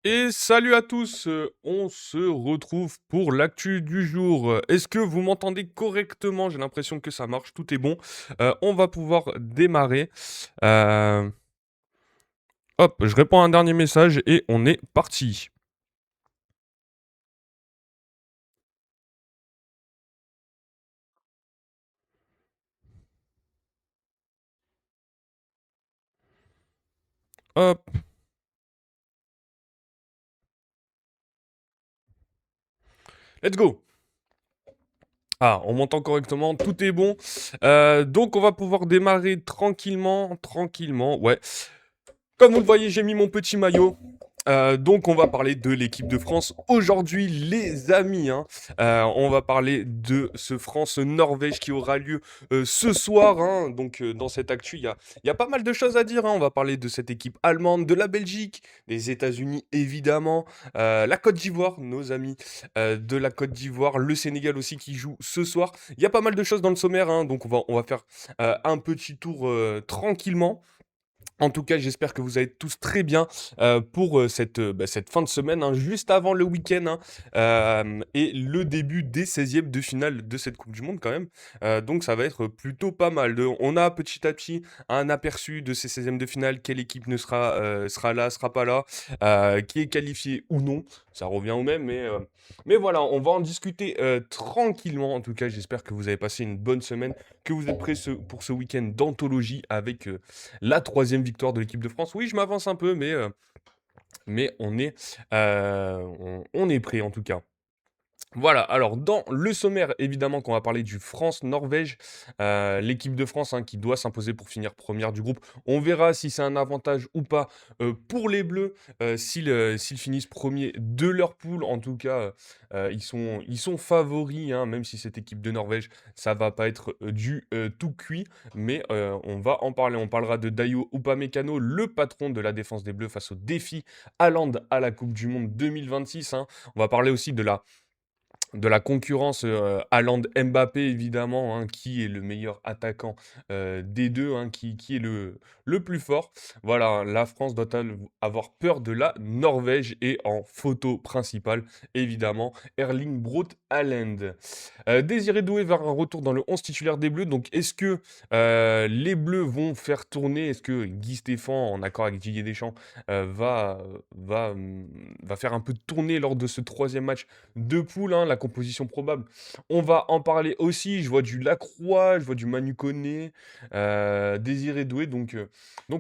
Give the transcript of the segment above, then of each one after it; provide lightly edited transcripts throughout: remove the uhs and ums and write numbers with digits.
Et salut à tous, on se retrouve pour l'actu du jour. Est-ce que vous m'entendez correctement? J'ai l'impression que ça marche, tout est bon. On va pouvoir démarrer. Heu, Hop, je réponds à un dernier message et on est parti. Hop, let's go! Ah, on m'entend correctement, tout est bon. Donc on va pouvoir démarrer tranquillement, tranquillement, ouais. Comme vous le voyez, j'ai mis mon petit maillot. Donc on va parler de l'équipe de France aujourd'hui, les amis, hein. On va parler de ce France-Norvège qui aura lieu ce soir, hein. Donc dans cette actu, il y a pas mal de choses à dire, hein. On va parler de cette équipe allemande, de la Belgique, des États-Unis évidemment, la Côte d'Ivoire, nos amis de la Côte d'Ivoire, le Sénégal aussi qui joue ce soir. Il y a pas mal de choses dans le sommaire, hein. Donc on va faire un petit tour tranquillement. En tout cas, j'espère que vous allez tous très bien pour cette fin de semaine, hein, juste avant le week-end, hein, et le début des 16e de finale de cette Coupe du Monde quand même. Donc ça va être plutôt pas mal. On a petit à petit un aperçu de ces 16e de finale, quelle équipe ne sera là, sera pas là, qui est qualifiée ou non. Ça revient au même, mais voilà, on va en discuter tranquillement. En tout cas, j'espère que vous avez passé une bonne semaine, que vous êtes prêts pour ce week-end d'anthologie avec la troisième victoire de l'équipe de France. Oui, je m'avance un peu, mais on est prêt en tout cas. Voilà, alors dans le sommaire, évidemment qu'on va parler du France-Norvège, l'équipe de France, hein, qui doit s'imposer pour finir première du groupe. On verra si c'est un avantage ou pas pour les Bleus, s'ils finissent premiers de leur poule. En tout cas, ils sont favoris, hein, même si cette équipe de Norvège, ça va pas être du tout cuit. Mais on va en parler. On parlera de Dayo Upamecano, le patron de la défense des Bleus face au défi Haaland à la Coupe du Monde 2026, hein. On va parler aussi de la concurrence Haaland-Mbappé, évidemment, hein, qui est le meilleur attaquant des deux, hein, qui est le plus fort. Voilà, hein, la France doit-elle avoir peur de la Norvège et en photo principale, évidemment, Erling Braut Haaland. Désiré Doué vers un retour dans le 11 titulaire des Bleus. Donc, est-ce que les Bleus vont faire tourner? Est-ce que Guy Stéphane, en accord avec Didier Deschamps, va faire un peu tourner lors de ce troisième match de poule, hein, la composition probable? On va en parler aussi. Je vois du Lacroix, je vois du Manu Koné, Désiré Doué. Donc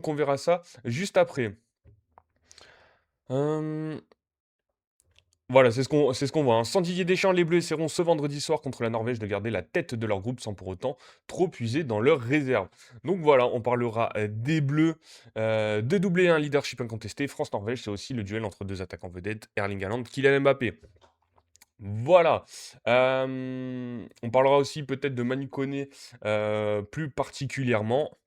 on verra ça juste après. Hem, voilà, c'est ce qu'on voit, hein. Sans Didier Deschamps, les Bleus essaieront ce vendredi soir contre la Norvège de garder la tête de leur groupe sans pour autant trop puiser dans leurs réserves. Donc voilà, on parlera des Bleus, de doubler un leadership incontesté. France-Norvège, c'est aussi le duel entre deux attaquants vedettes, Erling Haaland, Kylian Mbappé. Voilà. On parlera aussi peut-être de Manu Koné, plus particulièrement.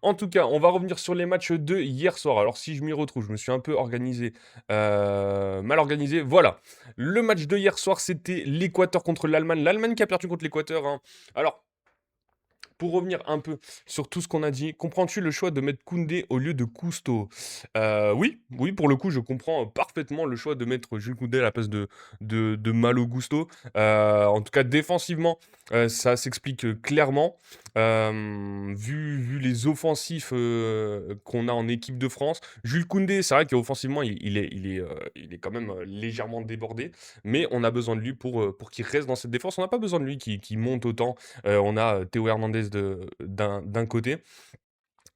En tout cas, on va revenir sur les matchs de hier soir. Alors si je m'y retrouve, je me suis un peu organisé, mal organisé. Voilà. Le match de hier soir, c'était l'Équateur contre l'Allemagne. L'Allemagne qui a perdu contre l'Équateur, hein. Alors, pour revenir un peu sur tout ce qu'on a dit, comprends-tu le choix de mettre Koundé au lieu de Cousteau? Oui, oui, pour le coup, je comprends parfaitement le choix de mettre Jules Koundé à la place de Malo Gusto. En tout cas, défensivement, ça s'explique clairement. Vu les offensifs qu'on a en équipe de France, Jules Koundé, c'est vrai qu'offensivement, il est quand même légèrement débordé, mais on a besoin de lui pour qu'il reste dans cette défense. On n'a pas besoin de lui qui monte autant. On a Théo Hernandez d'un côté,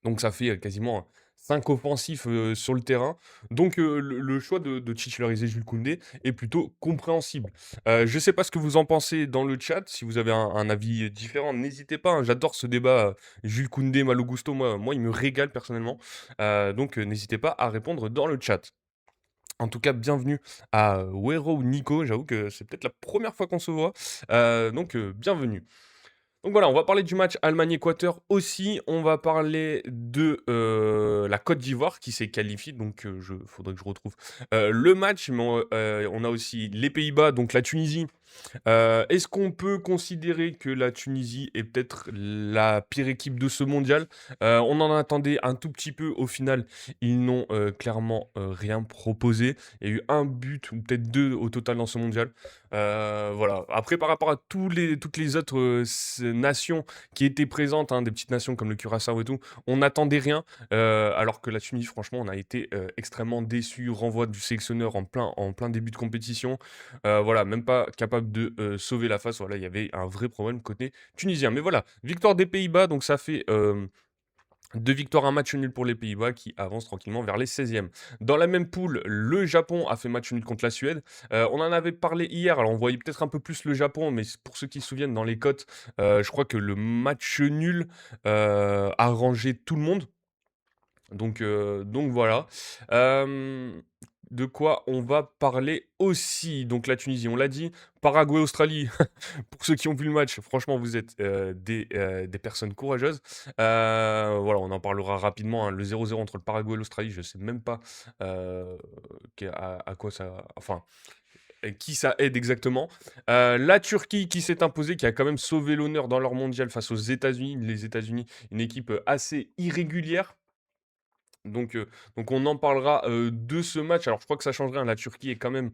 donc ça fait quasiment 5 offensifs sur le terrain. Donc le choix de titulariser Jules Koundé est plutôt compréhensible. Je ne sais pas ce que vous en pensez dans le chat. Si vous avez un avis différent, n'hésitez pas, hein. J'adore ce débat Jules Koundé, Malo Gusto. Moi, il me régale personnellement. Donc n'hésitez pas à répondre dans le chat. En tout cas, bienvenue à Wero ou Nico. J'avoue que c'est peut-être la première fois qu'on se voit. Donc bienvenue. Donc voilà, on va parler du match Allemagne-Équateur aussi. On va parler de la Côte d'Ivoire qui s'est qualifiée. Donc faudrait que je retrouve le match. Mais on a aussi les Pays-Bas, donc la Tunisie. Est-ce qu'on peut considérer que la Tunisie est peut-être la pire équipe de ce mondial? On en attendait un tout petit peu. Au final, ils n'ont, clairement, rien proposé. Il y a eu un but ou peut-être 2 au total dans ce mondial. Voilà. Après par rapport à toutes les autres, nations qui étaient présentes, hein, des petites nations comme le Curaçao et tout, on n'attendait rien. Alors que la Tunisie, franchement, on a été, extrêmement déçus. Renvoi du sélectionneur en plein début de compétition. Voilà, même pas capable de, sauver la face. Voilà, il y avait un vrai problème côté tunisien. Mais voilà, victoire des Pays-Bas, donc ça fait, 2 victoires, 1 match nul pour les Pays-Bas qui avancent tranquillement vers les 16e. Dans la même poule, le Japon a fait match nul contre la Suède. On en avait parlé hier, alors on voyait peut-être un peu plus le Japon, mais pour ceux qui se souviennent, dans les cotes, je crois que le match nul, arrangeait tout le monde. Donc voilà. De quoi on va parler aussi? Donc la Tunisie, on l'a dit. Paraguay, Australie, pour ceux qui ont vu le match, franchement, vous êtes, des personnes courageuses. Voilà, on en parlera rapidement, hein. Le 0-0 entre le Paraguay et l'Australie, je sais même pas, à quoi ça enfin, qui ça aide exactement. La Turquie qui s'est imposée, qui a quand même sauvé l'honneur dans leur mondial face aux États-Unis. Les États-Unis, une équipe, assez irrégulière. Donc, heu, donc on en parlera, de ce match. Alors je crois que ça change rien, la Turquie est quand même,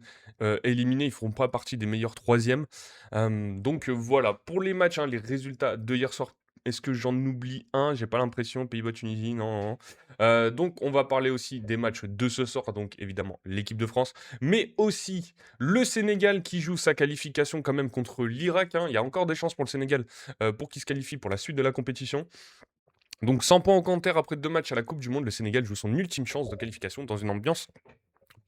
éliminée, ils feront pas partie des meilleurs troisièmes. Voilà. Pour les matchs, hein, les résultats de hier soir, est-ce que j'en oublie un? J'ai pas l'impression. Pays-Bas-Tunisie, non, non, non. Donc on va parler aussi des matchs de ce soir, donc évidemment l'équipe de France, mais aussi le Sénégal qui joue sa qualification quand même contre l'Irak, hein. Il y a encore des chances pour le Sénégal, pour qu'il se qualifie pour la suite de la compétition. Donc 100 points en compteur après 2 matchs à la coupe du monde, le Sénégal joue son ultime chance de qualification dans une ambiance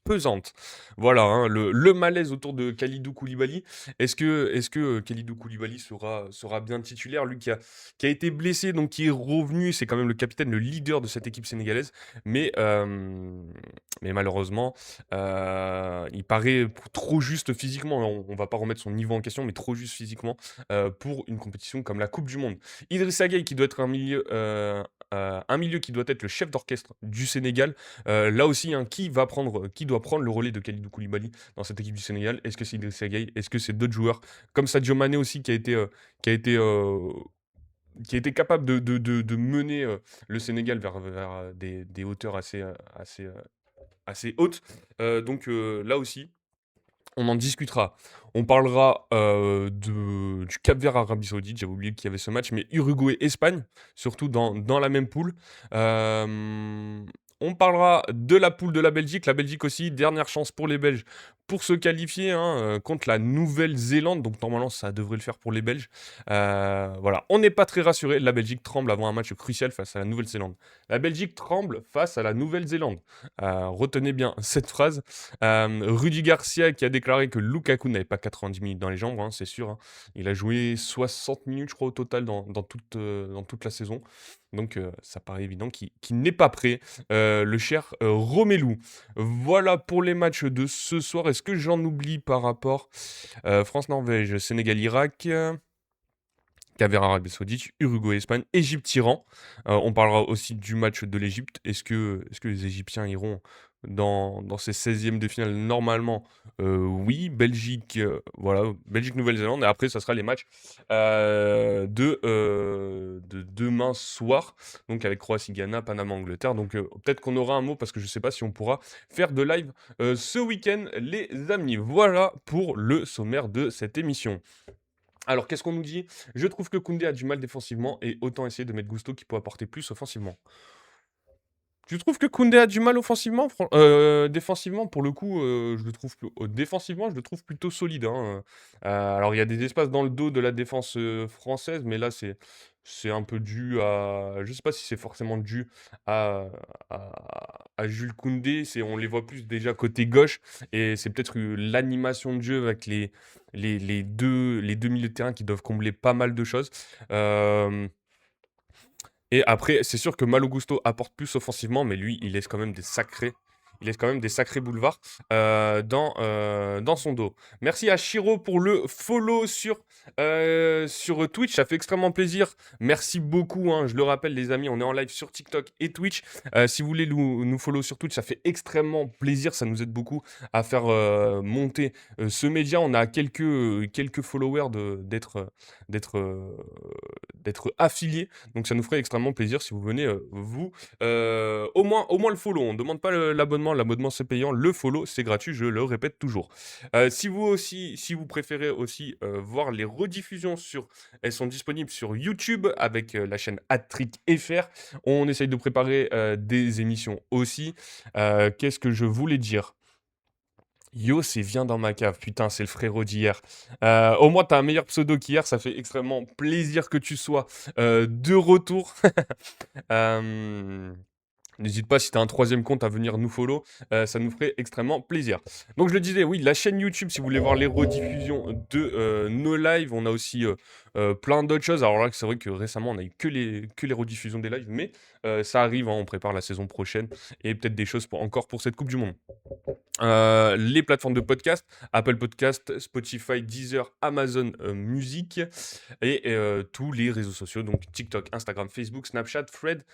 pesante. Voilà, hein, le malaise autour de Kalidou Koulibaly. Est-ce que Kalidou Koulibaly sera bien titulaire? Lui qui a été blessé, donc qui est revenu, c'est quand même le capitaine, le leader de cette équipe sénégalaise. Mais, mais malheureusement, il paraît trop juste physiquement. On va pas remettre son niveau en question, mais trop juste physiquement, pour une compétition comme la Coupe du monde. Idrissa Gueye qui doit être un milieu qui doit être le chef d'orchestre du Sénégal. Là aussi, hein, qui doit prendre le relais de Kalidou Koulibaly dans cette équipe du Sénégal? Est-ce que c'est Idrissa Gueye? Est-ce que c'est d'autres joueurs comme Sadio Mané aussi qui a été, qui a été capable de mener, le Sénégal vers des hauteurs assez hautes? Là aussi, on en discutera. On parlera, du Cap-Vert Arabie Saoudite, j'avais oublié qu'il y avait ce match, mais Uruguay-Espagne, surtout dans la même poule. On parlera de la poule de la Belgique. La Belgique aussi, dernière chance pour les Belges pour se qualifier, hein, contre la Nouvelle-Zélande. Donc normalement, ça devrait le faire pour les Belges. Voilà, on n'est pas très rassuré. La Belgique tremble avant un match crucial face à la Nouvelle-Zélande. La Belgique tremble face à la Nouvelle-Zélande. Retenez bien cette phrase. Rudy Garcia qui a déclaré que Lukaku n'avait pas 90 minutes dans les jambes, hein, c'est sûr, hein. Il a joué 60 minutes, je crois, au total dans toute la saison. Donc, ça paraît évident qu'il n'est pas prêt, le cher Romelu. Voilà pour les matchs de ce soir. Est-ce que j'en oublie par rapport France-Norvège, Sénégal-Irak, Cap-Vert, Arabie Saoudite, Uruguay-Espagne, Égypte-Iran. On parlera aussi du match de l'Égypte. Est-ce que les Égyptiens iront dans ces 16e de finale? Normalement, oui. Belgique, voilà, Belgique-Nouvelle-Zélande. Et après, ça sera les matchs de demain soir. Donc avec Croatie-Ghana, Panama-Angleterre. Donc peut-être qu'on aura un mot parce que je ne sais pas si on pourra faire de live ce week-end, les amis. Voilà pour le sommaire de cette émission. Alors, qu'est-ce qu'on nous dit? Je trouve que Koundé a du mal défensivement et autant essayer de mettre Gusto qui peut apporter plus offensivement. Tu trouves que Koundé a du mal offensivement? Défensivement, pour le coup, je le trouve défensivement, je le trouve plutôt solide, hein. Alors il y a des espaces dans le dos de la défense, française, mais là, c'est un peu dû à je sais pas si c'est forcément dû à Jules Koundé, on les voit plus déjà côté gauche et c'est peut-être, l'animation de jeu avec les deux milieux de terrain qui doivent combler pas mal de choses. Hem Et après, c'est sûr que Malo Gusto apporte plus offensivement, mais lui, il laisse quand même des sacrés. il laisse quand même des sacrés boulevards dans son dos. Merci à Shiro pour le follow sur Twitch, ça fait extrêmement plaisir. Merci beaucoup, hein, je le rappelle les amis, on est en live sur TikTok et Twitch. Si vous voulez nous follow sur Twitch, ça fait extrêmement plaisir, ça nous aide beaucoup à faire monter ce média. On a quelques followers d'être affiliés, donc ça nous ferait extrêmement plaisir si vous venez vous au moins le follow. On ne demande pas l'abonnement c'est payant, le follow c'est gratuit, je le répète toujours. Si vous préférez aussi voir les rediffusions elles sont disponibles sur YouTube avec la chaîne Hattrick FR. On essaye de préparer des émissions aussi. Qu'est-ce que je voulais dire? Yo, c'est viens dans ma cave. Putain, c'est le frérot d'hier. Au moins, t'as un meilleur pseudo qu'hier. Ça fait extrêmement plaisir que tu sois de retour. Euh, N'hésite pas, si tu as un troisième compte, à venir nous follow. Ça nous ferait extrêmement plaisir. Donc, je le disais, oui, la chaîne YouTube, si vous voulez voir les rediffusions de nos lives, on a aussi plein d'autres choses. Alors là, c'est vrai que récemment, on a eu que les rediffusions des lives, mais ça arrive, hein, on prépare la saison prochaine et peut-être des choses encore pour cette Coupe du Monde. Les plateformes de podcast, Apple Podcast, Spotify, Deezer, Amazon Music et tous les réseaux sociaux, donc TikTok, Instagram, Facebook, Snapchat, Thread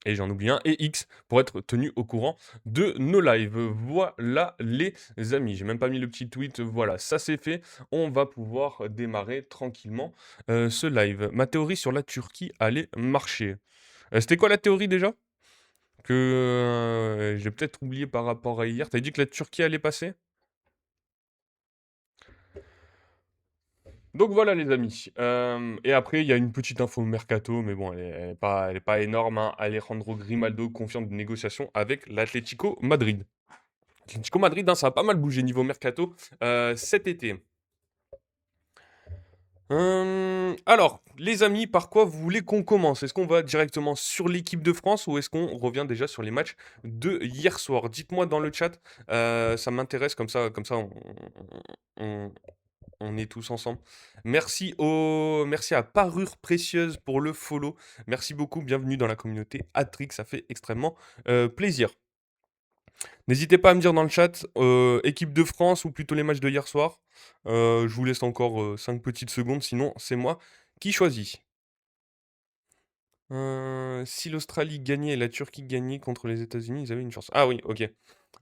et j'en oublie un, et X, pour être tenu au courant de nos lives. Voilà les amis, j'ai même pas mis le petit tweet, voilà, ça c'est fait. On va pouvoir démarrer tranquillement ce live. Ma théorie sur la Turquie allait marcher. C'était quoi la théorie déjà? Que j'ai peut-être oublié par rapport à hier. T'as dit que la Turquie allait passer? Donc voilà les amis. Et après, il y a une petite info mercato, mais bon, elle est pas énorme, hein. Alejandro Grimaldo confirme des négociations avec l'Atlético Madrid. L'Atlético Madrid, hein, ça a pas mal bougé niveau mercato cet été. Alors, les amis, par quoi vous voulez qu'on commence? Est-ce qu'on va directement sur l'équipe de France ou est-ce qu'on revient déjà sur les matchs de hier soir? Dites-moi dans le chat, ça m'intéresse, comme ça on, on est tous ensemble. Merci à Parure Précieuse pour le follow. Merci beaucoup, bienvenue dans la communauté Atrix, ça fait extrêmement plaisir. N'hésitez pas à me dire dans le chat, équipe de France ou plutôt les matchs de hier soir. Je vous laisse encore 5 petites secondes, sinon c'est moi qui choisis. Si l'Australie gagnait et la Turquie gagnait contre les États-Unis, ils avaient une chance. Ah oui, ok.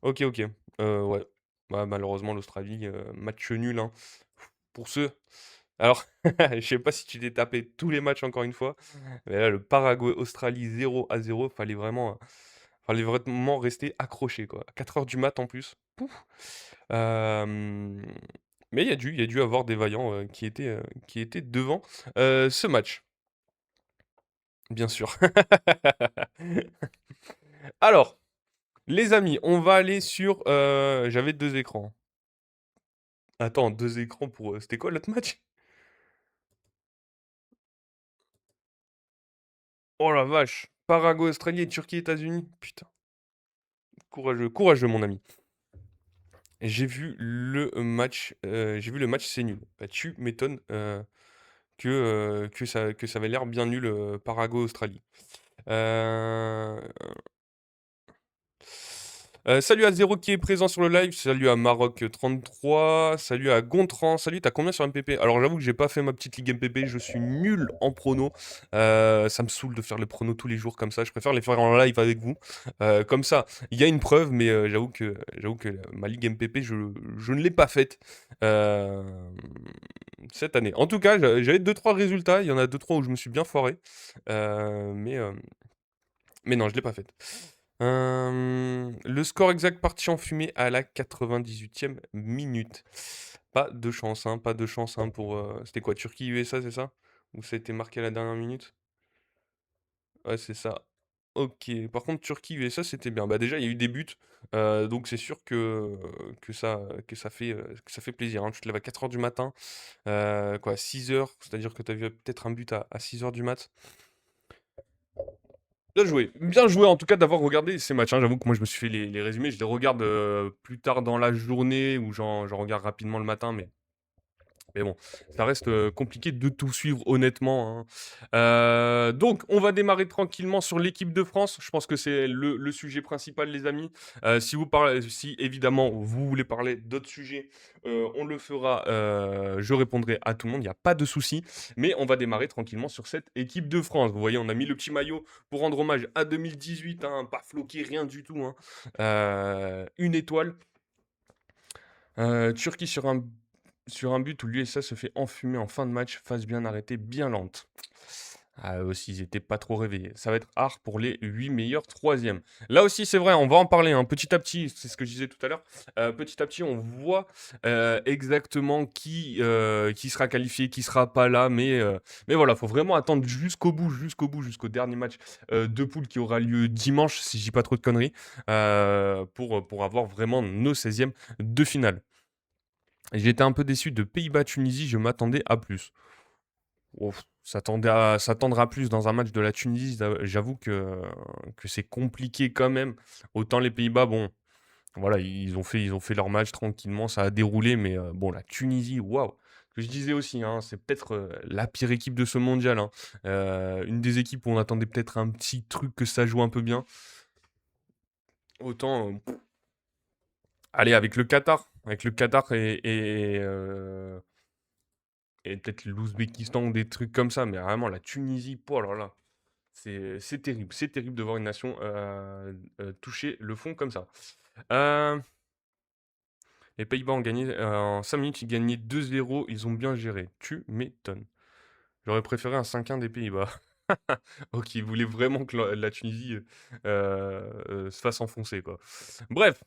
Ok, ok. Ouais. Bah, malheureusement, l'Australie, match nul, hein. Pour ceux. Alors, je sais pas si tu t'es tapé tous les matchs encore une fois. Mais là, le Paraguay-Australie 0-0, fallait vraiment rester accroché, quoi. À 4 heures du mat en plus. Pouf. Euh, Mais il y a dû avoir des vaillants qui étaient devant ce match, bien sûr. Alors, les amis, on va aller sur. J'avais deux écrans. Attends, deux écrans pour. C'était quoi l'autre match? Oh la vache! Paraguay, Australie et Turquie, États-Unis. Putain, courageux, courageux, mon ami. J'ai vu le match, c'est nul. Bah, tu m'étonnes que ça avait l'air bien nul, Paraguay-Australie. Euh, salut à Zéro qui est présent sur le live, salut à Maroc33, salut à Gontran, salut, t'as combien sur MPP? Alors j'avoue que j'ai pas fait ma petite ligue MPP, je suis nul en prono. Ça me saoule de faire les pronos tous les jours comme ça, je préfère les faire en live avec vous. Comme ça, il y a une preuve, mais j'avoue que ma ligue MPP, je ne l'ai pas faite euh, cette année. En tout cas, j'avais deux trois résultats, il y en a deux trois où je me suis bien foiré. Mais non, je l'ai pas faite. Le score exact parti en fumée à la 98e minute. Pas de chance, hein, pas de chance hein, pour. C'était quoi, Turquie-USA, c'est ça? Ou ça a été marqué à la dernière minute? Ouais, c'est ça. Ok. Par contre, Turquie-USA, c'était bien. Bah déjà, il y a eu des buts, donc c'est sûr que ça fait plaisir, hein. Tu te lèves à 4 heures du matin, quoi, 6 heures, c'est-à-dire que tu as vu peut-être un but à 6 heures du mat. Bien joué en tout cas d'avoir regardé ces matchs, hein. J'avoue que moi je me suis fait les résumés, je les regarde plus tard dans la journée ou j'en regarde rapidement le matin, mais Mais bon, ça reste, compliqué de tout suivre honnêtement, hein. Donc on va démarrer tranquillement sur l'équipe de France. Je pense que c'est le sujet principal les amis. Si évidemment vous voulez parler d'autres sujets, on le fera, je répondrai à tout le monde, il y a pas de souci. Mais on va démarrer tranquillement sur cette équipe de France. Vous voyez, on a mis le petit maillot pour rendre hommage à 2018, hein, pas floqué, rien du tout, hein. 1 étoile. Turquie sur un but où l'USA se fait enfumer en fin de match, phase bien arrêtée, bien lente. Ah, eux aussi, ils étaient pas trop réveillés. Ça va être hard pour les 8 meilleurs troisièmes. Là aussi, c'est vrai, on va en parler, hein. Petit à petit, c'est ce que je disais tout à l'heure. Petit à petit, on voit exactement qui sera qualifié, qui sera pas là. Mais voilà, faut vraiment attendre jusqu'au bout, jusqu'au dernier match de poule qui aura lieu dimanche, si je dis pas trop de conneries, pour avoir vraiment nos 16e de finale. J'étais un peu déçu de Pays-Bas-Tunisie, je m'attendais à plus. Ouf, s'attendre à plus dans un match de la Tunisie, j'avoue que c'est compliqué quand même. Autant les Pays-Bas, bon, voilà, ils ont fait leur match tranquillement, ça a déroulé, mais bon, la Tunisie, waouh! Que je disais aussi, hein, c'est peut-être la pire équipe de ce mondial, hein. Une des équipes où on attendait peut-être un petit truc que ça joue un peu bien. Autant, allez, avec le Qatar et peut-être l'Ouzbékistan ou des trucs comme ça, mais vraiment la Tunisie, oh là là, c'est terrible de voir une nation toucher le fond comme ça. Euh, les Pays-Bas ont gagné en 5 minutes, ils gagnaient 2-0, ils ont bien géré. Tu m'étonnes. J'aurais préféré un 5-1 des Pays-Bas. Ok, ils voulaient vraiment que la Tunisie se fasse enfoncer, quoi. Bref,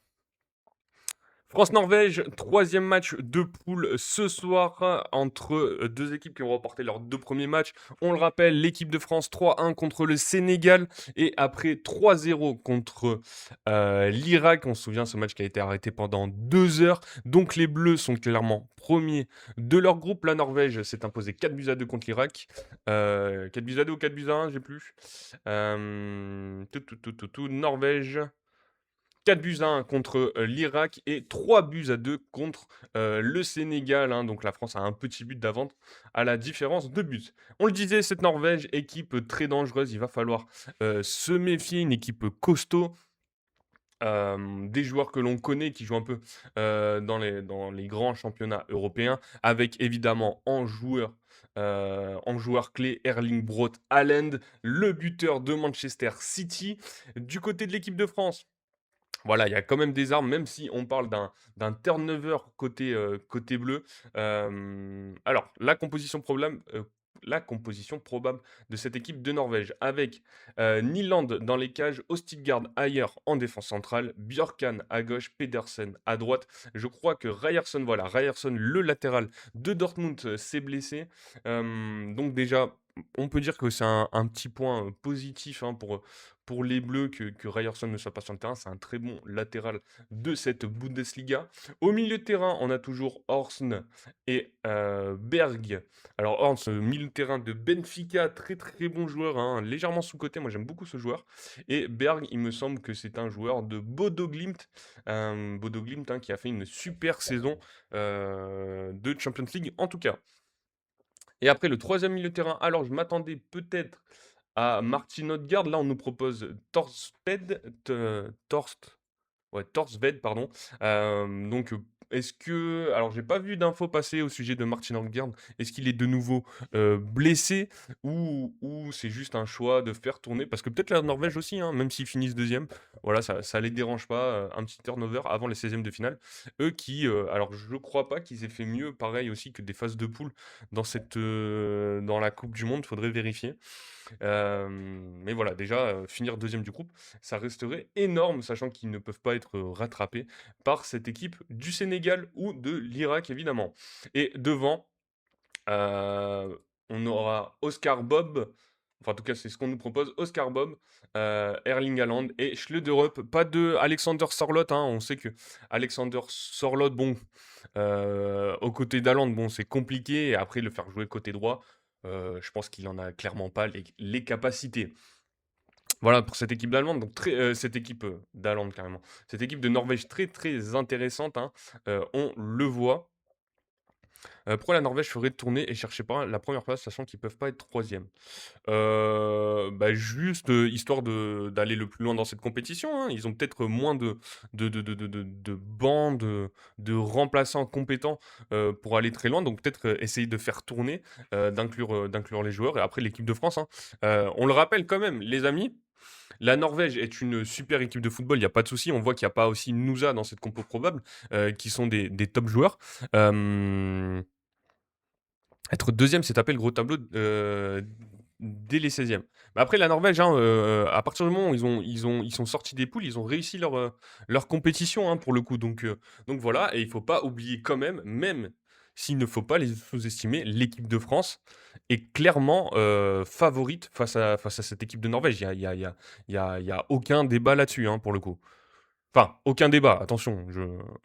France-Norvège, troisième match de poule ce soir entre deux équipes qui ont remporté leurs deux premiers matchs. On le rappelle, l'équipe de France 3-1 contre le Sénégal et après 3-0 contre l'Irak. On se souvient ce match qui a été arrêté pendant 2 heures. Donc les Bleus sont clairement premiers de leur groupe. La Norvège s'est imposée 4-2 contre l'Irak. 4-2 ou 4-1, j'ai plus. Norvège. 4-1 contre l'Irak et 3-2 contre le Sénégal, hein. Donc la France a un petit but d'avance à la différence de but. On le disait, cette Norvège, équipe très dangereuse, il va falloir se méfier, une équipe costaud. Des joueurs que l'on connaît qui jouent un peu dans les grands championnats européens, avec évidemment en joueur clé Erling Braut Haaland, le buteur de Manchester City. Du côté de l'équipe de France, voilà, il y a quand même des armes, même si on parle d'un turnover côté bleu. Alors, la composition probable de cette équipe de Norvège, avec Nyland dans les cages, Ostigard ailleurs en défense centrale, Björkan à gauche, Pedersen à droite. Je crois que Ryerson, le latéral de Dortmund, s'est blessé. Donc déjà, on peut dire que c'est un petit point positif, hein, pour les Bleus que Ryerson ne soit pas sur le terrain. C'est un très bon latéral de cette Bundesliga. Au milieu de terrain, on a toujours Horst et Berg. Alors Horst, milieu de terrain de Benfica, très très bon joueur, hein, légèrement sous-coté. Moi j'aime beaucoup ce joueur. Et Berg, il me semble que c'est un joueur de Bodo Glimt. Bodo Glimt, hein, qui a fait une super saison de Champions League en tout cas. Et après, le troisième milieu de terrain, alors je m'attendais peut-être à Martin Odegaard. Là, on nous propose Torsved, pardon. Donc, est-ce que... Alors, j'ai pas vu d'infos passer au sujet de Martin Odegaard. Est-ce qu'il est de nouveau blessé ou c'est juste un choix de faire tourner? Parce que peut-être la Norvège aussi, hein, même s'ils finissent deuxième, voilà, ça les dérange pas. Un petit turnover avant les 16e de finale. Eux qui... alors, je crois pas qu'ils aient fait mieux, pareil aussi, que des phases de poule dans la Coupe du Monde. Faudrait vérifier. Mais voilà, déjà, finir deuxième du groupe, ça resterait énorme, sachant qu'ils ne peuvent pas être rattrapés par cette équipe du Sénégal ou de l'Irak, évidemment. Et devant, on aura Oscar Bob, enfin en tout cas c'est ce qu'on nous propose, Oscar Bob, Erling Haaland et Schleuderup. Pas de Alexander Sorloth, hein. On sait que Alexander Sorloth, bon, aux côtés d'Haaland, bon, c'est compliqué, et après le faire jouer côté droit, je pense qu'il en a clairement pas les capacités. Voilà pour cette équipe d'Allemagne, donc cette équipe d'Haaland carrément. Cette équipe de Norvège très très intéressante, hein, on le voit. Pourquoi la Norvège ferait tourner et chercher pas la première place, sachant qu'ils peuvent pas être troisième. Bah, juste, histoire d'aller le plus loin dans cette compétition, hein. Ils ont peut-être moins de bancs, de remplaçants compétents, pour aller très loin. Donc peut-être, essayer de faire tourner, d'inclure les joueurs et après l'équipe de France, hein. On le rappelle quand même, les amis, la Norvège est une super équipe de football, il y a pas de souci. On voit qu'il y a pas aussi Nusa dans cette compo probable, qui sont des top joueurs. Hem Être deuxième, c'est taper le gros tableau, dès les 16e. Mais après la Norvège, hein, à partir du moment où ils sont sortis des poules, ils ont réussi leur compétition, hein, pour le coup. Donc voilà, et il faut pas oublier quand même s'il ne faut pas les sous-estimer, l'équipe de France est clairement, favorite face à cette équipe de Norvège. Il y a aucun débat là-dessus, hein, pour le coup. Enfin, aucun débat, attention.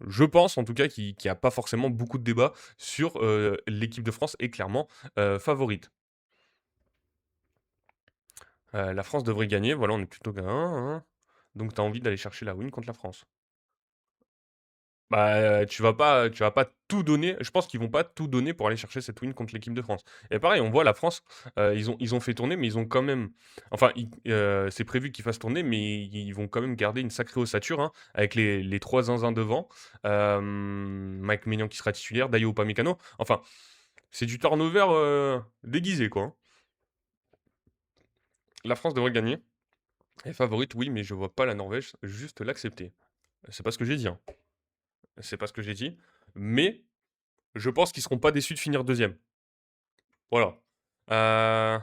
Je pense en tout cas qu'il y a pas forcément beaucoup de débats sur, l'équipe de France est clairement, favorite. La France devrait gagner, voilà, on est plutôt gagnant, hein. Donc tu as envie d'aller chercher la win contre la France. Bah, tu vas pas tout donner. Je pense qu'ils vont pas tout donner pour aller chercher cette win contre l'équipe de France. Et pareil, on voit la France, ils ont fait tourner, mais ils ont quand même enfin, c'est prévu qu'ils fassent tourner, mais ils vont quand même garder une sacrée ossature, hein, avec les 3 zinzins devant. Mike Maignan qui sera titulaire, Dayot Upamecano. Enfin, c'est du turnover, déguisé, quoi, hein. La France devrait gagner. Elle est favorite, oui, mais je vois pas la Norvège juste l'accepter. C'est pas ce que j'ai dit, hein. C'est pas ce que j'ai dit, mais je pense qu'ils seront pas déçus de finir deuxième. Voilà. Euh,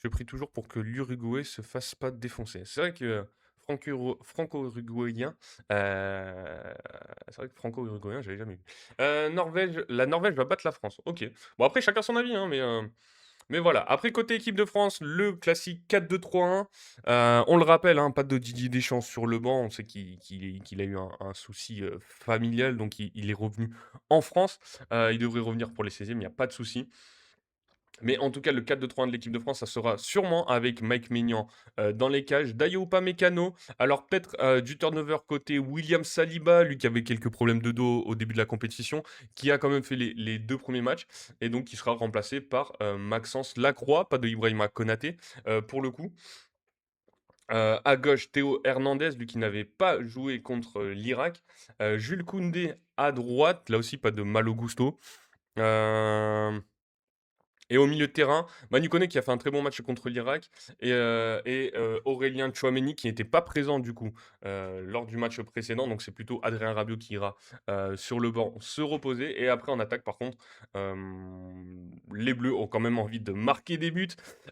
je prie toujours pour que l'Uruguay se fasse pas défoncer. C'est vrai que franco-uruguayen, euh, c'est vrai que franco-uruguayen, j'avais jamais vu. La Norvège va battre la France. Ok. Bon, après, chacun son avis, hein, mais voilà. Après, côté équipe de France, le classique 4-2-3-1. On le rappelle, hein, pas de Didier Deschamps sur le banc. On sait qu'il a eu un souci familial, donc il est revenu en France. Il devrait revenir pour les 16e, il n'y a pas de souci. Mais en tout cas, le 4-2-3-1 de l'équipe de France, ça sera sûrement avec Mike Maignan dans les cages. Dayo Upamecano, alors peut-être du turnover côté William Saliba, lui qui avait quelques problèmes de dos au début de la compétition, qui a quand même fait les 2 premiers matchs, et donc qui sera remplacé par Maxence Lacroix, pas de Ibrahima Konaté, pour le coup. À gauche, Théo Hernandez, lui qui n'avait pas joué contre l'Irak. Jules Koundé à droite, là aussi pas de Malo Gusto. Euh, et au milieu de terrain, Manu Koné qui a fait un très bon match contre l'Irak et Aurélien Tchouaméni qui n'était pas présent du coup lors du match précédent. Donc c'est plutôt Adrien Rabiot qui ira sur le banc se reposer. Et après en attaque par contre, euh, les Bleus ont quand même envie de marquer des buts.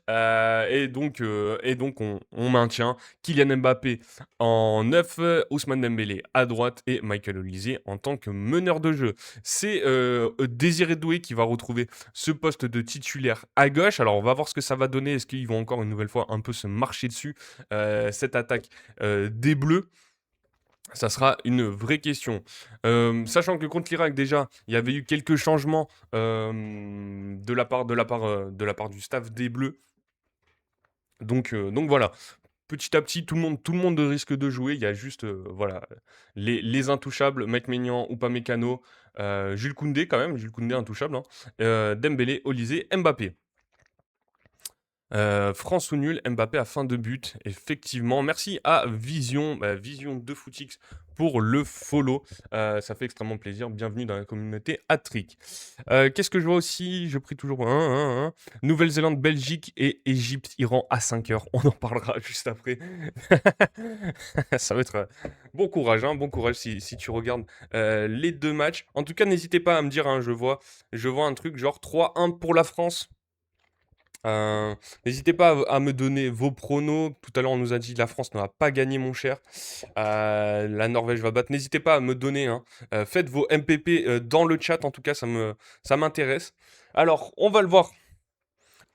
Et donc on maintient Kylian Mbappé en 9, Ousmane Dembélé à droite et Michael Olise en tant que meneur de jeu. C'est Désiré Doué qui va retrouver ce poste de titulaire à gauche. Alors on va voir ce que ça va donner. Est-ce qu'ils vont encore une nouvelle fois un peu se marcher dessus, cette attaque des Bleus? Ça sera une vraie question. Sachant que contre l'Irak déjà, il y avait eu quelques changements de la part du staff des Bleus. Donc voilà, petit à petit, tout le monde risque de jouer. Il y a juste voilà, les intouchables, Mike Maignan, Upamecano, Jules Koundé quand même, Jules Koundé intouchable, hein, Dembélé, Olise, Mbappé. France ou nul, Mbappé à fin de but, effectivement. Merci à Vision de Footix pour le follow. Ça fait extrêmement plaisir. Bienvenue dans la communauté Hattrick. Qu'est-ce que je vois aussi? Je prie toujours. Nouvelle-Zélande, Belgique et Égypte, Iran à 5 heures. On en parlera juste après. Ça va être bon courage, hein, bon courage si tu regardes les 2 matchs. En tout cas, n'hésitez pas à me dire, hein, je vois un truc genre 3-1 pour la France. Heu, N'hésitez pas à me donner vos pronos. Tout à l'heure, on nous a dit: «La France ne va pas gagner, mon cher». La Norvège va battre. N'hésitez pas à me donner, hein, faites vos MPP, dans le chat, en tout cas, ça m'intéresse. Alors, on va le voir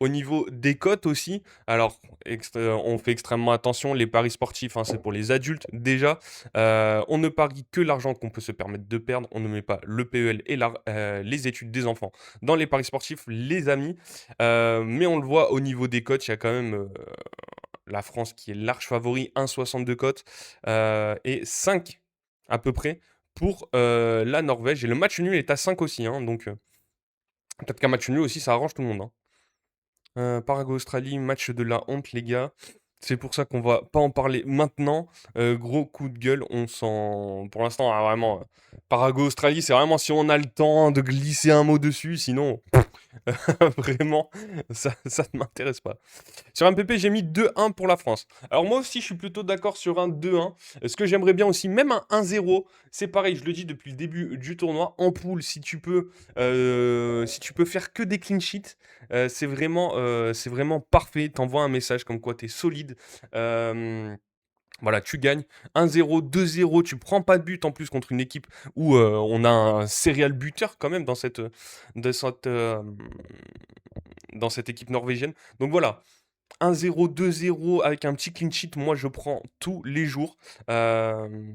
au niveau des cotes aussi. Alors, on fait extrêmement attention. Les paris sportifs, hein, c'est pour les adultes déjà. On ne parie que l'argent qu'on peut se permettre de perdre. On ne met pas le PEL et les études des enfants dans les paris sportifs, les amis. Mais on le voit au niveau des cotes, il y a quand même la France qui est large favori, 1,62 cotes et 5 à peu près pour la Norvège. Et le match nul est à 5 aussi, hein, donc. Peut-être qu'un match nul aussi, ça arrange tout le monde, hein. Paraguay-Australie, match de la honte, les gars. C'est pour ça qu'on va pas en parler maintenant. Gros coup de gueule, on s'en. Pour l'instant, ah, vraiment. Paraguay-Australie, c'est vraiment si on a le temps de glisser un mot dessus, sinon, vraiment, ça ne m'intéresse pas. Sur MPP, j'ai mis 2-1 pour la France. Alors moi aussi, je suis plutôt d'accord sur un 2-1. Ce que j'aimerais bien aussi, même un 1-0, c'est pareil, je le dis depuis le début du tournoi. En poule, si tu peux faire que des clean sheets, c'est vraiment parfait. T'envoies un message comme quoi t'es solide. Euh, voilà, tu gagnes 1-0, 2-0, tu prends pas de but en plus contre une équipe où on a un serial buteur quand même dans cette, euh, dans cette équipe norvégienne. Donc voilà, 1-0, 2-0 avec un petit clean sheet, moi je prends tous les jours. Euh,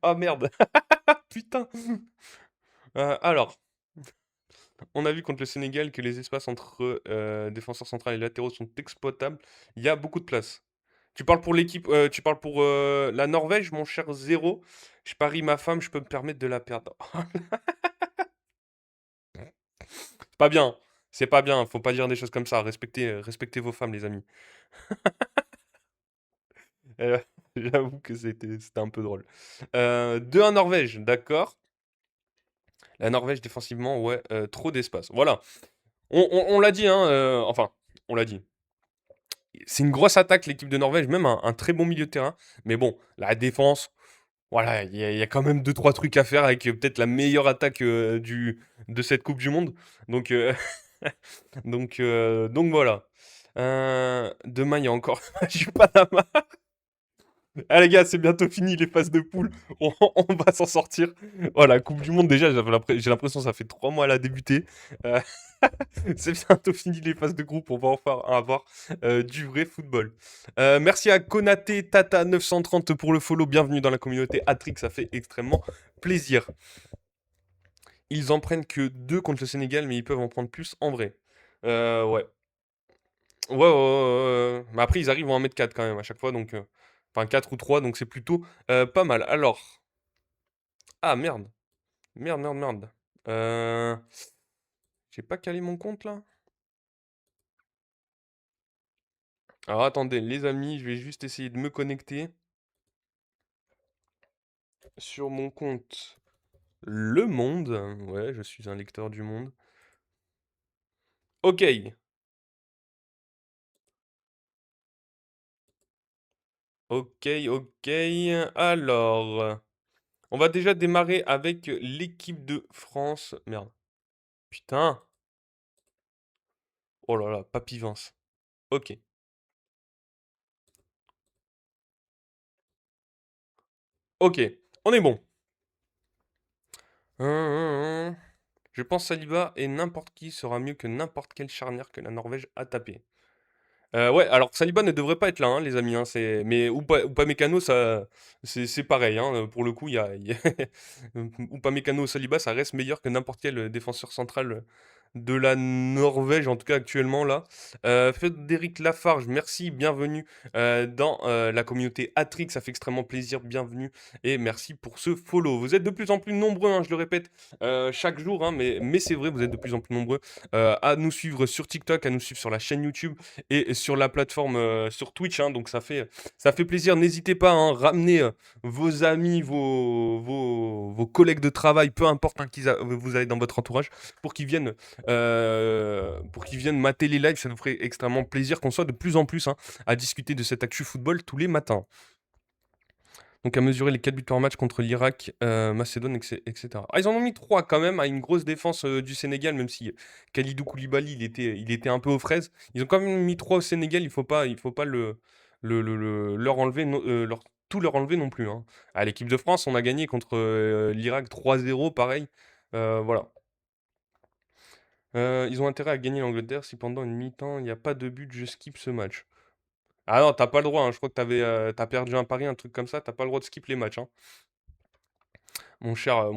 Ah merde, putain. Alors, on a vu contre le Sénégal que les espaces entre défenseurs centrales et latéraux sont exploitables. Il y a beaucoup de place. Tu parles pour l'équipe, tu parles pour la Norvège, mon cher Zéro. Je parie ma femme, je peux me permettre de la perdre. C'est pas bien. C'est pas bien. Faut pas dire des choses comme ça. Respectez vos femmes, les amis. Euh, J'avoue que c'était un peu drôle. 2-1 Norvège, d'accord. La Norvège, défensivement, ouais, trop d'espace. Voilà. On l'a dit, hein, enfin, on l'a dit. C'est une grosse attaque, l'équipe de Norvège, même un très bon milieu de terrain. Mais bon, la défense, voilà, il y a quand même deux trois trucs à faire avec peut-être la meilleure attaque de cette Coupe du Monde. Donc, donc voilà. Demain, il y a encore je suis pas Ah les gars, c'est bientôt fini les phases de poule. On va s'en sortir. Voilà, Coupe du Monde déjà, j'ai l'impression que ça fait 3 mois à la débuter. Euh, c'est bientôt fini les phases de groupe, on va enfin avoir du vrai football. Merci à Konaté Tata 930 pour le follow, bienvenue dans la communauté Atrix, ça fait extrêmement plaisir. Ils en prennent que 2 contre le Sénégal, mais ils peuvent en prendre plus en vrai. Ouais. Ouais, ouais, ouais, ouais, ouais. Mais après, ils arrivent à en mettre 4 quand même à chaque fois, donc. Enfin, 4 ou 3, donc c'est plutôt pas mal. Alors. Ah merde. Merde, merde, merde. J'ai pas calé mon compte là? Alors attendez, les amis, je vais juste essayer de me connecter sur mon compte Le Monde. Ouais, je suis un lecteur du Monde. Ok, ok, ok. Alors, on va déjà démarrer avec l'équipe de France. Merde. Putain. Oh là là, Papy Vince. Ok, ok. On est bon. Hum, hum, hum. Je pense Saliba et n'importe qui sera mieux que n'importe quelle charnière que la Norvège a tapé. Ouais, alors Saliba ne devrait pas être là, hein, les amis, hein, mais Upamecano, ça, c'est pareil, hein, pour le coup, Upamecano, Saliba, ça reste meilleur que n'importe quel défenseur central de la Norvège, en tout cas actuellement là. Frédéric Lafarge, merci, bienvenue dans la communauté Atrix, ça fait extrêmement plaisir, bienvenue et merci pour ce follow. Vous êtes de plus en plus nombreux, hein, je le répète, chaque jour, hein, mais c'est vrai, vous êtes de plus en plus nombreux à nous suivre sur TikTok, à nous suivre sur la chaîne YouTube et sur la plateforme sur Twitch, hein, donc ça fait plaisir. N'hésitez pas, hein, ramenez vos amis, vos collègues de travail, peu importe hein, vous avez dans votre entourage, pour qu'ils viennent mater les lives. Ça nous ferait extrêmement plaisir qu'on soit de plus en plus hein, à discuter de cette actu football tous les matins. Donc à mesurer les 4 buts par match contre l'Irak, Macédoine, etc. Ah, ils en ont mis 3 quand même, à une grosse défense du Sénégal, même si Kalidou Koulibaly, il était un peu aux fraises. Ils ont quand même mis 3 au Sénégal, il faut pas leur enlever, tout leur enlever non plus, hein. À l'équipe de France, on a gagné contre l'Irak 3-0, pareil. Voilà. Ils ont intérêt à gagner l'Angleterre si pendant une mi-temps, il n'y a pas de but, je skip ce match. Ah non, t'as pas le droit, hein. Je crois que t'as perdu un pari, un truc comme ça, t'as pas le droit de skip les matchs, hein. Mon cher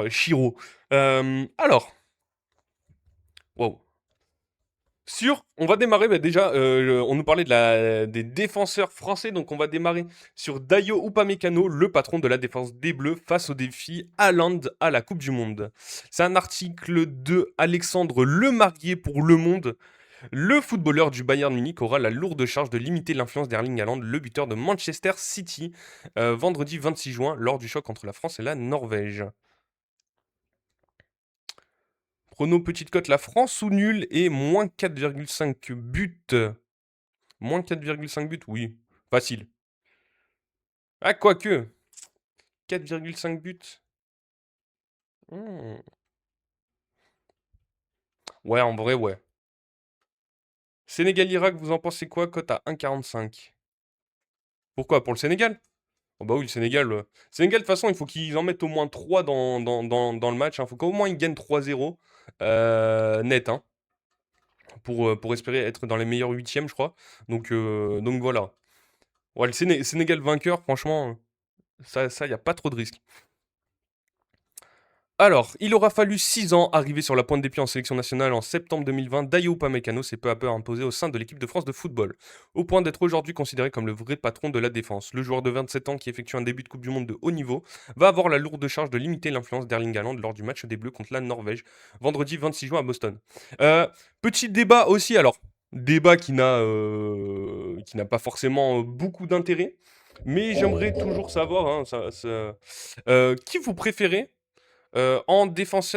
Chiro. Alors, wow. On va démarrer, bah, déjà, on nous parlait des défenseurs français, donc on va démarrer sur Dayo Upamecano, le patron de la défense des Bleus, face au défi Haaland à la Coupe du Monde. C'est un article de Alexandre Lemarguier pour Le Monde. Le footballeur du Bayern Munich aura la lourde charge de limiter l'influence d'Erling Haaland, le buteur de Manchester City, vendredi 26 juin, lors du choc entre la France et la Norvège. Prono petite cote, la France ou nul et moins 4,5 buts. Moins 4,5 buts, oui. Facile. Ah, quoique. 4,5 buts. Hmm. Ouais, en vrai, ouais. Sénégal-Irak, vous en pensez quoi? Cote à 1,45. Pourquoi? Pour le Sénégal? Oh bah oui, le Sénégal. Sénégal, de toute façon, il faut qu'ils en mettent au moins 3 dans le match. Il faut qu'au moins ils gagnent 3-0 net, hein, pour espérer être dans les meilleurs huitièmes, je crois. Donc voilà. Ouais, Sénégal vainqueur, franchement, ça, y a pas trop de risques. Alors, il aura fallu 6 ans arriver sur la pointe des pieds en sélection nationale en septembre 2020. Dayo Upamecano s'est peu à peu imposé au sein de l'équipe de France de football, au point d'être aujourd'hui considéré comme le vrai patron de la défense. Le joueur de 27 ans qui effectue un début de Coupe du Monde de haut niveau va avoir la lourde charge de limiter l'influence d'Erling Haaland lors du match des Bleus contre la Norvège, vendredi 26 juin à Boston. Petit débat aussi, alors, débat qui n'a pas forcément beaucoup d'intérêt, mais j'aimerais toujours savoir, hein, qui vous préférez en défense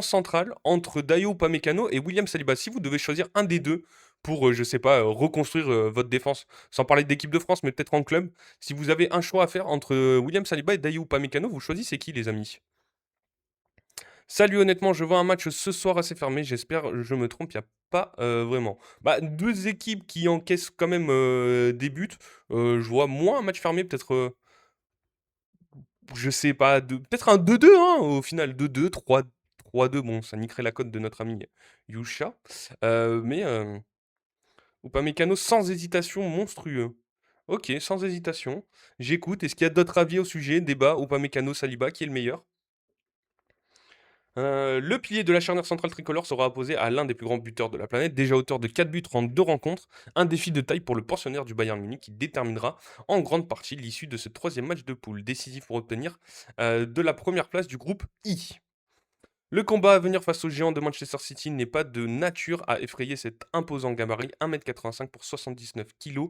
centrale entre Dayo Upamecano et William Saliba. Si vous devez choisir un des deux pour, je sais pas, reconstruire votre défense, sans parler d'équipe de France, mais peut-être en club, si vous avez un choix à faire entre William Saliba et Dayo Upamecano, vous choisissez qui, les amis? Salut, honnêtement, je vois un match ce soir assez fermé. J'espère, je me trompe, il n'y a pas vraiment. Bah, deux équipes qui encaissent quand même des buts. Je vois moins un match fermé, peut-être. Je sais pas, peut-être un 2-2, hein, au final. 2-2, 3-2, bon, ça niquerait la cote de notre ami Yusha. Mais Upamecano sans hésitation, monstrueux. Ok, sans hésitation. J'écoute. Est-ce qu'il y a d'autres avis au sujet? Débat, Upamecano, Saliba, qui est le meilleur? Le pilier de la charnière centrale tricolore sera opposé à l'un des plus grands buteurs de la planète, déjà auteur de 4 buts en 2 rencontres, un défi de taille pour le pensionnaire du Bayern Munich qui déterminera en grande partie l'issue de ce troisième match de poule, décisif pour obtenir de la première place du groupe I. Le combat à venir face aux géants de Manchester City n'est pas de nature à effrayer cet imposant gabarit, 1,85 m pour 79 kg,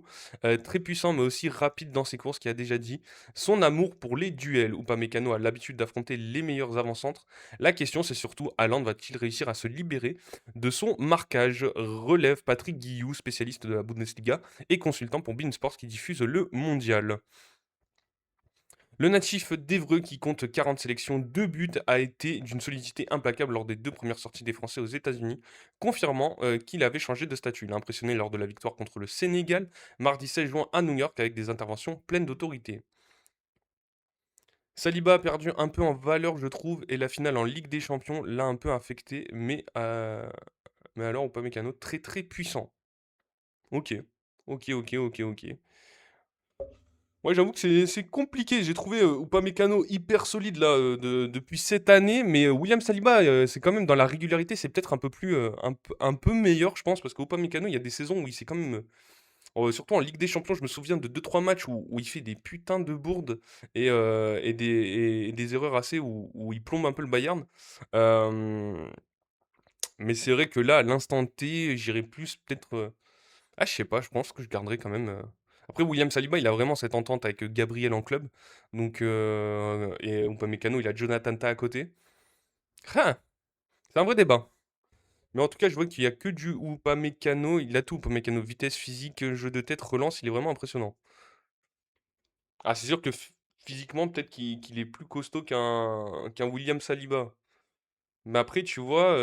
très puissant mais aussi rapide dans ses courses, qui a déjà dit son amour pour les duels. Upamecano a l'habitude d'affronter les meilleurs avant-centres. La question c'est surtout, Haaland va-t-il réussir à se libérer de son marquage? Relève Patrick Guillou, spécialiste de la Bundesliga et consultant pour beIN Sports qui diffuse le mondial. Le natif d'Évreux, qui compte 40 sélections, 2 buts, a été d'une solidité implacable lors des 2 premières sorties des Français aux États-Unis, confirmant qu'il avait changé de statut. Il a impressionné lors de la victoire contre le Sénégal, mardi 16 juin à New York, avec des interventions pleines d'autorité. Saliba a perdu un peu en valeur, je trouve, et la finale en Ligue des Champions l'a un peu affecté, mais alors Upamecano très très puissant. Ok, ok, ok, ok, ok. Ouais, j'avoue que c'est compliqué. J'ai trouvé Upamecano hyper solide là depuis cette année, mais William Saliba, c'est quand même dans la régularité, c'est peut-être un peu meilleur, je pense, parce que Upamecano, il y a des saisons où il s'est quand même, surtout en Ligue des Champions, je me souviens de deux trois matchs où il fait des putains de bourdes et des erreurs assez où il plombe un peu le Bayern. Euh, mais c'est vrai que là, à l'instant T, j'irais plus peut-être. Ah, je sais pas, je pense que je garderai quand même. Après, William Saliba, il a vraiment cette entente avec Gabriel en club. Donc, et Upamecano, il a Jonathan Tah à côté. Ah, c'est un vrai débat. Mais en tout cas, je vois qu'il y a que du Upamecano. Il a tout, Upamecano. Vitesse, physique, jeu de tête, relance, il est vraiment impressionnant. Ah, c'est sûr que physiquement, peut-être qu'il est plus costaud qu'un William Saliba. Mais après, tu vois,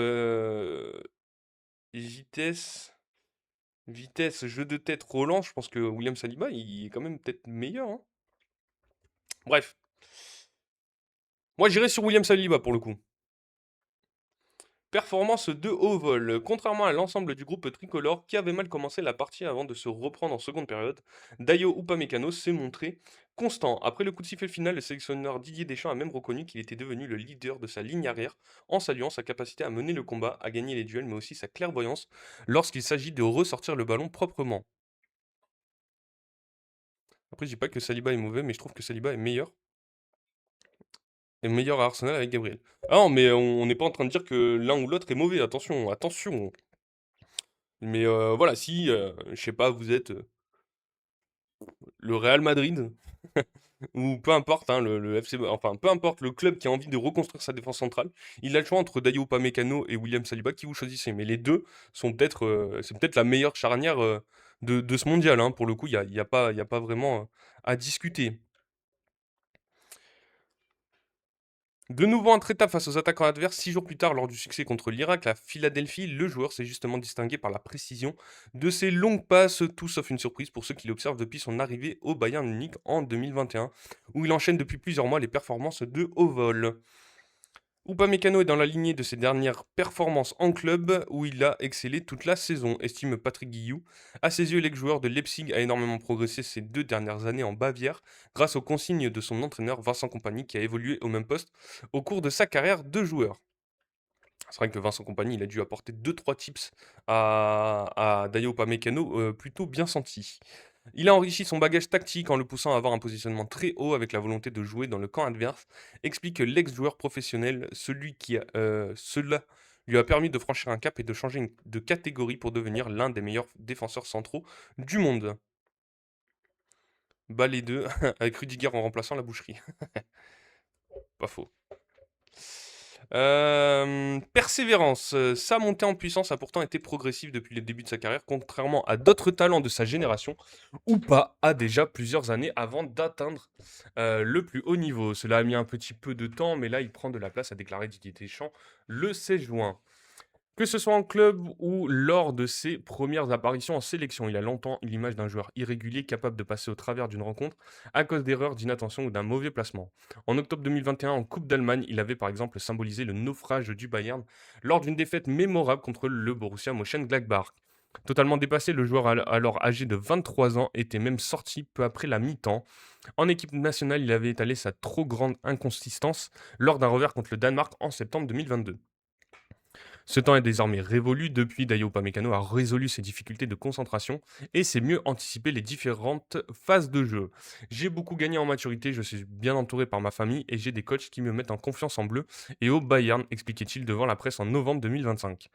vitesse, vitesse, jeu de tête, relance, je pense que William Saliba, il est quand même peut-être meilleur, hein. Bref. Moi, j'irais sur William Saliba pour le coup. Performance de haut vol. Contrairement à l'ensemble du groupe tricolore qui avait mal commencé la partie avant de se reprendre en seconde période, Dayo Upamecano s'est montré constant. Après le coup de sifflet final, le sélectionneur Didier Deschamps a même reconnu qu'il était devenu le leader de sa ligne arrière en saluant sa capacité à mener le combat, à gagner les duels, mais aussi sa clairvoyance lorsqu'il s'agit de ressortir le ballon proprement. Après, je dis pas que Saliba est mauvais, mais je trouve que Saliba est meilleur à Arsenal avec Gabriel. Ah non, mais on n'est pas en train de dire que l'un ou l'autre est mauvais, attention, attention. Mais voilà, si, je sais pas, vous êtes le Real Madrid, ou peu importe, hein, le FC, enfin, peu importe le club qui a envie de reconstruire sa défense centrale, il a le choix entre Dayo Upamecano et William Saliba, qui vous choisissez. Mais les deux sont peut-être, c'est peut-être la meilleure charnière de ce mondial, hein. Pour le coup, il y a pas vraiment à discuter. De nouveau intraitable face aux attaquants adverses, 6 jours plus tard, lors du succès contre l'Irak, la Philadelphie, le joueur s'est justement distingué par la précision de ses longues passes, tout sauf une surprise pour ceux qui l'observent depuis son arrivée au Bayern Munich en 2021, où il enchaîne depuis plusieurs mois les performances de haut vol. Upamecano est dans la lignée de ses dernières performances en club, où il a excellé toute la saison, estime Patrick Guillou. À ses yeux, l'ex-joueur de Leipzig a énormément progressé ces 2 dernières années en Bavière, grâce aux consignes de son entraîneur Vincent Kompany, qui a évolué au même poste au cours de sa carrière de joueur. C'est vrai que Vincent Kompany, il a dû apporter deux-trois tips à Dayo Upamecano plutôt bien sentis. Il a enrichi son bagage tactique en le poussant à avoir un positionnement très haut avec la volonté de jouer dans le camp adverse, explique l'ex-joueur professionnel, cela lui a permis de franchir un cap et de changer de catégorie pour devenir l'un des meilleurs défenseurs centraux du monde. Bah les deux, avec Rudiger en remplaçant la boucherie. Pas faux. Persévérance. Sa montée en puissance a pourtant été progressive depuis le début de sa carrière, contrairement à d'autres talents de sa génération, ou pas, a déjà plusieurs années avant d'atteindre le plus haut niveau. Cela a mis un petit peu de temps, mais là, il prend de la place, a déclaré Didier Deschamps le 16 juin. Que ce soit en club ou lors de ses premières apparitions en sélection, il a longtemps eu l'image d'un joueur irrégulier capable de passer au travers d'une rencontre à cause d'erreurs, d'inattention ou d'un mauvais placement. En octobre 2021, en Coupe d'Allemagne, il avait par exemple symbolisé le naufrage du Bayern lors d'une défaite mémorable contre le Borussia Mönchengladbach. Totalement dépassé, le joueur alors âgé de 23 ans était même sorti peu après la mi-temps. En équipe nationale, il avait étalé sa trop grande inconsistance lors d'un revers contre le Danemark en septembre 2022. Ce temps est désormais révolu depuis Dayo Upamecano a résolu ses difficultés de concentration et sait mieux anticiper les différentes phases de jeu. J'ai beaucoup gagné en maturité, je suis bien entouré par ma famille et j'ai des coachs qui me mettent en confiance en bleu et au Bayern, expliquait-il devant la presse en novembre 2025.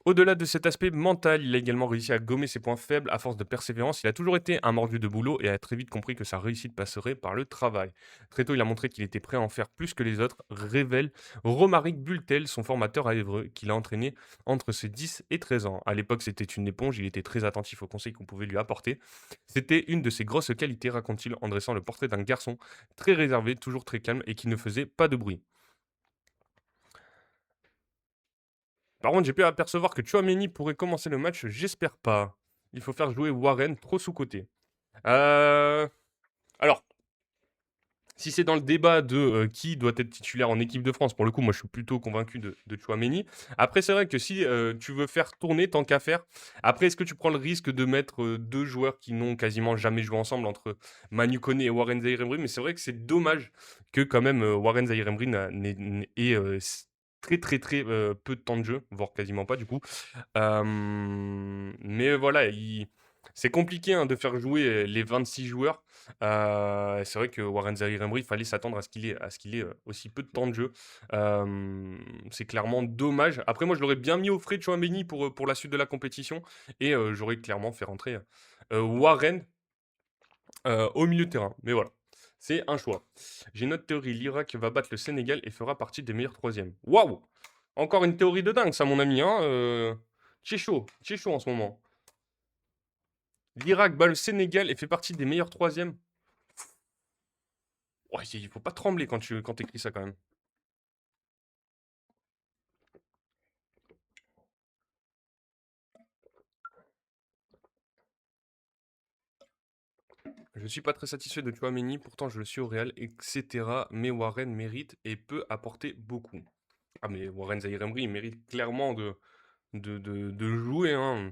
Au-delà de cet aspect mental, il a également réussi à gommer ses points faibles à force de persévérance. Il a toujours été un mordu de boulot et a très vite compris que sa réussite passerait par le travail. Très tôt, il a montré qu'il était prêt à en faire plus que les autres, révèle Romaric Bultel, son formateur à Évreux, qu'il a entraîné entre ses 10 et 13 ans. À l'époque, c'était une éponge, il était très attentif aux conseils qu'on pouvait lui apporter. C'était une de ses grosses qualités, raconte-t-il en dressant le portrait d'un garçon très réservé, toujours très calme et qui ne faisait pas de bruit. Par contre, j'ai pu apercevoir que Chouameni pourrait commencer le match, j'espère pas. Il faut faire jouer Warren, trop sous-coté. Euh, Alors, si c'est dans le débat de qui doit être titulaire en équipe de France, pour le coup, moi je suis plutôt convaincu de Chouameni. Après, c'est vrai que si tu veux faire tourner, tant qu'à faire, après, est-ce que tu prends le risque de mettre deux joueurs qui n'ont quasiment jamais joué ensemble entre Manu Koné et Warren Zaïre-Emery? Mais c'est vrai que c'est dommage que quand même Warren Zaïre-Emery ait très très très peu de temps de jeu, voire quasiment pas du coup. Mais voilà, c'est compliqué hein, de faire jouer les 26 joueurs. C'est vrai que Warren Zaïre-Emery, il fallait s'attendre à ce qu'il ait aussi peu de temps de jeu. C'est clairement dommage. Après, moi, je l'aurais bien mis au frais de Chouameni pour la suite de la compétition. Et j'aurais clairement fait rentrer Warren au milieu de terrain. Mais voilà, c'est un choix. J'ai une autre théorie. L'Irak va battre le Sénégal et fera partie des meilleurs troisièmes. Waouh! Encore une théorie de dingue, ça, mon ami. Hein, tu es chaud en ce moment. L'Irak bat le Sénégal et fait partie des meilleurs troisièmes. Ouais, il faut pas trembler quand écris ça quand même. Je suis pas très satisfait de Chouameni, pourtant je le suis au Real, etc. Mais Warren mérite et peut apporter beaucoup. Ah mais Warren Zaïre-Emery, il mérite clairement de jouer, hein.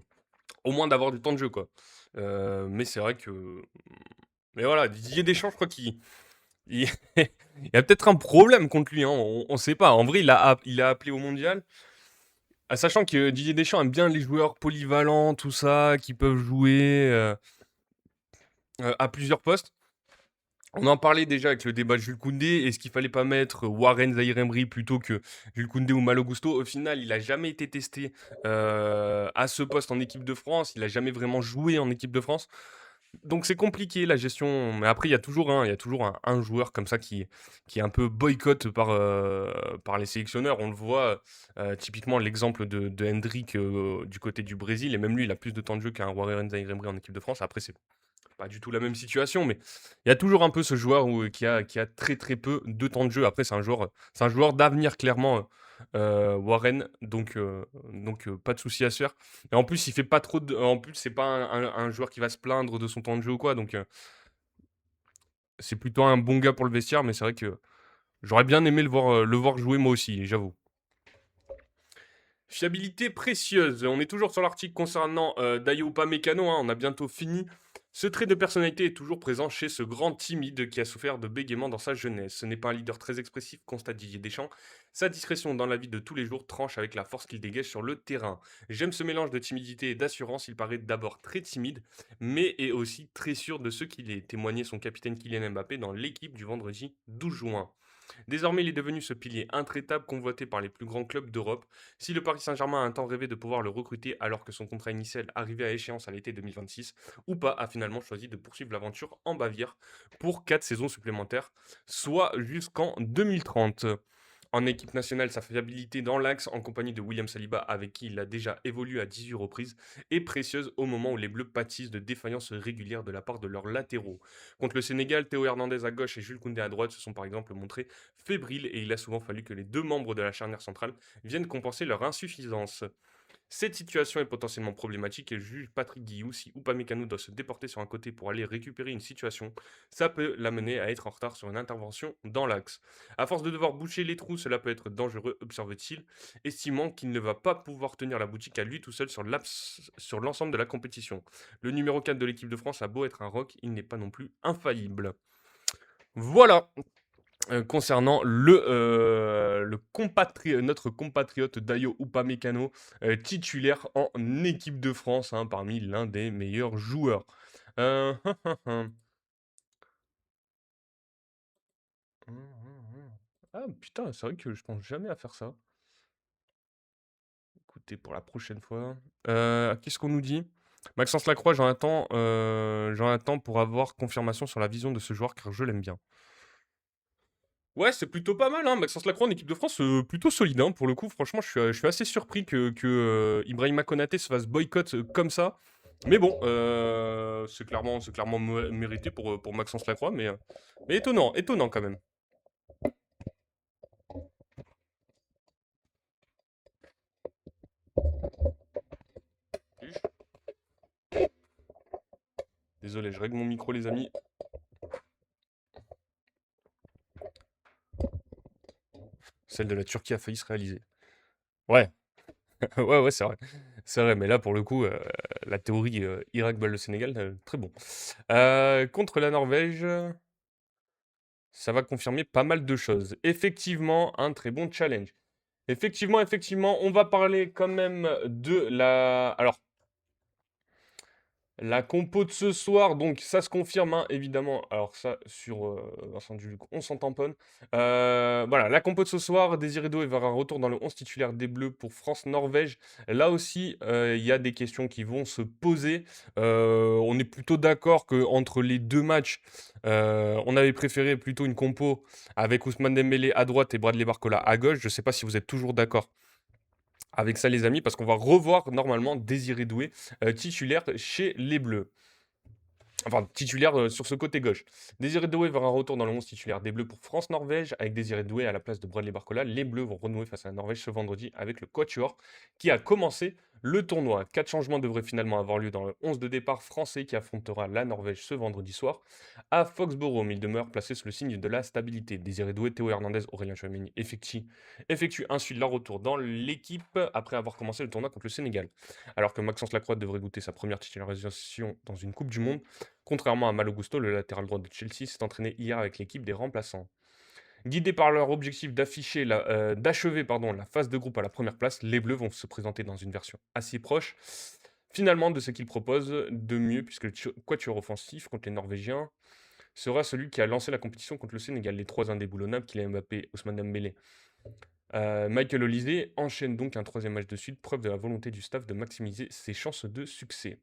Au moins d'avoir du temps de jeu, quoi. Mais c'est vrai que mais voilà, Didier Deschamps, je crois qu'il il il y a peut-être un problème contre lui, hein, on sait pas. En vrai, il a appelé au mondial, sachant que Didier Deschamps aime bien les joueurs polyvalents, tout ça, qui peuvent jouer, à plusieurs postes. On en parlait déjà avec le débat de Jules Koundé. Est-ce qu'il fallait pas mettre Warren Zaïre-Emery plutôt que Jules Koundé ou Malo Gusto? Au final, il a jamais été testé à ce poste en équipe de France. Il a jamais vraiment joué en équipe de France. Donc c'est compliqué la gestion. Mais après, il y a toujours un joueur comme ça qui est un peu boycott par les sélectionneurs. On le voit typiquement l'exemple de Hendrick du côté du Brésil. Et même lui, il a plus de temps de jeu qu'un Warren Zaïre-Emery en équipe de France. Après, c'est pas du tout la même situation, mais il y a toujours un peu ce joueur qui a très très peu de temps de jeu. Après, c'est un joueur d'avenir, clairement, Warren, donc pas de souci à se faire. Et en plus, il fait pas trop de. En plus, c'est pas un joueur qui va se plaindre de son temps de jeu ou quoi, donc c'est plutôt un bon gars pour le vestiaire, mais c'est vrai que j'aurais bien aimé le voir jouer moi aussi, j'avoue. Fiabilité précieuse. On est toujours sur l'article concernant Dayo Upamecano, hein, on a bientôt fini. Ce trait de personnalité est toujours présent chez ce grand timide qui a souffert de bégaiement dans sa jeunesse. Ce n'est pas un leader très expressif, constate Didier Deschamps. Sa discrétion dans la vie de tous les jours tranche avec la force qu'il dégage sur le terrain. J'aime ce mélange de timidité et d'assurance. Il paraît d'abord très timide, mais est aussi très sûr de ce qu'il est. Témoignait son capitaine Kylian Mbappé dans l'équipe du vendredi 12 juin. Désormais, il est devenu ce pilier intraitable convoité par les plus grands clubs d'Europe. Si le Paris Saint-Germain a un temps rêvé de pouvoir le recruter alors que son contrat initial arrivait à échéance à l'été 2026, Oupa a finalement choisi de poursuivre l'aventure en Bavière pour 4 saisons supplémentaires, soit jusqu'en 2030. En équipe nationale, sa fiabilité dans l'axe, en compagnie de William Saliba, avec qui il a déjà évolué à 18 reprises, est précieuse au moment où les Bleus pâtissent de défaillances régulières de la part de leurs latéraux. Contre le Sénégal, Théo Hernandez à gauche et Jules Koundé à droite se sont par exemple montrés fébriles et il a souvent fallu que les deux membres de la charnière centrale viennent compenser leur insuffisance. Cette situation est potentiellement problématique et juge Patrick Guillou si Upamecano doit se déporter sur un côté pour aller récupérer une situation, ça peut l'amener à être en retard sur une intervention dans l'axe. À force de devoir boucher les trous, cela peut être dangereux, observe-t-il, estimant qu'il ne va pas pouvoir tenir la boutique à lui tout seul sur l'ensemble de la compétition. Le numéro 4 de l'équipe de France a beau être un rock, il n'est pas non plus infaillible. Voilà, concernant notre compatriote Dayo Upamecano, titulaire en équipe de France, hein, parmi l'un des meilleurs joueurs. Hum, hum. Ah putain, c'est vrai que je pense jamais à faire ça. Écoutez, pour la prochaine fois. Qu'est-ce qu'on nous dit? Maxence Lacroix, j'en attends pour avoir confirmation sur la vision de ce joueur car je l'aime bien. Ouais, c'est plutôt pas mal, hein. Maxence Lacroix en équipe de France, plutôt solide, hein. Pour le coup, franchement, je suis assez surpris que Ibrahima Konaté se fasse boycott comme ça. Mais bon, c'est clairement mérité pour Maxence Lacroix, mais étonnant, étonnant quand même. Désolé, je règle mon micro, les amis. Celle de la Turquie a failli se réaliser. Ouais, ouais, ouais, c'est vrai. C'est vrai, mais là, pour le coup, la théorie Irak bat le Sénégal, très bon. Contre la Norvège, ça va confirmer pas mal de choses. Effectivement, un très bon challenge. Effectivement, on va parler quand même de la. Alors, la compo de ce soir, donc ça se confirme, hein, évidemment. Alors ça, sur Vincent Duluc, on s'en tamponne. Voilà, la compo de ce soir, Désiré Doué verra un retour dans le 11 titulaire des Bleus pour France-Norvège. Là aussi, il y a des questions qui vont se poser. On est plutôt d'accord qu'entre les deux matchs, on avait préféré plutôt une compo avec Ousmane Dembélé à droite et Bradley Barcola à gauche. Je ne sais pas si vous êtes toujours d'accord avec ça, les amis, parce qu'on va revoir normalement Désiré Doué titulaire chez les Bleus. Enfin, titulaire sur ce côté gauche. Désiré Doué vers un retour dans le 11 titulaire des Bleus pour France-Norvège. Avec Désiré Doué à la place de Bradley Barcola, les Bleus vont renouer face à la Norvège ce vendredi avec le Quatuor qui a commencé le tournoi. 4 changements devraient finalement avoir lieu dans le 11 de départ français qui affrontera la Norvège ce vendredi soir à Foxborough, mais il demeure placé sous le signe de la stabilité. Désiré Doué, Théo Hernandez, Aurélien Tchouaméni effectuent ensuite leur retour dans l'équipe après avoir commencé le tournoi contre le Sénégal. Alors que Maxence Lacroix devrait goûter sa première titularisation dans une Coupe du Monde, contrairement à Malo Gusto, le latéral droit de Chelsea s'est entraîné hier avec l'équipe des remplaçants. Guidés par leur objectif d'achever la phase de groupe à la première place, les Bleus vont se présenter dans une version assez proche, finalement, de ce qu'ils proposent de mieux, puisque le quatuor offensif contre les Norvégiens sera celui qui a lancé la compétition contre le Sénégal. Les trois indéboulonnables, Kylian Mbappé, Ousmane Dembélé, Michael Olise, enchaînent donc un troisième match de suite, preuve de la volonté du staff de maximiser ses chances de succès.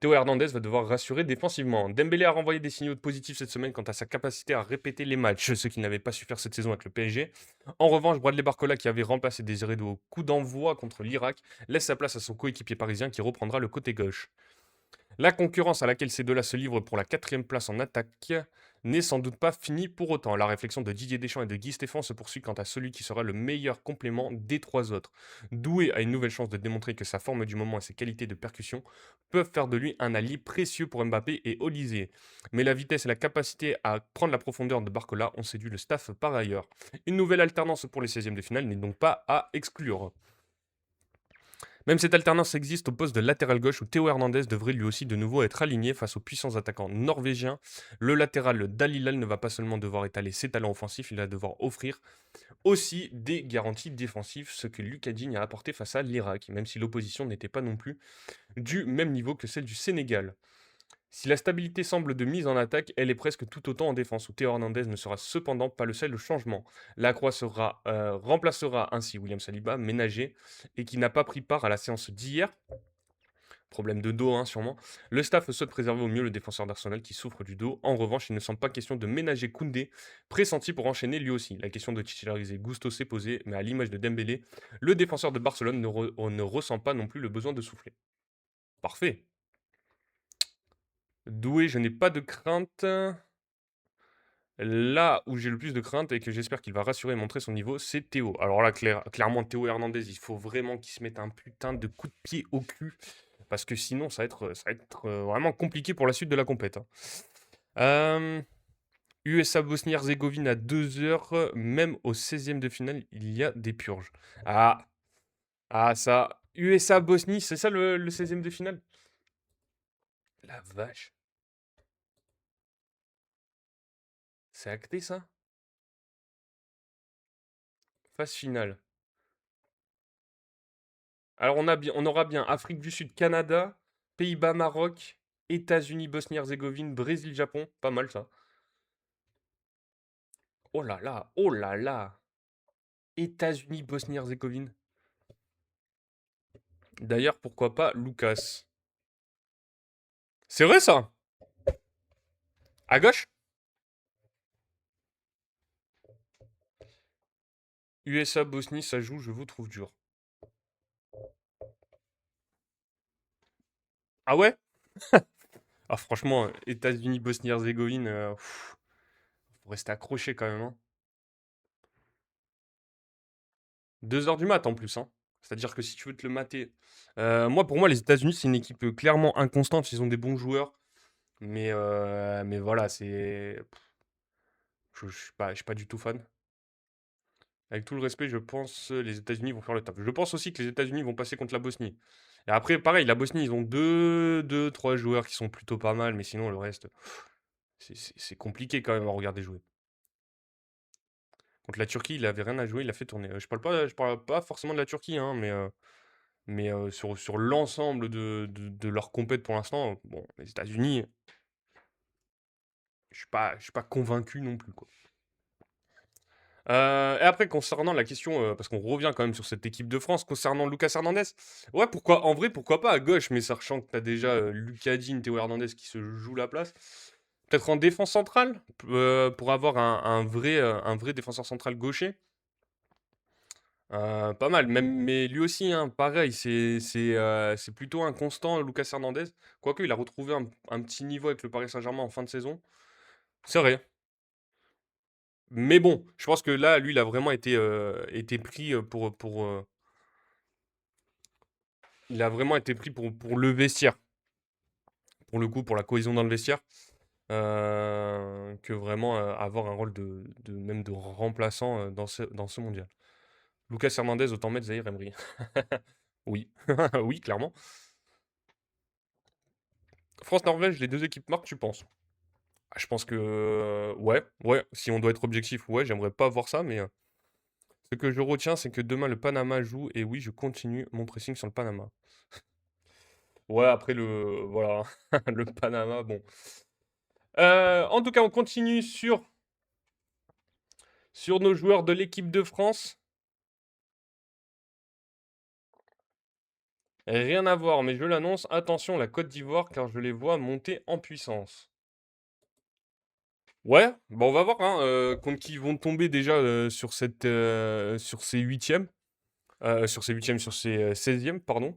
Théo Hernandez va devoir rassurer défensivement. Dembélé a renvoyé des signaux positifs cette semaine quant à sa capacité à répéter les matchs, ce qu'il n'avait pas su faire cette saison avec le PSG. En revanche, Bradley Barcola, qui avait remplacé Désiré Doué au coup d'envoi contre l'Irak, laisse sa place à son coéquipier parisien qui reprendra le côté gauche. La concurrence à laquelle ces deux-là se livrent pour la 4e place en attaque n'est sans doute pas finie pour autant. La réflexion de Didier Deschamps et de Guy Stéphane se poursuit quant à celui qui sera le meilleur complément des trois autres. Doué a une nouvelle chance de démontrer que sa forme du moment et ses qualités de percussion peuvent faire de lui un allié précieux pour Mbappé et Olise. Mais la vitesse et la capacité à prendre la profondeur de Barcola ont séduit le staff par ailleurs. Une nouvelle alternance pour les 16e de finale n'est donc pas à exclure. Même cette alternance existe au poste de latéral gauche où Théo Hernandez devrait lui aussi de nouveau être aligné face aux puissants attaquants norvégiens. Le latéral Dalilal ne va pas seulement devoir étaler ses talents offensifs, il va devoir offrir aussi des garanties défensives, ce que Lucas Digne a apporté face à l'Irak, même si l'opposition n'était pas non plus du même niveau que celle du Sénégal. Si la stabilité semble de mise en attaque, elle est presque tout autant en défense, où Théo Hernandez ne sera cependant pas le seul changement. Lacroix remplacera ainsi William Saliba, ménagé, et qui n'a pas pris part à la séance d'hier. Problème de dos, hein, sûrement. Le staff souhaite préserver au mieux le défenseur d'Arsenal qui souffre du dos. En revanche, il ne semble pas question de ménager Koundé, pressenti pour enchaîner lui aussi. La question de titulariser Gusto s'est posée, mais à l'image de Dembélé, le défenseur de Barcelone ne ressent pas non plus le besoin de souffler. Parfait. Doué, je n'ai pas de crainte. Là où j'ai le plus de crainte et que j'espère qu'il va rassurer et montrer son niveau, c'est Théo. Alors là, clairement, Théo Hernandez, il faut vraiment qu'il se mette un putain de coup de pied au cul. Parce que sinon, ça va être vraiment compliqué pour la suite de la compète, hein. USA Bosnie-Herzégovine à 2 heures, même au 16e de finale, il y a des purges. Ah, ça. USA Bosnie, c'est ça le 16e de finale? La vache. C'est acté ça? Phase finale. Alors on aura bien Afrique du Sud, Canada, Pays-Bas, Maroc, États-Unis, Bosnie-Herzégovine, Brésil, Japon. Pas mal ça. Oh là là, oh là là. États-Unis, Bosnie-Herzégovine. D'ailleurs, pourquoi pas Lucas? C'est vrai ça? À gauche? USA, Bosnie, ça joue, je vous trouve dur. Ah ouais? Ah franchement, États-Unis, Bosnie-Herzégovine, faut rester accroché quand même, hein. 2 heures du mat en plus, hein. C'est-à-dire que si tu veux te le mater. Pour moi, les États-Unis, c'est une équipe clairement inconstante. Ils ont des bons joueurs. Mais voilà, je suis pas du tout fan. Avec tout le respect, je pense les États-Unis vont faire le taf. Je pense aussi que les États-Unis vont passer contre la Bosnie. Et après, pareil, la Bosnie, ils ont deux, trois joueurs qui sont plutôt pas mal, mais sinon, le reste, c'est compliqué quand même à regarder jouer. Contre la Turquie, il avait rien à jouer, il a fait tourner. Je parle pas forcément de la Turquie, hein, mais sur l'ensemble de leur compète pour l'instant, bon, les États-Unis, je suis pas convaincu non plus, quoi. Et après, concernant la question, parce qu'on revient quand même sur cette équipe de France, concernant Lucas Hernandez, ouais, en vrai, pourquoi pas à gauche, mais sachant que t'as déjà Lucas Digne, Théo Hernandez qui se joue la place. Peut-être en défense centrale, pour avoir un vrai défenseur central gaucher. Pas mal, même, mais lui aussi, hein, pareil, c'est plutôt inconstant, Lucas Hernandez. Quoique, il a retrouvé un petit niveau avec le Paris Saint-Germain en fin de saison. C'est vrai. Mais bon, je pense que là, lui, il a vraiment été pris il a vraiment été pris pour le vestiaire. Pour le coup, pour la cohésion dans le vestiaire. Que vraiment avoir un rôle même de remplaçant dans ce mondial. Lucas Hernandez, autant mettre Zahir Emery. Oui, oui, clairement. France-Norvège, les deux équipes marquent, tu penses? Ah, je pense que ouais, ouais, si on doit être objectif, ouais, j'aimerais pas voir ça, mais ce que je retiens, c'est que demain le Panama joue et oui, je continue mon pressing sur le Panama. Ouais, après voilà, le Panama, bon. En tout cas, on continue sur nos joueurs de l'équipe de France. Rien à voir, mais je l'annonce, attention la Côte d'Ivoire, car je les vois monter en puissance. Ouais, bon, on va voir hein, contre qui ils vont tomber déjà sur ces huitièmes. Sur ces huitièmes, sur ces 16e, pardon.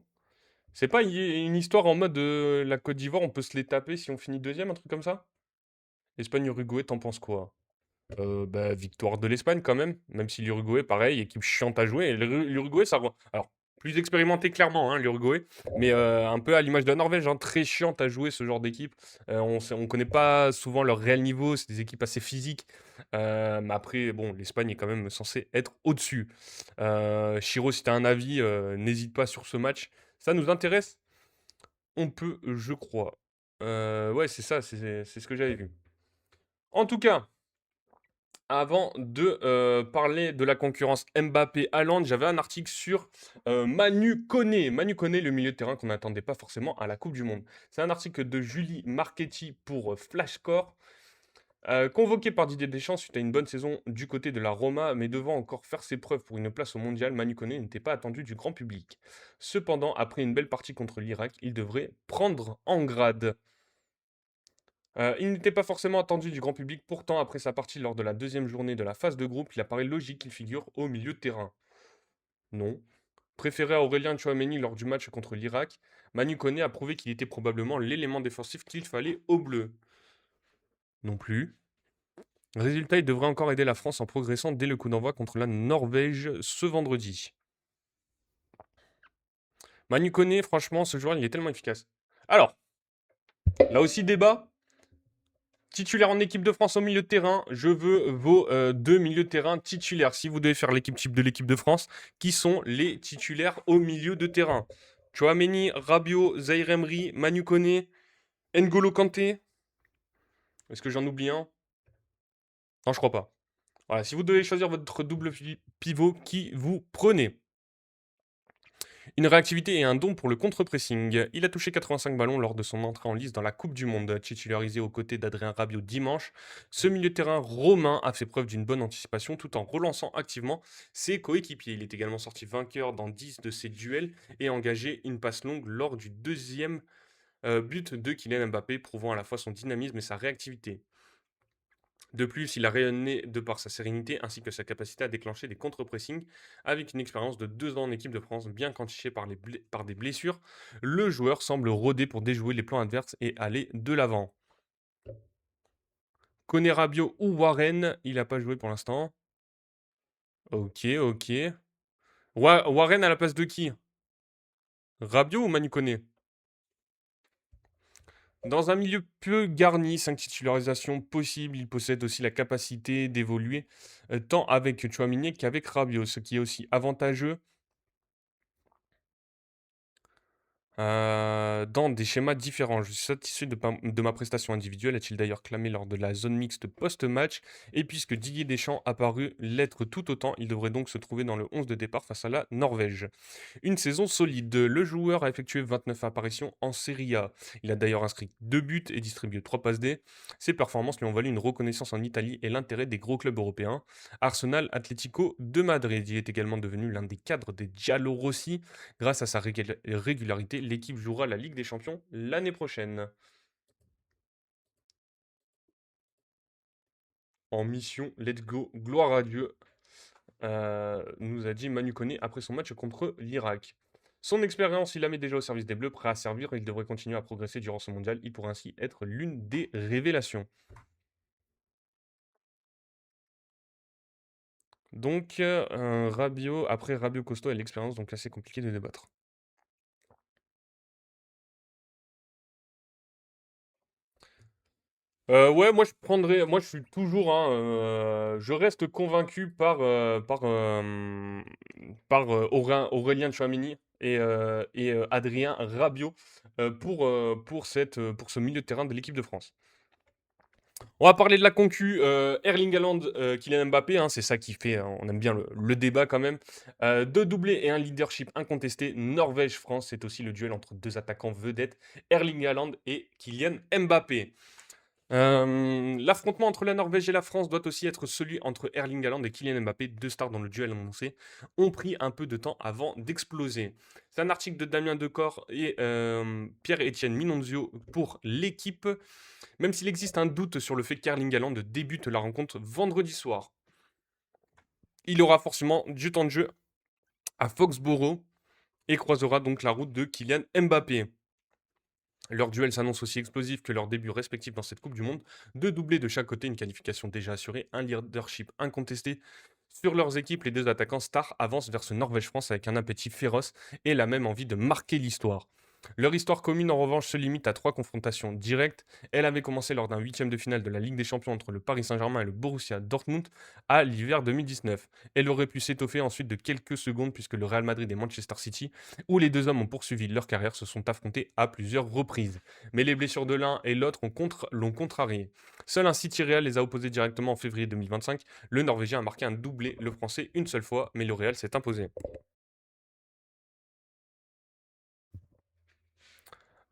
C'est pas une histoire en mode la Côte d'Ivoire, on peut se les taper si on finit deuxième, un truc comme ça? Espagne-Uruguay, t'en penses quoi? Bah, victoire de l'Espagne quand même si l'Uruguay, pareil, équipe chiante à jouer. Et l'Uruguay, alors, plus expérimenté clairement, hein, l'Uruguay, mais un peu à l'image de la Norvège, hein, très chiante à jouer ce genre d'équipe. On connaît pas souvent leur réel niveau, c'est des équipes assez physiques. Mais après, bon, l'Espagne est quand même censée être au-dessus. Chiro, si tu as un avis, n'hésite pas sur ce match. Ça nous intéresse? On peut, je crois. Ouais, c'est ça, c'est ce que j'avais vu. En tout cas, avant de parler de la concurrence Mbappé-Haaland, j'avais un article sur Manu Koné. Manu Koné, le milieu de terrain qu'on n'attendait pas forcément à la Coupe du Monde. C'est un article de Julie Marchetti pour Flashscore. Convoqué par Didier Deschamps suite à une bonne saison du côté de la Roma, mais devant encore faire ses preuves pour une place au mondial, Manu Koné n'était pas attendu du grand public. Cependant, après une belle partie contre l'Irak, il devrait prendre en grade. Il n'était pas forcément attendu du grand public, pourtant après sa partie lors de la deuxième journée de la phase de groupe, il apparaît logique qu'il figure au milieu de terrain. Non. Préféré à Aurélien Tchouameni lors du match contre l'Irak, Manu Koné a prouvé qu'il était probablement l'élément défensif qu'il fallait aux Bleus. Non plus. Résultat, il devrait encore aider la France en progressant dès le coup d'envoi contre la Norvège ce vendredi. Manu Koné, franchement, ce joueur, il est tellement efficace. Alors, là aussi débat. Titulaire en équipe de France au milieu de terrain, je veux vos deux milieux de terrain titulaires. Si vous devez faire l'équipe type de l'équipe de France, qui sont les titulaires au milieu de terrain? Chouameni, Rabiot, Zaïre Emery, Manu Koné, N'Golo Kanté. Est-ce que j'en oublie un? Non, je crois pas. Voilà, si vous devez choisir votre double pivot, qui vous prenez? Une réactivité et un don pour le contre-pressing. Il a touché 85 ballons lors de son entrée en lice dans la Coupe du Monde. Titularisé aux côtés d'Adrien Rabiot dimanche, ce milieu de terrain romain a fait preuve d'une bonne anticipation tout en relançant activement ses coéquipiers. Il est également sorti vainqueur dans 10 de ses duels et engagé une passe longue lors du deuxième but de Kylian Mbappé, prouvant à la fois son dynamisme et sa réactivité. De plus, il a rayonné de par sa sérénité ainsi que sa capacité à déclencher des contre-pressings avec une expérience de 2 ans en équipe de France bien quantifiée par des blessures. Le joueur semble rôder pour déjouer les plans adverses et aller de l'avant. Koné Rabiot ou Warren, il n'a pas joué pour l'instant. Ok, ok. Warren à la place de qui? Rabiot ou Manu Koné? Dans un milieu peu garni, 5 titularisations possibles, il possède aussi la capacité d'évoluer tant avec Chouamini qu'avec Rabiot, ce qui est aussi avantageux dans des schémas différents. Je suis satisfait de ma prestation individuelle, a-t-il d'ailleurs clamé lors de la zone mixte post-match. Et puisque Didier Deschamps a paru l'être tout autant, il devrait donc se trouver dans le 11 de départ face à la Norvège. Une saison solide. Le joueur a effectué 29 apparitions en Serie A. Il a d'ailleurs inscrit 2 buts et distribué 3 passes D. Ses performances lui ont valu une reconnaissance en Italie et l'intérêt des gros clubs européens. Arsenal, Atlético de Madrid. Il est également devenu l'un des cadres des Giallorossi. Grâce à sa régularité, l'équipe jouera la Ligue des Champions l'année prochaine. En mission, let's go, gloire à Dieu. nous a dit Manu Koné après son match contre l'Irak. Son expérience, il la met déjà au service des Bleus, prêt à servir. Il devrait continuer à progresser durant ce mondial. Il pourrait ainsi être l'une des révélations. Donc, un Rabiot, après Rabiot Costo et l'expérience, donc assez compliqué de débattre. Ouais, moi je prendrais, moi je suis toujours, hein, je reste convaincu par Aurélien Tchouaméni et Adrien Rabiot pour ce milieu de terrain de l'équipe de France. On va parler de la concu Erling Haaland, Kylian Mbappé, hein, c'est ça qui fait, on aime bien le débat quand même. Deux doublés et un leadership incontesté. Norvège-France, c'est aussi le duel entre deux attaquants vedettes, Erling Haaland et Kylian Mbappé. L'affrontement entre la Norvège et la France doit aussi être celui entre Erling Haaland et Kylian Mbappé, deux stars dans le duel annoncé, ont pris un peu de temps avant d'exploser. C'est un article de Damien Decor et Pierre-Étienne Minonzio pour l'équipe, même s'il existe un doute sur le fait qu'Erling Haaland débute la rencontre vendredi soir. Il aura forcément du temps de jeu à Foxborough et croisera donc la route de Kylian Mbappé. Leur duel s'annonce aussi explosif que leurs débuts respectifs dans cette Coupe du Monde. Deux doublés de chaque côté, une qualification déjà assurée, un leadership incontesté. Sur leurs équipes, les deux attaquants stars avancent vers ce Norvège-France avec un appétit féroce et la même envie de marquer l'histoire. Leur histoire commune, en revanche, se limite à trois confrontations directes. Elle avait commencé lors d'un huitième de finale de la Ligue des Champions entre le Paris Saint-Germain et le Borussia Dortmund à l'hiver 2019. Elle aurait pu s'étoffer ensuite de quelques secondes puisque le Real Madrid et Manchester City, où les deux hommes ont poursuivi leur carrière, se sont affrontés à plusieurs reprises. Mais les blessures de l'un et l'autre l'ont contrarié. Seul un City Real les a opposés directement en février 2025. Le Norvégien a marqué un doublé, le Français une seule fois, mais le Real s'est imposé.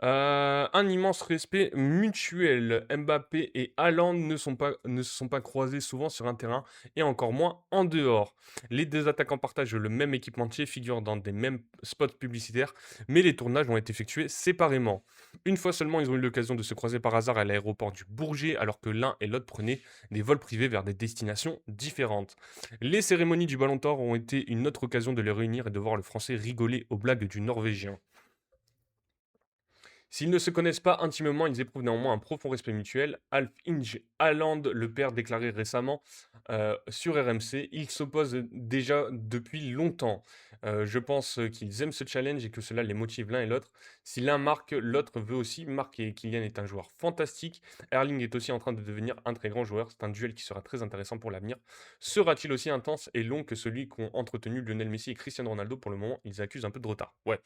Un immense respect mutuel. Mbappé et Haaland ne se sont pas croisés souvent sur un terrain et encore moins en dehors. Les deux attaquants partagent le même équipementier, figurent dans des mêmes spots publicitaires, mais les tournages ont été effectués séparément. Une fois seulement, ils ont eu l'occasion de se croiser par hasard à l'aéroport du Bourget, alors que l'un et l'autre prenaient des vols privés vers des destinations différentes. Les cérémonies du Ballon d'Or ont été une autre occasion de les réunir et de voir le Français rigoler aux blagues du Norvégien. S'ils ne se connaissent pas intimement, ils éprouvent néanmoins un profond respect mutuel. Alf Inge Haaland, le père, déclaré récemment sur RMC, ils s'opposent déjà depuis longtemps. Je pense qu'ils aiment ce challenge et que cela les motive l'un et l'autre. Si l'un marque, l'autre veut aussi marquer. Kylian est un joueur fantastique. Erling est aussi en train de devenir un très grand joueur. C'est un duel qui sera très intéressant pour l'avenir. Sera-t-il aussi intense et long que celui qu'ont entretenu Lionel Messi et Cristiano Ronaldo? Pour le moment, ils accusent un peu de retard. Ouais,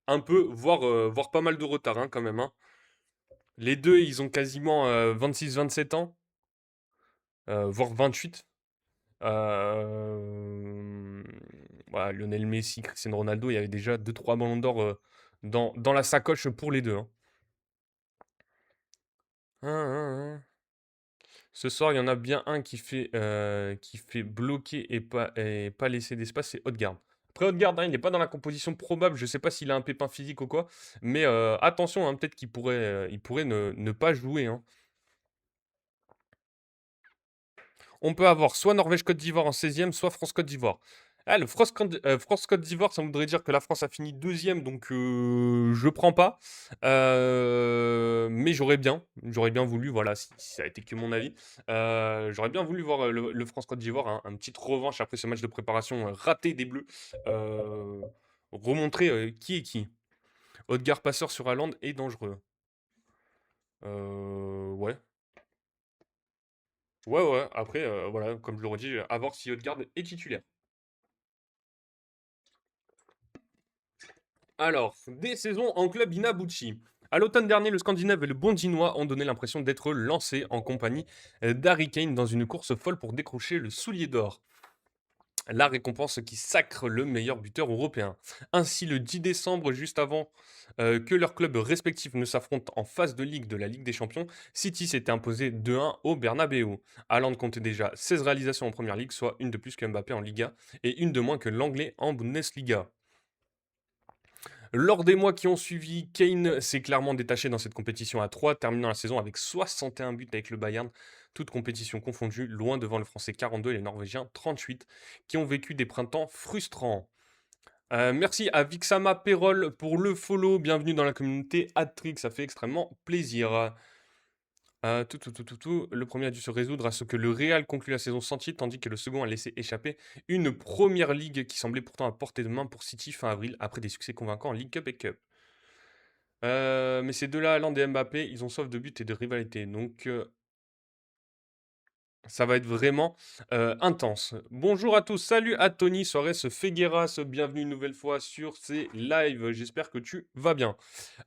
un peu, voire pas mal de retard hein, quand même, hein. Les deux, ils ont quasiment 26-27 ans, voire 28. Euh, voilà, Lionel Messi, Cristiano Ronaldo, il y avait déjà deux trois ballons d'or dans la sacoche pour les deux, hein. Hein, hein, hein. Ce soir, il y en a bien un qui fait bloquer et pas laisser d'espace, c'est Odegaard. Après, Odegaard, hein, il n'est pas dans la composition probable. Je ne sais pas s'il a un pépin physique ou quoi. Mais attention, hein, peut-être qu'il pourrait ne pas jouer, hein. On peut avoir soit Norvège-Côte d'Ivoire en 16e, soit France-Côte d'Ivoire. Ah, le France-Côte d'Ivoire, ça voudrait dire que la France a fini deuxième, donc je prends pas. Mais j'aurais bien voulu, voilà, si ça a été que mon avis, j'aurais bien voulu voir le France-Côte d'Ivoire, hein, un petite revanche après ce match de préparation raté des Bleus, euh, remontrer qui est qui. Odegaard passeur sur Haaland est dangereux. Ouais. Ouais, ouais, après, voilà, comme je le redis, à voir si Odegaard est titulaire. Alors, des saisons en club Inabuchi. À l'automne dernier, le Scandinave et le Bondinois ont donné l'impression d'être lancés en compagnie d'Harry Kane dans une course folle pour décrocher le soulier d'or, la récompense qui sacre le meilleur buteur européen. Ainsi, le 10 décembre, juste avant que leurs clubs respectifs ne s'affrontent en phase de Ligue de la Ligue des Champions, City s'était imposé 2-1 au Bernabeu. Haaland comptait déjà 16 réalisations en Première Ligue, soit une de plus que Mbappé en Liga et une de moins que l'Anglais en Bundesliga. Lors des mois qui ont suivi, Kane s'est clairement détaché dans cette compétition à 3, terminant la saison avec 61 buts avec le Bayern, toutes compétitions confondues, loin devant le Français 42 et les Norvégiens 38, qui ont vécu des printemps frustrants. Merci à Vixama Perol pour le follow. Bienvenue dans la communauté Hattrick, ça fait extrêmement plaisir. Le premier a dû se résoudre à ce que le Real conclue la saison sans titre, tandis que le second a laissé échapper une première ligue qui semblait pourtant à portée de main pour City fin avril, après des succès convaincants en League Cup et Cup. Mais ces deux-là, Haaland et Mbappé, ils ont soif de but et de rivalité. Donc, ça va être vraiment intense. Bonjour à tous, salut à Tony, Soares, Fegueras, bienvenue une nouvelle fois sur ces lives. J'espère que tu vas bien.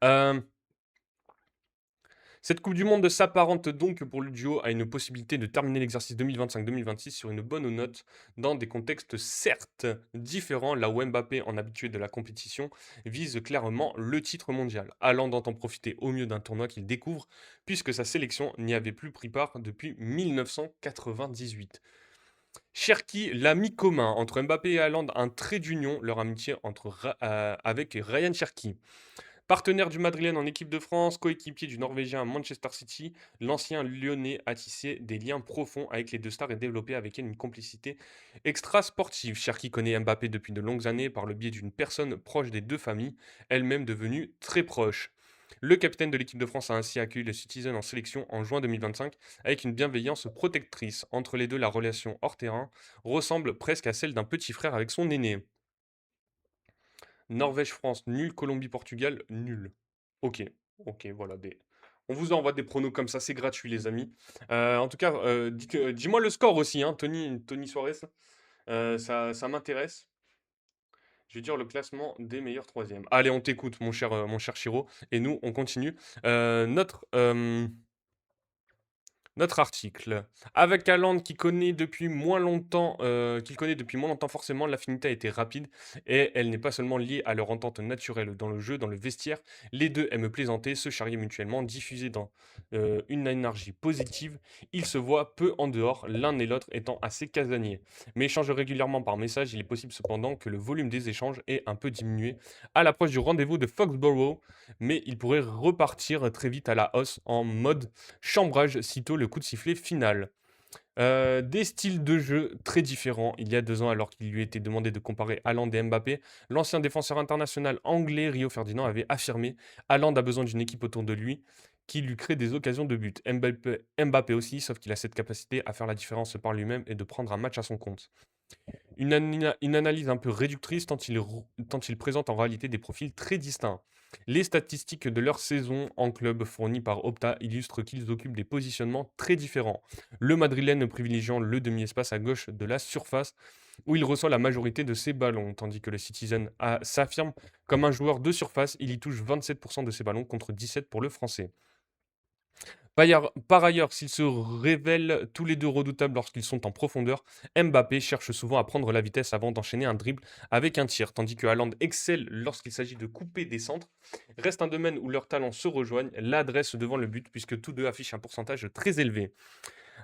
Euh, Cette Coupe du Monde s'apparente donc pour le duo à une possibilité de terminer l'exercice 2025-2026 sur une bonne note dans des contextes certes différents, là où Mbappé, en habitué de la compétition, vise clairement le titre mondial, allant d'en profiter au mieux d'un tournoi qu'il découvre, puisque sa sélection n'y avait plus pris part depuis 1998. Cherki l'a mis commun entre Mbappé et Haaland, un trait d'union, leur amitié avec Ryan Cherki. Partenaire du Madrilène en équipe de France, coéquipier du Norvégien à Manchester City, l'ancien Lyonnais a tissé des liens profonds avec les deux stars et développé avec elle une complicité extra-sportive. Cherki connaît Mbappé depuis de longues années par le biais d'une personne proche des deux familles, elle-même devenue très proche. Le capitaine de l'équipe de France a ainsi accueilli le Citizen en sélection en juin 2025 avec une bienveillance protectrice. Entre les deux, la relation hors terrain ressemble presque à celle d'un petit frère avec son aîné. Norvège-France, nul. Colombie-Portugal, nul. Ok, ok, voilà. On vous envoie des pronos comme ça, c'est gratuit, les amis. En tout cas, dis-moi le score aussi, hein, Tony Suarez. Ça m'intéresse. Je vais dire le classement des meilleurs troisièmes. Allez, on t'écoute, mon cher Chiro. Et nous, on continue. Notre article. Avec Haaland qu'il connaît depuis moins longtemps forcément, l'affinité a été rapide et elle n'est pas seulement liée à leur entente naturelle dans le jeu, dans le vestiaire. Les deux aiment plaisanter, se charrier mutuellement, diffuser dans une énergie positive. Ils se voient peu en dehors, l'un et l'autre étant assez casaniers. Mais échangent régulièrement par message, il est possible cependant que le volume des échanges ait un peu diminué à l'approche du rendez-vous de Foxborough, mais il pourrait repartir très vite à la hausse en mode chambrage sitôt le coup de sifflet final. Des styles de jeu très différents. Il y a 2 ans, alors qu'il lui était demandé de comparer Haaland et Mbappé, l'ancien défenseur international anglais Rio Ferdinand avait affirmé: Haaland a besoin d'une équipe autour de lui qui lui crée des occasions de but. Mbappé aussi, sauf qu'il a cette capacité à faire la différence par lui-même et de prendre un match à son compte. Une analyse un peu réductrice tant il présente en réalité des profils très distincts. Les statistiques de leur saison en club fournies par Opta illustrent qu'ils occupent des positionnements très différents. Le Madrilène privilégiant le demi-espace à gauche de la surface où il reçoit la majorité de ses ballons, tandis que le Citizen s'affirme comme un joueur de surface, il y touche 27% de ses ballons contre 17 pour le Français. Par ailleurs, s'ils se révèlent tous les deux redoutables lorsqu'ils sont en profondeur, Mbappé cherche souvent à prendre la vitesse avant d'enchaîner un dribble avec un tir, tandis que Haaland excelle lorsqu'il s'agit de couper des centres. Reste un domaine où leurs talents se rejoignent, l'adresse devant le but, puisque tous deux affichent un pourcentage très élevé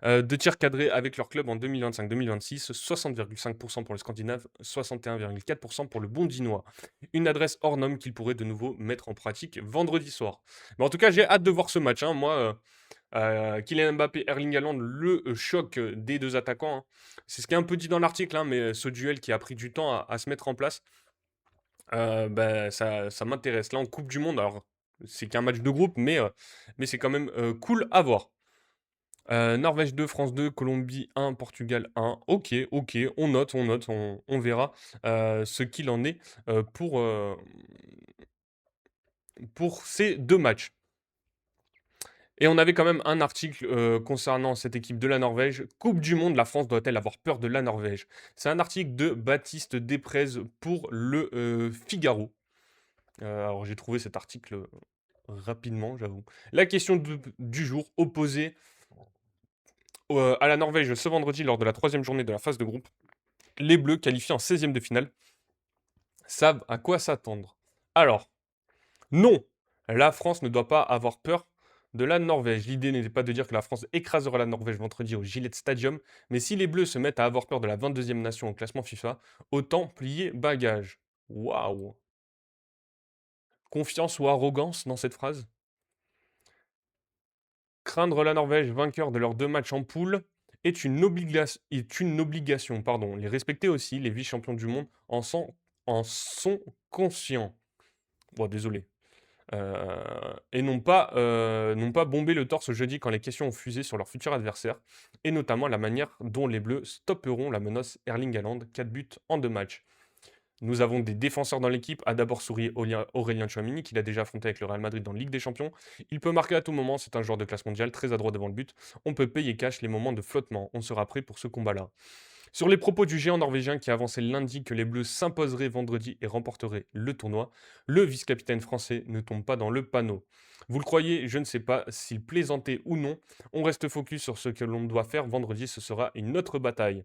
de tirs cadrés avec leur club en 2025-2026, 60,5% pour le Scandinave, 61,4% pour le Bondinois. Une adresse hors norme qu'ils pourraient de nouveau mettre en pratique vendredi soir. Mais en tout cas, j'ai hâte de voir ce match, hein. Moi, Kylian Mbappé, Erling Haaland, le choc des deux attaquants, hein. C'est ce qui est un peu dit dans l'article, hein, mais ce duel qui a pris du temps à se mettre en place, bah, ça m'intéresse. Là, en Coupe du Monde, alors c'est qu'un match de groupe, mais c'est quand même cool à voir. Norvège 2, France 2, Colombie 1, Portugal 1. Ok, ok, on verra ce qu'il en est pour ces deux matchs. Et on avait quand même un article concernant cette équipe de la Norvège. Coupe du Monde, la France doit-elle avoir peur de la Norvège? C'est un article de Baptiste Després pour le Figaro. Alors j'ai trouvé cet article rapidement, j'avoue. La question du jour, opposée à la Norvège ce vendredi lors de la troisième journée de la phase de groupe. Les Bleus, qualifiés en 16e de finale, savent à quoi s'attendre. Alors, non, la France ne doit pas avoir peur de la Norvège. L'idée n'était pas de dire que la France écrasera la Norvège vendredi au Gillette Stadium, mais si les Bleus se mettent à avoir peur de la 22e nation au classement FIFA, autant plier bagage. Waouh! Confiance ou arrogance dans cette phrase? Craindre la Norvège, vainqueur de leurs 2 matchs en poule, est une obligation, pardon. Les respecter aussi, les vice-champions du monde en sont conscients. Bon, désolé. Et n'ont pas bombé le torse jeudi quand les questions ont fusé sur leur futur adversaire, et notamment la manière dont les Bleus stopperont la menace Erling Haaland, 4 buts en 2 matchs. Nous avons des défenseurs dans l'équipe, a d'abord souri Aurélien Tchouameni, qu'il a déjà affronté avec le Real Madrid dans Ligue des Champions. Il peut marquer à tout moment, c'est un joueur de classe mondiale, très adroit devant le but. On peut payer cash les moments de flottement, on sera prêt pour ce combat-là. Sur les propos du géant norvégien qui avançait lundi que les Bleus s'imposeraient vendredi et remporteraient le tournoi, le vice-capitaine français ne tombe pas dans le panneau. Vous le croyez, je ne sais pas s'il plaisantait ou non. On reste focus sur ce que l'on doit faire vendredi, ce sera une autre bataille.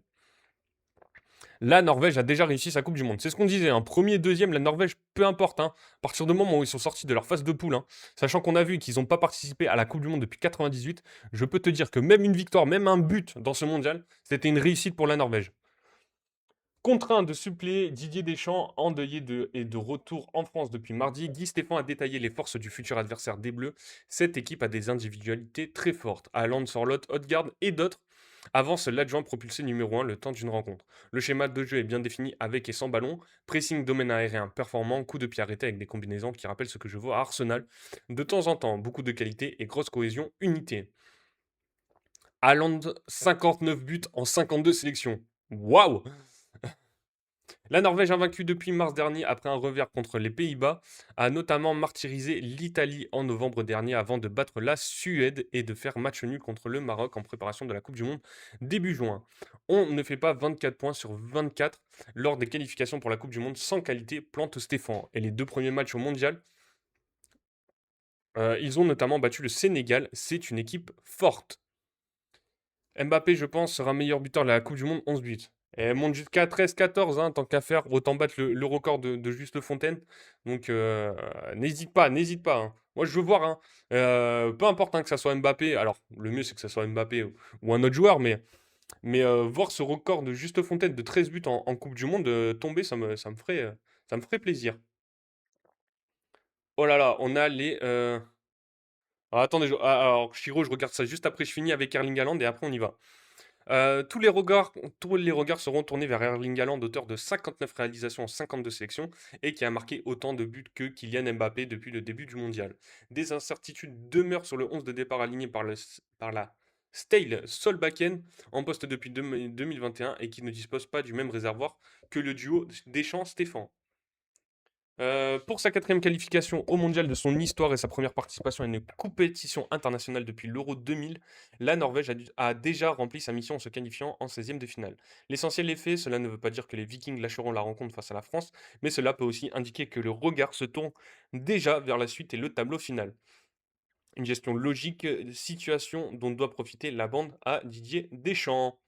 La Norvège a déjà réussi sa Coupe du Monde. C'est ce qu'on disait, hein. Premier, deuxième, la Norvège, peu importe, hein. À partir du moment où ils sont sortis de leur phase de poule, hein, sachant qu'on a vu qu'ils n'ont pas participé à la Coupe du Monde depuis 98, je peux te dire que même une victoire, même un but dans ce mondial, c'était une réussite pour la Norvège. Contraint de suppléer Didier Deschamps, endeuillé et de retour en France depuis mardi, Guy Stéphane a détaillé les forces du futur adversaire des Bleus. Cette équipe a des individualités très fortes. Haaland, Sorloth, Odegaard et d'autres avance l'adjoint propulsé numéro 1 le temps d'une rencontre. Le schéma de jeu est bien défini avec et sans ballon, pressing domaine aérien performant, coup de pied arrêté avec des combinaisons qui rappellent ce que je vois à Arsenal. De temps en temps, beaucoup de qualité et grosse cohésion, unité. Haaland, 59 buts en 52 sélections. Waouh! La Norvège, invaincue depuis mars dernier après un revers contre les Pays-Bas, a notamment martyrisé l'Italie en novembre dernier avant de battre la Suède et de faire match nul contre le Maroc en préparation de la Coupe du Monde début juin. On ne fait pas 24 points sur 24 lors des qualifications pour la Coupe du Monde sans qualité, plante Stéphane. Et les 2 premiers matchs au Mondial, ils ont notamment battu le Sénégal. C'est une équipe forte. Mbappé, je pense, sera meilleur buteur de la Coupe du Monde, 11 buts. Et elle monte jusqu'à 13-14, hein, tant qu'à faire, autant battre le record de Juste Fontaine. Donc, n'hésite pas, n'hésite pas, hein. Moi, je veux voir, hein. Peu importe, hein, que ça soit Mbappé. Alors, le mieux, c'est que ça soit Mbappé ou un autre joueur, mais voir ce record de Juste Fontaine de 13 buts en Coupe du Monde tomber, ça me ferait plaisir. Oh là là, on a les. Alors, attendez, alors, Chiro, je regarde ça juste après, je finis avec Erling Haaland et après, on y va. Tous les regards seront tournés vers Erling Haaland, auteur de 59 réalisations en 52 sélections et qui a marqué autant de buts que Kylian Mbappé depuis le début du mondial. Des incertitudes demeurent sur le 11 de départ aligné par la Stale Solbakken en poste depuis 2021 et qui ne dispose pas du même réservoir que le duo Deschamps-Stéphane. Pour sa quatrième qualification au mondial de son histoire et sa première participation à une compétition internationale depuis l'Euro 2000, la Norvège a déjà rempli sa mission en se qualifiant en 16e de finale. L'essentiel est fait, cela ne veut pas dire que les Vikings lâcheront la rencontre face à la France, mais cela peut aussi indiquer que le regard se tourne déjà vers la suite et le tableau final. Une gestion logique de situation dont doit profiter la bande à Didier Deschamps.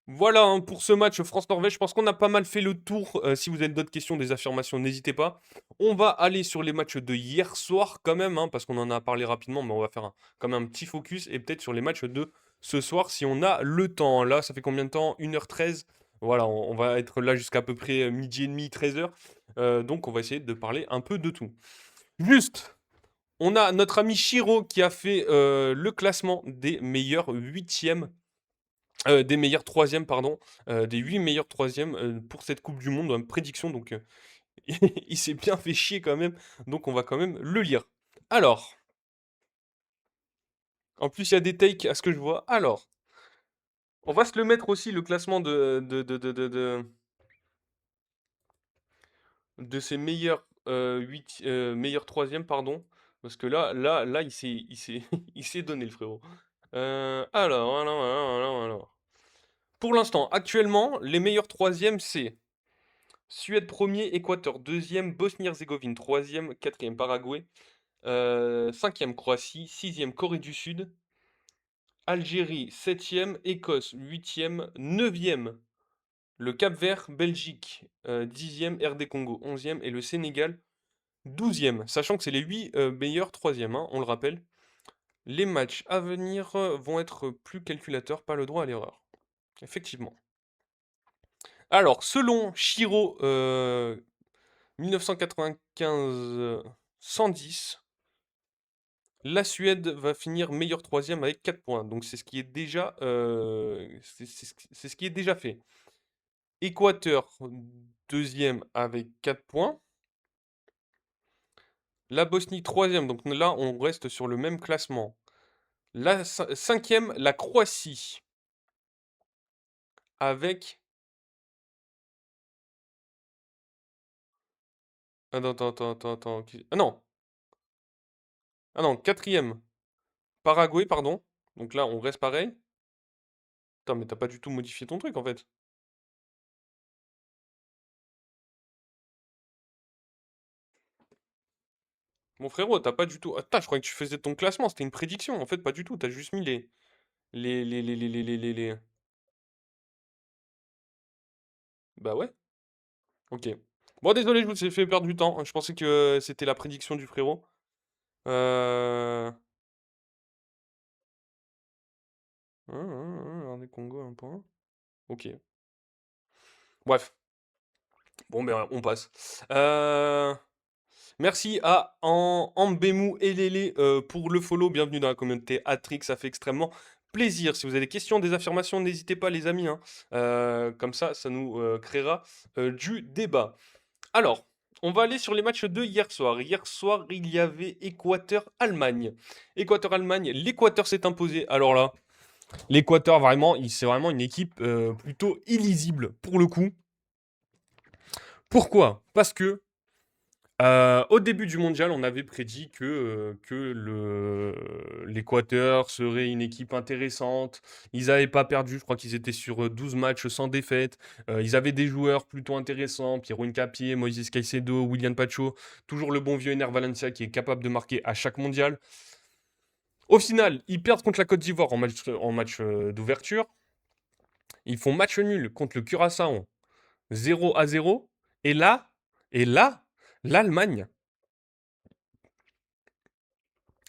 Voilà, hein, pour ce match France-Norvège, je pense qu'on a pas mal fait le tour. Si vous avez d'autres questions, des affirmations, n'hésitez pas. On va aller sur les matchs de hier soir quand même, hein, parce qu'on en a parlé rapidement, mais on va faire quand même un petit focus et peut-être sur les matchs de ce soir si on a le temps. Là, ça fait combien de temps? 1h13. Voilà, on va être là jusqu'à peu près midi et demi, 13h. Donc on va essayer de parler un peu de tout. Juste, on a notre ami Chiro qui a fait le classement des meilleurs huitièmes des meilleurs troisièmes, pardon, des 8 meilleurs troisièmes pour cette Coupe du Monde, prédiction, donc il s'est bien fait chier quand même, donc on va quand même le lire. Alors, en plus il y a des takes à ce que je vois. Alors, on va se le mettre aussi le classement de ces meilleurs, meilleurs troisièmes, pardon, parce que là, il s'est il s'est donné le frérot. Alors. Pour l'instant, actuellement, les meilleurs troisièmes, c'est Suède premier, Équateur deuxième, Bosnie-Herzégovine troisième, quatrième Paraguay, cinquième Croatie, sixième Corée du Sud, Algérie septième, Écosse huitième, neuvième le Cap-Vert, Belgique dixième, RD Congo onzième et le Sénégal douzième. Sachant que c'est les 8 meilleurs troisièmes, hein, on le rappelle. Les matchs à venir vont être plus calculateurs, pas le droit à l'erreur. Effectivement. Alors, selon Chiro 1995, 110. La Suède va finir meilleur troisième avec 4 points. Donc c'est ce qui est déjà, c'est ce qui est déjà fait. Équateur, deuxième avec 4 points. La Bosnie, troisième. Donc là, on reste sur le même classement. La cinquième, la Croatie, avec... Attends. Ah non, quatrième. Paraguay, pardon. Donc là, on reste pareil. Putain, mais t'as pas du tout modifié ton truc, en fait. Mon frérot, t'as pas du tout... Attends, je croyais que tu faisais ton classement, c'était une prédiction. En fait, pas du tout. T'as juste mis les... Bah ouais, ok. Bon, désolé, je vous ai fait perdre du temps. Je pensais que c'était la prédiction du frérot. Euh... RD Congo, un point. Ok. Bref. Bon, ben, on passe. Merci à Ambemou et Lélé pour le follow. Bienvenue dans la communauté Atrix, ça fait extrêmement plaisir. Si vous avez des questions, des affirmations, n'hésitez pas les amis, hein. Comme ça nous créera du débat. Alors, on va aller sur les matchs de hier soir. Hier soir, il y avait Équateur-Allemagne. Équateur-Allemagne, l'Équateur s'est imposé. Alors là, l'Équateur, vraiment, c'est vraiment une équipe plutôt illisible pour le coup. Pourquoi? Parce que au début du mondial, on avait prédit que l'Équateur serait une équipe intéressante. Ils n'avaient pas perdu, je crois qu'ils étaient sur 12 matchs sans défaite. Ils avaient des joueurs plutôt intéressants, Piero Hincapié, Moïse Caicedo, William Pacho, toujours le bon vieux Ener Valencia qui est capable de marquer à chaque mondial. Au final, ils perdent contre la Côte d'Ivoire en match d'ouverture. Ils font match nul contre le Curaçao, 0-0. Et là, et là, l'Allemagne,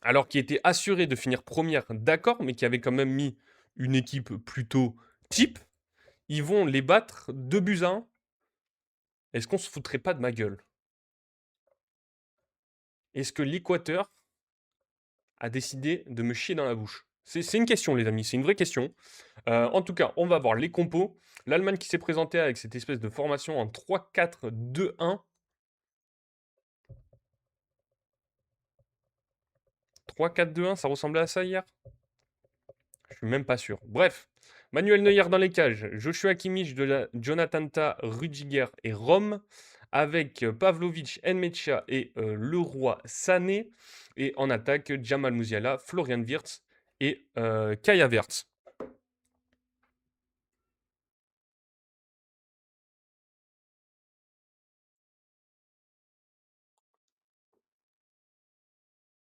alors qui était assurée de finir première, d'accord, mais qui avait quand même mis une équipe plutôt type, ils vont les battre 2 buts à 1. Est-ce qu'on se foutrait pas de ma gueule? Est-ce que l'Équateur a décidé de me chier dans la bouche? C'est une question, les amis, c'est une vraie question. En tout cas, on va voir les compos. L'Allemagne qui s'est présentée avec cette espèce de formation en 3-4-2-1. 3-4-2-1, ça ressemblait à ça hier? Je suis même pas sûr. Bref, Manuel Neuer dans les cages, Joshua Kimmich, Jonathan Tah, Rudiger et Rome, avec Pavlovic, Nmecha et Leroy Sané. Et en attaque, Jamal Musiala, Florian Wirtz et Kaya Havertz.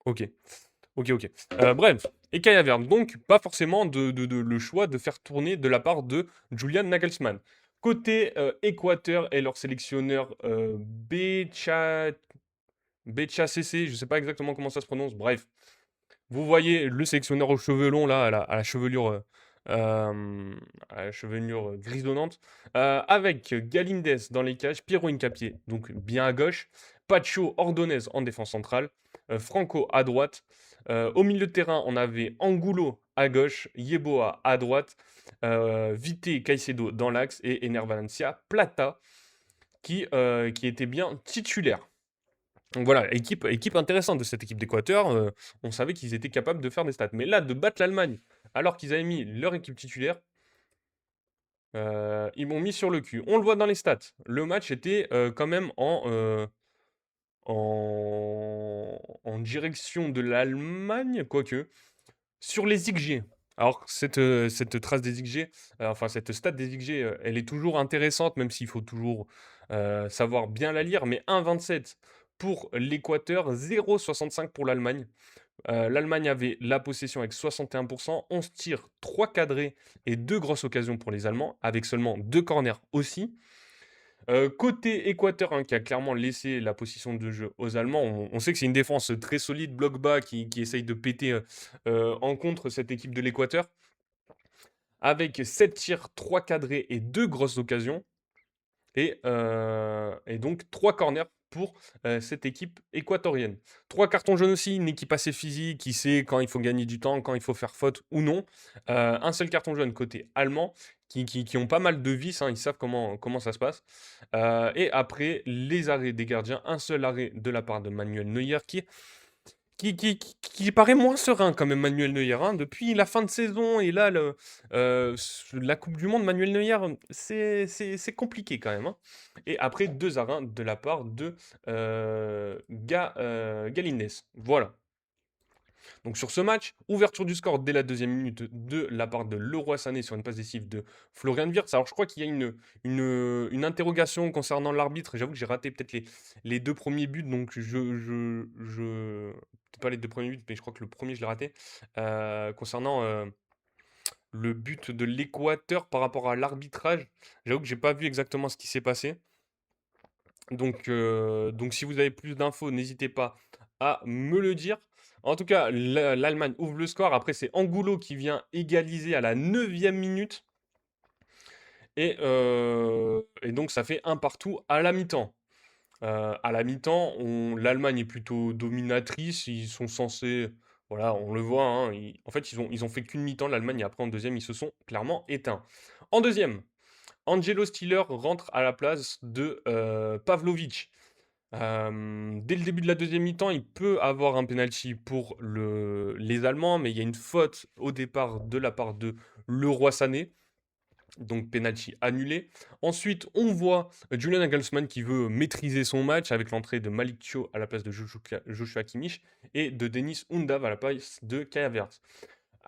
Ok, ok. Bref, et Kaya Havertz. Donc, pas forcément le choix de faire tourner de la part de Julian Nagelsmann. Côté Équateur et leur sélectionneur BCC, je ne sais pas exactement comment ça se prononce. Bref, vous voyez le sélectionneur aux cheveux longs, là, à la chevelure, grisonnante, avec Galindes dans les cages, Piero Hincapié, donc bien à gauche, Pacho Ordonez en défense centrale, Franco à droite. Au milieu de terrain, on avait Angulo à gauche, Yeboah à droite, Vite Caicedo dans l'axe et Ener Valencia, Plata, qui était bien titulaire. Donc voilà, équipe intéressante de cette équipe d'Équateur. On savait qu'ils étaient capables de faire des stats. Mais là, de battre l'Allemagne, alors qu'ils avaient mis leur équipe titulaire, ils m'ont mis sur le cul. On le voit dans les stats. Le match était quand même en direction de l'Allemagne, quoique. Sur les XG. Alors, cette trace des XG, enfin, cette stat des XG, elle est toujours intéressante, même s'il faut toujours savoir bien la lire. Mais 1,27 pour l'Équateur, 0,65 pour l'Allemagne. L'Allemagne avait la possession avec 61%, 11 tirs, 3 cadrés et 2 grosses occasions pour les Allemands, avec seulement 2 corners aussi. Côté Équateur, hein, qui a clairement laissé la position de jeu aux Allemands, on sait que c'est une défense très solide, bloc bas, qui essaye de péter en contre cette équipe de l'Équateur, avec 7 tirs, 3 cadrés et 2 grosses occasions, et donc 3 corners pour cette équipe équatorienne. 3 cartons jaunes aussi, une équipe assez physique, qui sait quand il faut gagner du temps, quand il faut faire faute ou non. Un seul carton jaune côté allemand, qui ont pas mal de vices, hein, ils savent comment ça se passe. Et après, les arrêts des gardiens, un seul arrêt de la part de Manuel Neuer, qui paraît moins serein quand même, Manuel Neuer, hein. Depuis la fin de saison et là, la Coupe du Monde, Manuel Neuer, c'est compliqué quand même, hein. Et après, 2 arrêts de la part de Galines. Voilà. Donc sur ce match, ouverture du score dès la deuxième minute de la part de Leroy Sané sur une passe décisive de Florian Wirtz. Alors je crois qu'il y a une interrogation concernant l'arbitre. J'avoue que j'ai raté peut-être les deux premiers buts, donc peut-être pas les deux premiers buts, mais je crois que le premier je l'ai raté. Concernant le but de l'Équateur par rapport à l'arbitrage, j'avoue que j'ai pas vu exactement ce qui s'est passé. Donc si vous avez plus d'infos, n'hésitez pas à me le dire. En tout cas, l'Allemagne ouvre le score. Après, c'est Angulo qui vient égaliser à la 9e minute. Et donc, ça fait un partout à la mi-temps. À la mi-temps, l'Allemagne est plutôt dominatrice. Ils sont censés. Voilà, on le voit, hein, en fait, ils ont fait qu'une mi-temps, l'Allemagne, et après, en deuxième, ils se sont clairement éteints. En deuxième, Angelo Stiller rentre à la place de Pavlovic. Dès le début de la deuxième mi-temps, il peut avoir un penalty pour les Allemands, mais il y a une faute au départ de la part de Leroy Sané, donc penalty annulé. Ensuite, on voit Julian Nagelsmann qui veut maîtriser son match avec l'entrée de Malik Thiaw à la place de Joshua Kimmich et de Denis Undav à la place de Kai Havertz.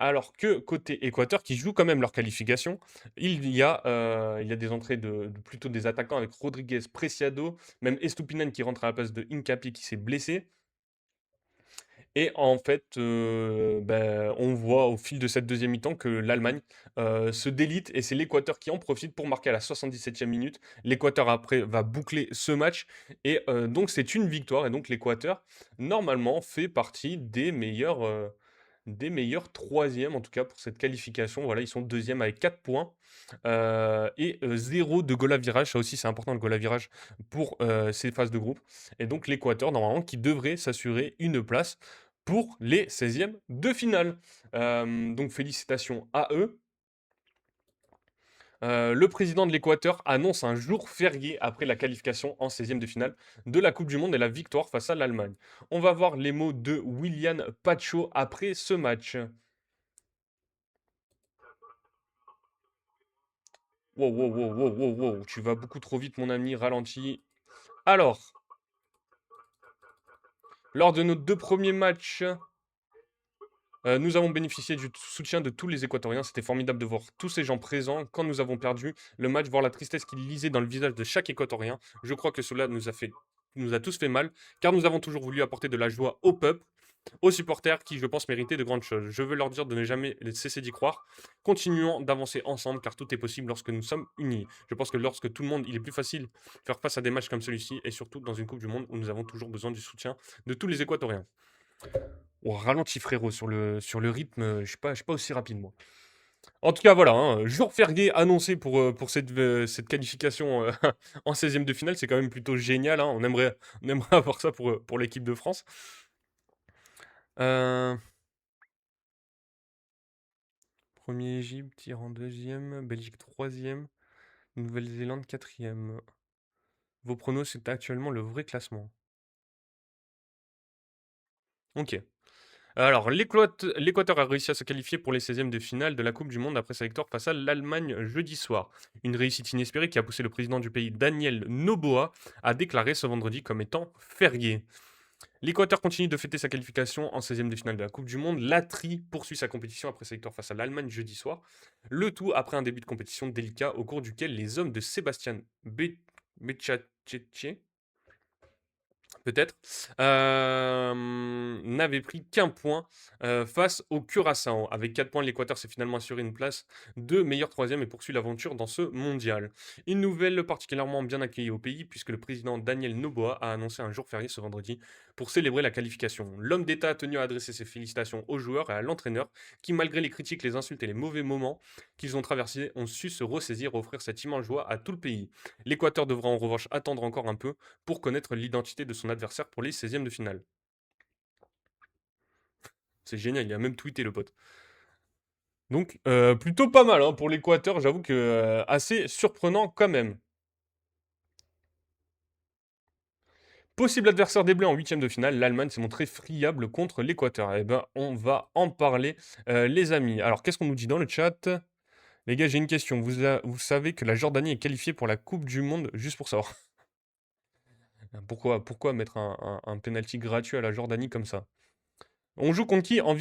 Alors que côté Équateur, qui joue quand même leur qualification, il y a des entrées plutôt des attaquants avec Rodriguez, Preciado, même Estupinan qui rentre à la place de Hincapié qui s'est blessé. Et en fait, on voit au fil de cette deuxième mi-temps que l'Allemagne se délite et c'est l'Équateur qui en profite pour marquer à la 77e minute. L'Équateur après va boucler ce match et donc c'est une victoire et donc l'Équateur normalement fait partie des meilleurs troisièmes en tout cas pour cette qualification. Voilà, ils sont deuxième avec 4 points et 0 de goal à virage. Ça aussi, c'est important le goal à virage pour ces phases de groupe. Et donc l'Équateur, normalement, qui devrait s'assurer une place pour les 16e de finale. Donc félicitations à eux. Le président de l'Équateur annonce un jour férié après la qualification en 16e de finale de la Coupe du Monde et la victoire face à l'Allemagne. On va voir les mots de William Pacho après ce match. Wow, wow, wow, wow, wow, wow, tu vas beaucoup trop vite, mon ami, ralentis. Alors, lors de nos 2 premiers matchs, nous avons bénéficié du soutien de tous les Équatoriens. C'était formidable de voir tous ces gens présents quand nous avons perdu le match, voir la tristesse qu'ils lisaient dans le visage de chaque Équatorien. Je crois que cela nous a tous fait mal, car nous avons toujours voulu apporter de la joie au peuple, aux supporters qui, je pense, méritaient de grandes choses. Je veux leur dire de ne jamais cesser d'y croire. Continuons d'avancer ensemble, car tout est possible lorsque nous sommes unis. Je pense que lorsque tout le monde, il est plus facile de faire face à des matchs comme celui-ci, et surtout dans une Coupe du Monde où nous avons toujours besoin du soutien de tous les Équatoriens. Oh, ralentis frérot, sur le rythme, je suis pas aussi rapide moi. En tout cas voilà, hein, jour férié annoncé pour cette qualification en 16e de finale, c'est quand même plutôt génial, hein. On aimerait avoir ça pour l'équipe de France. Euh, Premier Égypte, Iran deuxième, Belgique troisième, Nouvelle-Zélande quatrième. Vos pronos, c'est actuellement le vrai classement. Ok. Alors, l'Équateur a réussi à se qualifier pour les 16e de finale de la Coupe du Monde après sa victoire face à l'Allemagne jeudi soir. Une réussite inespérée qui a poussé le président du pays, Daniel Noboa, à déclarer ce vendredi comme étant férié. L'Équateur continue de fêter sa qualification en 16e de finale de la Coupe du Monde. L'Atri poursuit sa compétition après sa victoire face à l'Allemagne jeudi soir. Le tout après un début de compétition délicat au cours duquel les hommes de Sébastien Becacece peut-être, n'avait pris qu'un point face au Curaçao. Avec 4 points, l'Équateur s'est finalement assuré une place de meilleur troisième et poursuit l'aventure dans ce mondial. Une nouvelle particulièrement bien accueillie au pays, puisque le président Daniel Noboa a annoncé un jour férié ce vendredi pour célébrer la qualification. L'homme d'État a tenu à adresser ses félicitations aux joueurs et à l'entraîneur, qui, malgré les critiques, les insultes et les mauvais moments qu'ils ont traversés, ont su se ressaisir et offrir cette immense joie à tout le pays. L'Équateur devra en revanche attendre encore un peu pour connaître l'identité de son adversaire pour les 16e de finale. C'est génial, il a même tweeté le pote. Donc, plutôt pas mal hein, pour l'Équateur, j'avoue que assez surprenant quand même. Possible adversaire des Bleus en huitième de finale, l'Allemagne s'est montrée friable contre l'Équateur. Eh ben, on va en parler, les amis. Alors, qu'est-ce qu'on nous dit dans le chat? Les gars, j'ai une question. Vous savez que la Jordanie est qualifiée pour la Coupe du Monde, juste pour savoir. Pourquoi mettre un penalty gratuit à la Jordanie comme ça? On joue contre qui en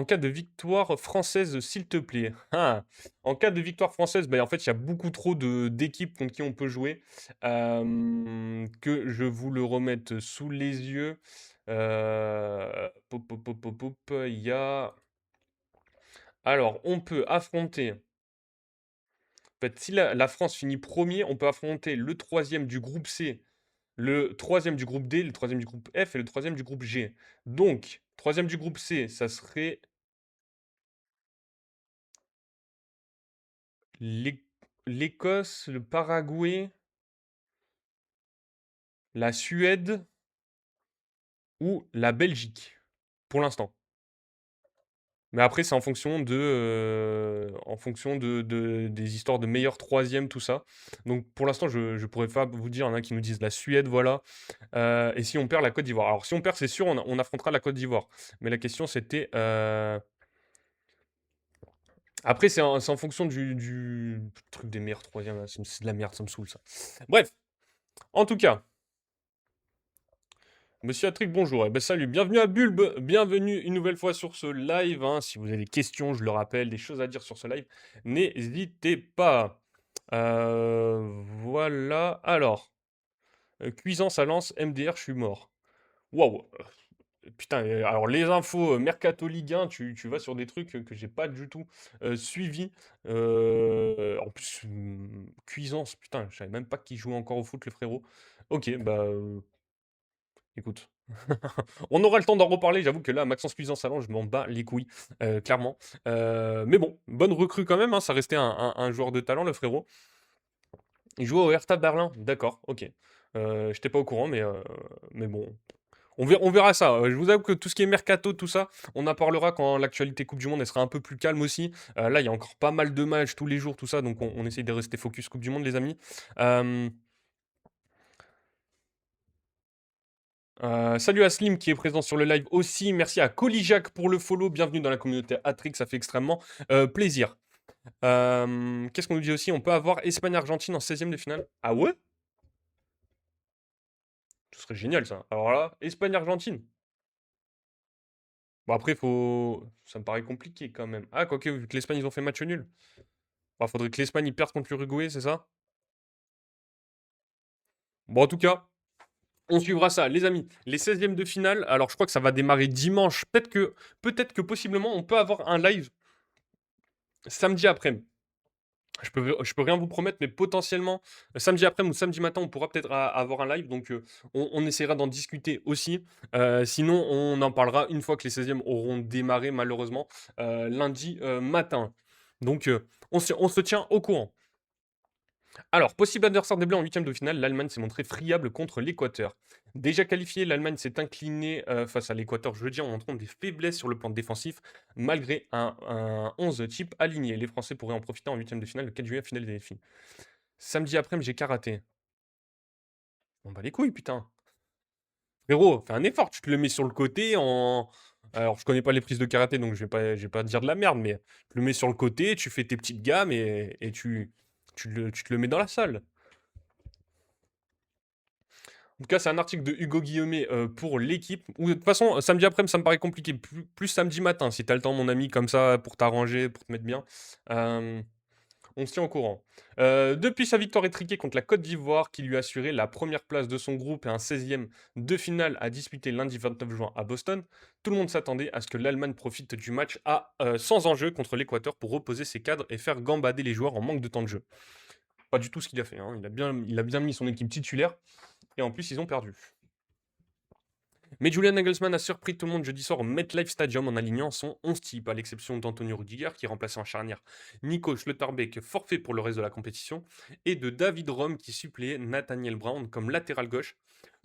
cas de victoire française, s'il te plaît? Ah, en cas de victoire française, bah, en fait, il y a beaucoup trop d'équipes contre qui on peut jouer. Que je vous le remette sous les yeux. Pop, pop, pop, pop, pop, il y a... Alors, on peut affronter... En fait, si la France finit premier, on peut affronter le troisième du groupe C, le troisième du groupe D, le troisième du groupe F et le troisième du groupe G. Donc, troisième du groupe C, ça serait l'É- l'Écosse, le Paraguay, la Suède ou la Belgique, pour l'instant. Mais après, c'est en fonction des histoires de meilleur troisième, tout ça. Donc pour l'instant, je ne pourrais pas vous dire, il y en a qui nous disent la Suède, voilà. Et si on perd la Côte d'Ivoire. Alors si on perd, c'est sûr, on affrontera la Côte d'Ivoire. Mais la question, c'était... Après, c'est en fonction du truc des meilleurs troisièmes. Là. C'est de la merde, ça me saoule, ça. Bref, en tout cas... Monsieur Attrick, bonjour. Eh ben, salut, bienvenue à Bulbe, bienvenue une nouvelle fois sur ce live. Hein. Si vous avez des questions, je le rappelle, des choses à dire sur ce live, n'hésitez pas. Voilà. Alors, Cuisance à Lens, MDR, je suis mort. Waouh. Putain, alors les infos Mercato Ligue 1, tu vas sur des trucs que j'ai pas du tout suivi. En plus, Cuisance, putain, je savais même pas qu'il jouait encore au foot, le frérot. Ok, bah écoute. On aura le temps d'en reparler. J'avoue que là, Maxence Cuisance Salon, je m'en bats les couilles, clairement. Mais bon, bonne recrue quand même. Hein, ça restait un joueur de talent, le frérot. Il joue au Hertha Berlin. D'accord, ok. J'étais pas au courant, mais bon. On verra ça. Je vous avoue que tout ce qui est mercato, tout ça, on en parlera quand l'actualité Coupe du Monde elle sera un peu plus calme aussi. Là, il y a encore pas mal de matchs tous les jours, tout ça, donc on essaye de rester focus Coupe du Monde, les amis. Euh, salut à Slim qui est présent sur le live aussi. Merci à Colijac pour le follow. Bienvenue dans la communauté Atrix, ça fait extrêmement plaisir. Qu'est-ce qu'on nous dit aussi? On peut avoir Espagne-Argentine en 16e de finale. Ah ouais? Ce serait génial ça. Alors là, Espagne-Argentine. Bon après, ça me paraît compliqué quand même. Ah, quoique, vu que l'Espagne, ils ont fait match nul. Bah, faudrait que l'Espagne ils perde contre l'Uruguay, c'est ça? Bon, en tout cas, on suivra ça, les amis. Les 16e de finale, alors je crois que ça va démarrer dimanche. Peut-être que possiblement, on peut avoir un live samedi après-midi. Je peux rien vous promettre, mais potentiellement, samedi après-midi ou samedi matin, on pourra peut-être avoir un live. Donc, on essaiera d'en discuter aussi. Sinon, on en parlera une fois que les 16e auront démarré, malheureusement, lundi matin. Donc, on se tient au courant. Alors, possible adversaire des Bleus en huitième de finale, l'Allemagne s'est montrée friable contre l'Équateur. Déjà qualifiée, l'Allemagne s'est inclinée face à l'Équateur jeudi en montrant des faiblesses sur le plan défensif, malgré un 11 type aligné. Les Français pourraient en profiter en huitième de finale le 4 juillet, finale des défis. Samedi après-midi, j'ai karaté. On bat les couilles, putain. Frérot, fais un effort, tu te le mets sur le côté en... Alors, je connais pas les prises de karaté, donc je vais pas dire de la merde, mais tu le mets sur le côté, tu fais tes petites gammes et tu te le mets dans la salle. En tout cas, c'est un article de Hugo Guillemet pour l'équipe. Ou de toute façon, samedi après-midi, ça me paraît compliqué. Plus samedi matin, si tu as le temps, mon ami, comme ça, pour t'arranger, pour te mettre bien. Euh, On se tient au courant. Depuis sa victoire étriquée contre la Côte d'Ivoire, qui lui a assuré la première place de son groupe et un 16e de finale à disputer lundi 29 juin à Boston, tout le monde s'attendait à ce que l'Allemagne profite du match sans enjeu contre l'Équateur pour reposer ses cadres et faire gambader les joueurs en manque de temps de jeu. Pas du tout ce qu'il a fait, hein. Il a bien mis son équipe titulaire et en plus ils ont perdu. Mais Julian Nagelsmann a surpris tout le monde jeudi soir au MetLife Stadium en alignant son 11 type, à l'exception d'Antonio Rudiger qui remplaçait en charnière Nico Schlotterbeck, forfait pour le reste de la compétition, et de David Rom qui suppléait Nathaniel Brown comme latéral gauche.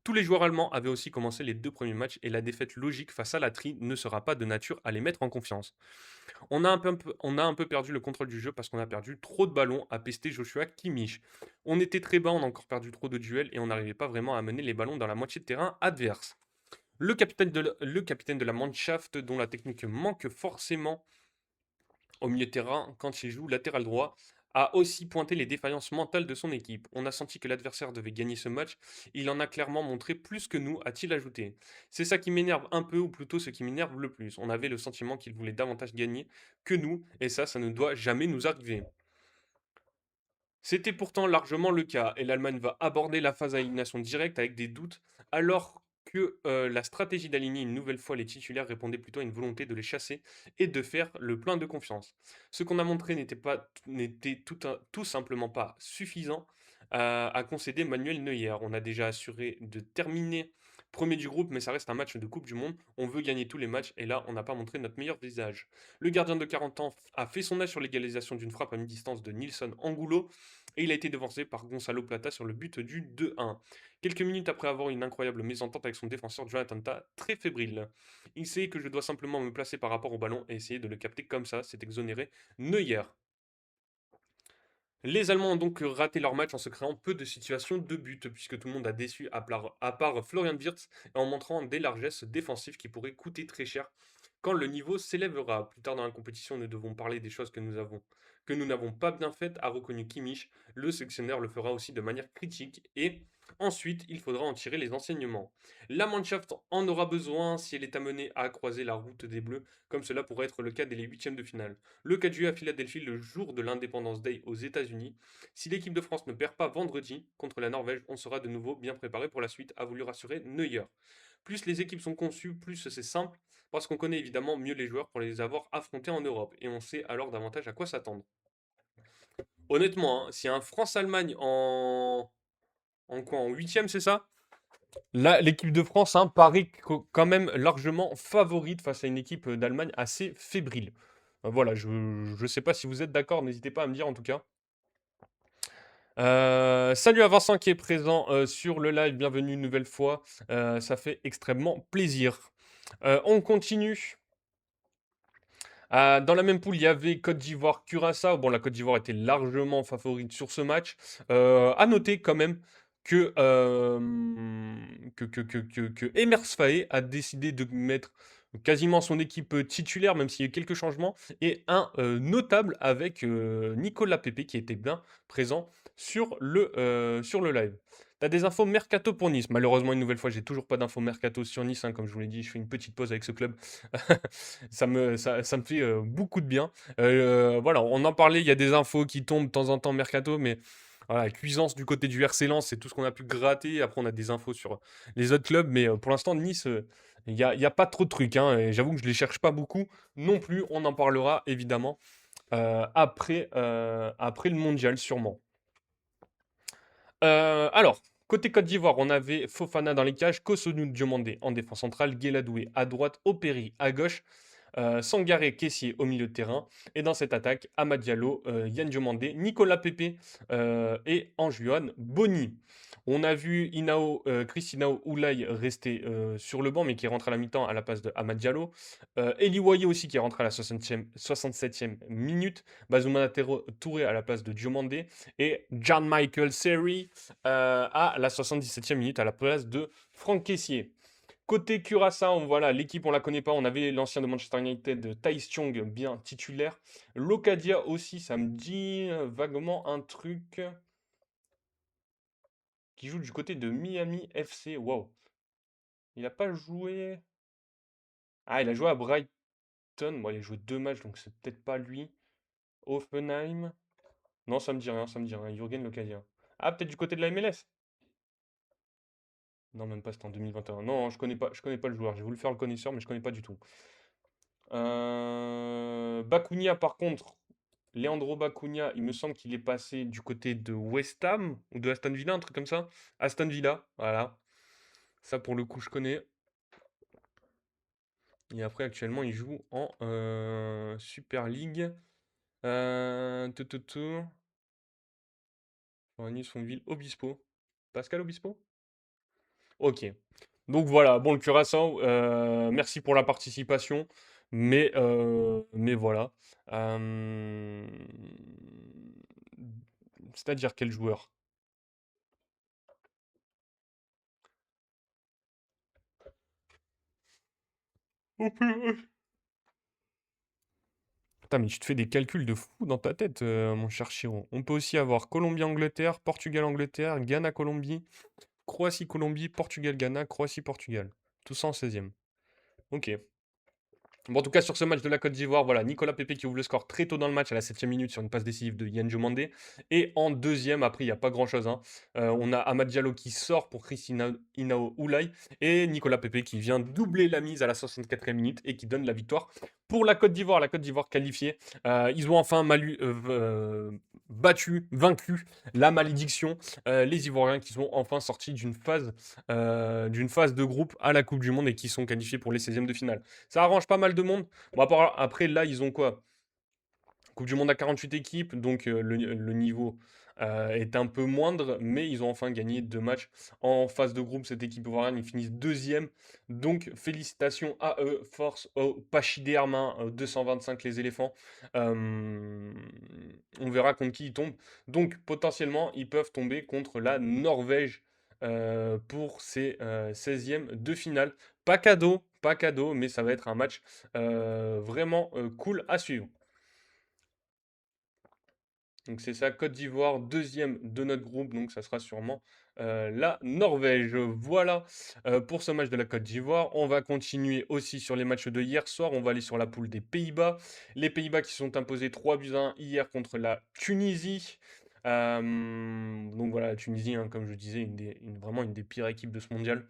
Tous les joueurs allemands avaient aussi commencé les deux premiers matchs et la défaite logique face à la Tri ne sera pas de nature à les mettre en confiance. On a un peu perdu le contrôle du jeu parce qu'on a perdu trop de ballons à pester Joshua Kimmich. On était très bas, on a encore perdu trop de duels et on n'arrivait pas vraiment à mener les ballons dans la moitié de terrain adverse. Le capitaine de la Mannschaft, dont la technique manque forcément au milieu de terrain quand il joue latéral droit, a aussi pointé les défaillances mentales de son équipe. On a senti que l'adversaire devait gagner ce match. Il en a clairement montré plus que nous, a-t-il ajouté. C'est ça qui m'énerve un peu, ou plutôt ce qui m'énerve le plus. On avait le sentiment qu'il voulait davantage gagner que nous, et ça ne doit jamais nous arriver. C'était pourtant largement le cas, et l'Allemagne va aborder la phase à élimination directe avec des doutes, alors que la stratégie d'aligner une nouvelle fois les titulaires répondait plutôt à une volonté de les chasser et de faire le plein de confiance. Ce qu'on a montré n'était tout simplement pas suffisant à concéder Manuel Neuer. On a déjà assuré de terminer premier du groupe, mais ça reste un match de Coupe du Monde. On veut gagner tous les matchs, et là, on n'a pas montré notre meilleur visage. Le gardien de 40 ans a fait son âge sur l'égalisation d'une frappe à mi-distance de Nilson Angulo, et il a été devancé par Gonzalo Plata sur le but du 2-1. Quelques minutes après avoir une incroyable mésentente avec son défenseur Jonathan Tah, très fébrile. Il sait que je dois simplement me placer par rapport au ballon et essayer de le capter comme ça, c'est exonéré Neuer. Les Allemands ont donc raté leur match en se créant peu de situations de but, puisque tout le monde a déçu à part Florian Wirtz, et en montrant des largesses défensives qui pourraient coûter très cher quand le niveau s'élèvera. Plus tard dans la compétition, nous devons parler des choses que nous n'avons pas bien faites, a reconnu Kimmich. Le sélectionneur le fera aussi de manière critique, et ensuite il faudra en tirer les enseignements. La Mannschaft en aura besoin si elle est amenée à croiser la route des Bleus, comme cela pourrait être le cas dès les huitièmes de finale. Le 4 juillet à Philadelphie, le jour de l'Independence Day aux États-Unis. Si l'équipe de France ne perd pas vendredi contre la Norvège, on sera de nouveau bien préparé pour la suite, a voulu rassurer Neuer. Plus les équipes sont conçues, plus c'est simple, parce qu'on connaît évidemment mieux les joueurs pour les avoir affrontés en Europe, et on sait alors davantage à quoi s'attendre. Honnêtement, hein, si un France-Allemagne en quoi, en huitième, c'est ça? Là, l'équipe de France, hein, paraît quand même largement favorite face à une équipe d'Allemagne assez fébrile. Voilà, je ne sais pas si vous êtes d'accord, n'hésitez pas à me dire en tout cas. Salut à Vincent qui est présent sur le live, bienvenue une nouvelle fois. Ça fait extrêmement plaisir. On continue. Dans la même poule, il y avait Côte d'Ivoire, Curaçao. Bon, la Côte d'Ivoire était largement favorite sur ce match. À noter quand même que Emers Faé a décidé de mettre quasiment son équipe titulaire, même s'il y a eu quelques changements, et un notable avec Nicolas Pepe qui était bien présent sur le live. T'as des infos mercato pour Nice. Malheureusement, une nouvelle fois, j'ai toujours pas d'infos mercato sur Nice, hein, comme je vous l'ai dit, je fais une petite pause avec ce club. Ça me fait beaucoup de bien. Voilà, on en parlait, il y a des infos qui tombent de temps en temps mercato, mais voilà, Cuisance du côté du RC Lens, c'est tout ce qu'on a pu gratter. Après, on a des infos sur les autres clubs, mais pour l'instant, Nice, il y a pas trop de trucs, hein, et j'avoue que je les cherche pas beaucoup non plus. On en parlera évidemment après le mondial, sûrement. Alors, côté Côte d'Ivoire, on avait Fofana dans les cages, Kosunu Diomandé en défense centrale, Guéladoué à droite, Opéry à gauche, Sangaré, Kessié au milieu de terrain. Et dans cette attaque, Amad Diallo, Yann Diomandé, Nicolas Pepe et Anjuan Boni. On a vu Christinao Oulay rester sur le banc, mais qui rentre à la mi-temps à la place de Amad Diallo. Eli Waye aussi qui rentre à la 67e minute. Bazoumana Touré à la place de Diomandé. Et John Michael Seri à la 77e minute à la place de Franck Kessié. Côté Curaçao, voilà, l'équipe on la connaît pas. On avait l'ancien de Manchester United, Thaïs Chong, bien titulaire. Locadia aussi, ça me dit vaguement un truc qui joue du côté de Miami FC. Wow. Il a pas joué. Ah, il a joué à Brighton. Bon, il a joué deux matchs, donc c'est peut-être pas lui. Offenheim. Non, ça me dit rien, ça me dit rien. Jürgen Locadia. Ah, peut-être du côté de la MLS? Non, même pas, c'était en 2021. Non, je connais pas le joueur. J'ai voulu faire le connaisseur, mais je connais pas du tout. Bakunia, par contre, Leandro Bakunia, il me semble qu'il est passé du côté de West Ham ou de Aston Villa, un truc comme ça. Aston Villa, voilà. Ça, pour le coup, je connais. Et après, actuellement, il joue en Super League. Tout, tout, tout. On son ville Obispo. Pascal Obispo? Ok. Donc voilà, bon, le Curaçao, merci pour la participation. Mais voilà. Euh, C'est-à-dire quel joueur? Putain, mais tu te fais des calculs de fou dans ta tête, mon cher Chiro. On peut aussi avoir Colombie-Angleterre, Portugal-Angleterre, Ghana-Colombie, Croatie-Colombie, Portugal-Ghana, Croatie-Portugal. Tout ça en 16e. Ok. Bon, en tout cas, sur ce match de la Côte d'Ivoire, voilà, Nicolas Pepe qui ouvre le score très tôt dans le match, à la 7e minute, sur une passe décisive de Yann Diomandé. Et en deuxième, après, il n'y a pas grand-chose, hein. On a Amad Diallo qui sort pour Christina Inao Oulay. Et Nicolas Pepe qui vient doubler la mise à la 64e minute et qui donne la victoire pour la Côte d'Ivoire. La Côte d'Ivoire qualifiée. Ils ont enfin battu, vaincu la malédiction. Les Ivoiriens qui sont enfin sortis d'une phase de groupe à la Coupe du Monde et qui sont qualifiés pour les 16e de finale. Ça arrange pas mal de monde. Bon, après, là, ils ont quoi? Coupe du monde à 48 équipes, donc le niveau est un peu moindre, mais ils ont enfin gagné 2 matchs en phase de groupe. Cette équipe ivoirienne, ils finissent deuxième. Donc félicitations à eux, force au Pachidé Armin, 225 les éléphants. Euh, on verra contre qui ils tombent. Donc potentiellement, ils peuvent tomber contre la Norvège pour ces 16e de finale. Pas cadeau, mais ça va être un match vraiment cool à suivre. Donc c'est ça, Côte d'Ivoire, deuxième de notre groupe, donc ça sera sûrement la Norvège. Voilà pour ce match de la Côte d'Ivoire. On va continuer aussi sur les matchs de hier soir. On va aller sur la poule des Pays-Bas. Les Pays-Bas qui sont imposés 3-1 hier contre la Tunisie. Donc voilà, la Tunisie, hein, comme je disais, vraiment une des pires équipes de ce mondial.